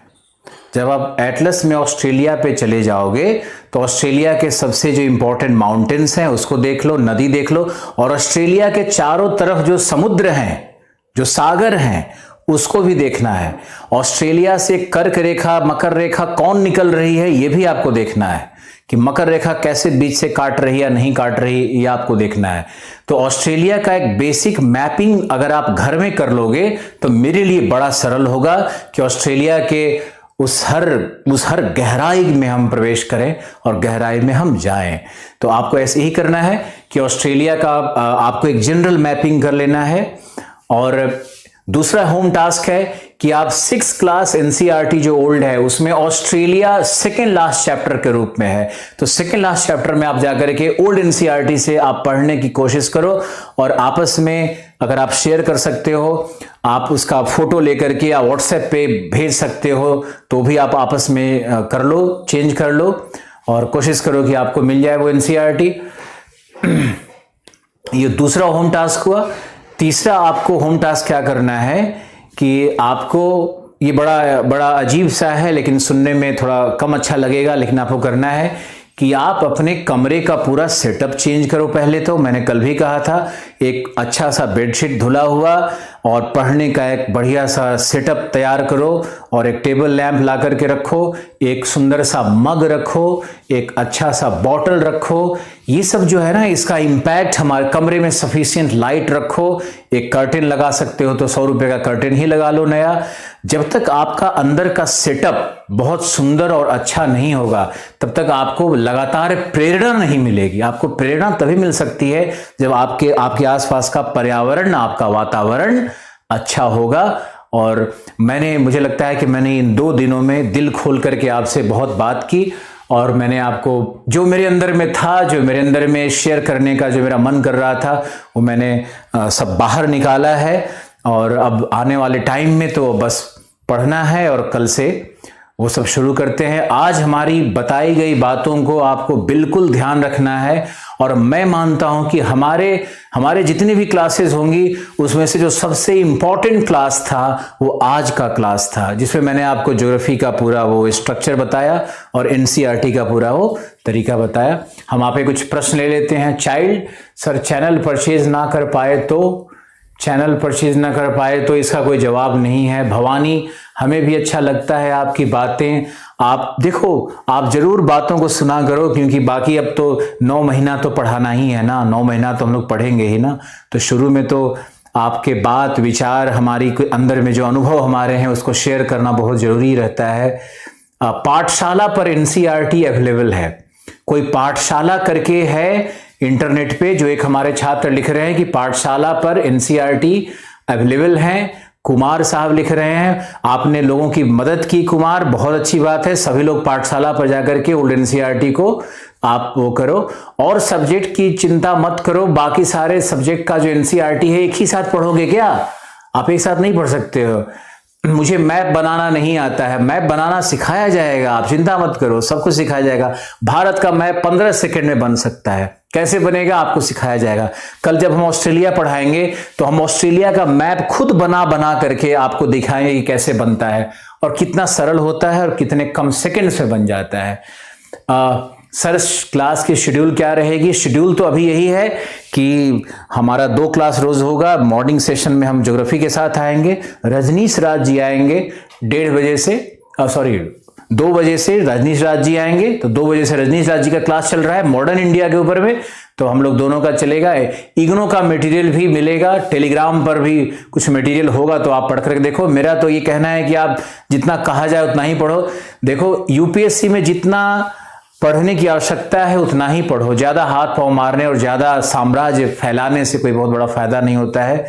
जब आप एटलस में ऑस्ट्रेलिया पे चले जाओगे तो ऑस्ट्रेलिया के सबसे जो इंपॉर्टेंट माउंटेन्स हैं उसको देख लो, नदी देख लो, और ऑस्ट्रेलिया के चारों तरफ जो समुद्र हैं, जो सागर हैं, उसको भी देखना है। ऑस्ट्रेलिया से कर्क रेखा, मकर रेखा कौन निकल रही है ये भी आपको देखना है कि मकर रेखा कैसे बीच से काट रही है या नहीं काट रही, ये आपको देखना है। तो ऑस्ट्रेलिया का एक बेसिक मैपिंग अगर आप घर में कर लोगे तो मेरे लिए बड़ा सरल होगा कि ऑस्ट्रेलिया के उस हर गहराई में हम प्रवेश करें और गहराई में हम जाएं। तो आपको ऐसे ही करना है कि ऑस्ट्रेलिया का आपको एक जनरल मैपिंग कर लेना है। और दूसरा होम टास्क है कि आप 6th क्लास एनसीईआरटी जो ओल्ड है उसमें ऑस्ट्रेलिया सेकेंड लास्ट चैप्टर के रूप में है, तो सेकेंड लास्ट चैप्टर में आप जाकर के ओल्ड एनसीईआरटी से आप पढ़ने की कोशिश करो और आपस में अगर आप शेयर कर सकते हो, आप उसका फोटो लेकर के या व्हाट्सएप पे भेज सकते हो तो भी आप आपस में कर लो, चेंज कर लो और कोशिश करो कि आपको मिल जाए वो एनसीईआरटी। ये दूसरा होम टास्क हुआ। तीसरा आपको होम टास्क क्या करना है कि आपको, ये बड़ा अजीब सा है लेकिन सुनने में थोड़ा कम अच्छा लगेगा, लेकिन आपको करना है कि आप अपने कमरे का पूरा सेटअप चेंज करो। पहले तो मैंने कल भी कहा था, एक अच्छा सा बेडशीट धुला हुआ और पढ़ने का एक बढ़िया सा सेटअप तैयार करो और एक टेबल लैंप ला करके रखो, एक सुंदर सा मग रखो, एक अच्छा सा बॉटल रखो। ये सब जो है ना, इसका इम्पैक्ट हमारे कमरे में सफिशिएंट लाइट रखो। एक कर्टेन लगा सकते हो तो 100 रुपए का कर्टेन ही लगा लो नया। जब तक आपका अंदर का सेटअप बहुत सुंदर और अच्छा नहीं होगा तब तक आपको लगातार प्रेरणा नहीं मिलेगी। आपको प्रेरणा तभी मिल सकती है जब आपके आसपास का पर्यावरण, आपका वातावरण अच्छा होगा। और मुझे लगता है कि मैंने इन 2 दिनों में दिल खोल करके आपसे बहुत बात की और मैंने आपको जो मेरे अंदर में था, जो मेरे अंदर में शेयर करने का जो मेरा मन कर रहा था, वो मैंने सब बाहर निकाला है। और अब आने वाले टाइम में तो बस पढ़ना है और कल से वो सब शुरू करते हैं। आज हमारी बताई गई बातों को आपको बिल्कुल ध्यान रखना है और मैं मानता हूं कि हमारे जितनी भी क्लासेस होंगी उसमें से जो सबसे इंपॉर्टेंट क्लास था वो आज का क्लास था, जिसमें मैंने आपको ज्योग्राफी का पूरा वो स्ट्रक्चर बताया और एनसीईआरटी का पूरा वो तरीका बताया। हम आप कुछ प्रश्न ले लेते हैं। चाइल्ड, सर चैनल परचेज ना कर पाए तो इसका कोई जवाब नहीं है। भवानी, हमें भी अच्छा लगता है आपकी बातें। आप देखो, आप जरूर बातों को सुना करो क्योंकि बाकी अब तो 9 महीना तो पढ़ाना ही है ना, 9 महीना तो हम लोग पढ़ेंगे ही ना। तो शुरू में तो आपके बात विचार, हमारी अंदर में जो अनुभव हमारे हैं उसको शेयर करना बहुत जरूरी रहता है। पाठशाला पर एनसीईआरटी अवेलेबल है। कोई पाठशाला करके है इंटरनेट पे, जो एक हमारे छात्र लिख रहे हैं कि पाठशाला पर एनसीईआरटी अवेलेबल है। कुमार साहब लिख रहे हैं, आपने लोगों की मदद की कुमार, बहुत अच्छी बात है। सभी लोग पाठशाला पर जाकर के ओल्ड एनसीईआरटी को आप वो करो और सब्जेक्ट की चिंता मत करो। बाकी सारे सब्जेक्ट का जो एनसीईआरटी है एक ही साथ पढ़ोगे क्या? आप एक साथ नहीं पढ़ सकते हो। मुझे मैप बनाना नहीं आता है, मैप बनाना सिखाया जाएगा, आप चिंता मत करो, सब कुछ सिखाया जाएगा। भारत का मैप 15 सेकंड में बन सकता है। कैसे बनेगा आपको सिखाया जाएगा। कल जब हम ऑस्ट्रेलिया पढ़ाएंगे तो हम ऑस्ट्रेलिया का मैप खुद बना करके आपको दिखाएंगे कि कैसे बनता है और कितना सरल होता है और कितने कम सेकंड में बन जाता है। सर क्लास की शेड्यूल क्या रहेगी? शेड्यूल तो अभी यही है कि हमारा 2 क्लास रोज होगा। मॉर्निंग सेशन में हम ज्योग्राफी के साथ आएंगे, रजनीश राज जी आएंगे 1:30 बजे से, 2 बजे से रजनीश राज जी आएंगे। तो 2 बजे से रजनीश राज जी का क्लास चल रहा है मॉडर्न इंडिया के ऊपर में, तो हम लोग दोनों का चलेगा। इग्नो का मटेरियल भी मिलेगा, टेलीग्राम पर भी कुछ मटेरियल होगा तो आप पढ़ कर देखो। मेरा तो ये कहना है कि आप जितना कहा जाए उतना ही पढ़ो। देखो, यूपीएससी में जितना पढ़ने की आवश्यकता है उतना ही पढ़ो। ज्यादा हाथ पांव मारने और ज्यादा साम्राज्य फैलाने से कोई बहुत बड़ा फायदा नहीं होता है।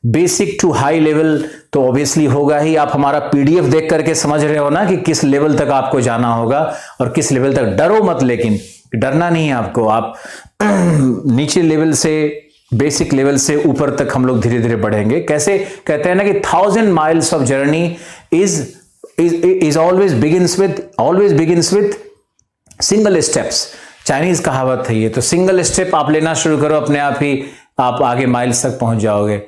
बेसिक टू हाई लेवल तो ऑब्वियसली होगा ही। आप हमारा पीडीएफ देख करके समझ रहे हो ना कि किस लेवल तक आपको जाना होगा और किस लेवल तक। डरो मत, लेकिन डरना नहीं है आपको। आप नीचे लेवल से, बेसिक लेवल से ऊपर तक हम लोग धीरे धीरे बढ़ेंगे। कैसे कहते हैं ना कि 1000 miles of journey is is always begins with single steps. Chinese कहावत है ये, तो सिंगल स्टेप आप लेना शुरू करो, अपने आप ही आप आगे माइल्स तक पहुंच जाओगे।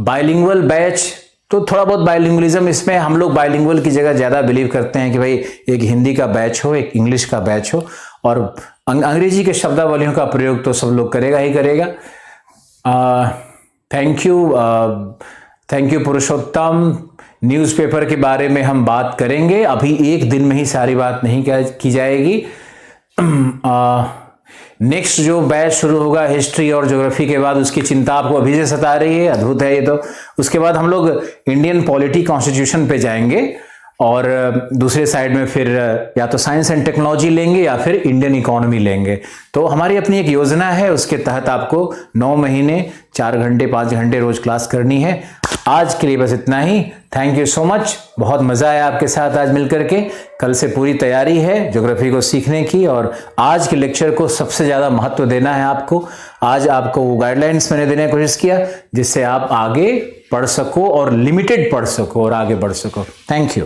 बाइलिंगुअल बैच, तो थोड़ा बहुत बाइलिंगुअलिज्म इसमें, हम लोग बाइलिंगुअल की जगह ज्यादा बिलीव करते हैं कि भाई एक हिंदी का बैच हो, एक इंग्लिश का बैच हो, और अंग्रेजी के शब्दावलियों का प्रयोग तो सब लोग करेगा ही करेगा। Thank you Purushottam. न्यूज़पेपर के बारे में हम बात करेंगे, अभी एक दिन में ही सारी बात नहीं की जाएगी। नेक्स्ट जो बैच शुरू होगा हिस्ट्री और ज्योग्राफी के बाद, उसकी चिंता आपको अभी से सता रही है, अद्भुत है ये तो। उसके बाद हम लोग इंडियन पॉलिटी कॉन्स्टिट्यूशन पे जाएंगे, और दूसरे साइड में फिर या तो साइंस एंड टेक्नोलॉजी लेंगे या फिर इंडियन इकोनॉमी लेंगे। तो हमारी अपनी एक योजना है, उसके तहत आपको 9 महीने 4 घंटे 5 घंटे रोज क्लास करनी है। आज के लिए बस इतना ही। थैंक यू सो मच, बहुत मजा आया आपके साथ आज मिलकर के। कल से पूरी तैयारी है ज्योग्राफी को सीखने की, और आज के लेक्चर को सबसे ज्यादा महत्व देना है आपको। आज आपको वो गाइडलाइंस मैंने देने की कोशिश किया जिससे आप आगे पढ़ सको, और लिमिटेड पढ़ सको और आगे बढ़ सको। Thank you.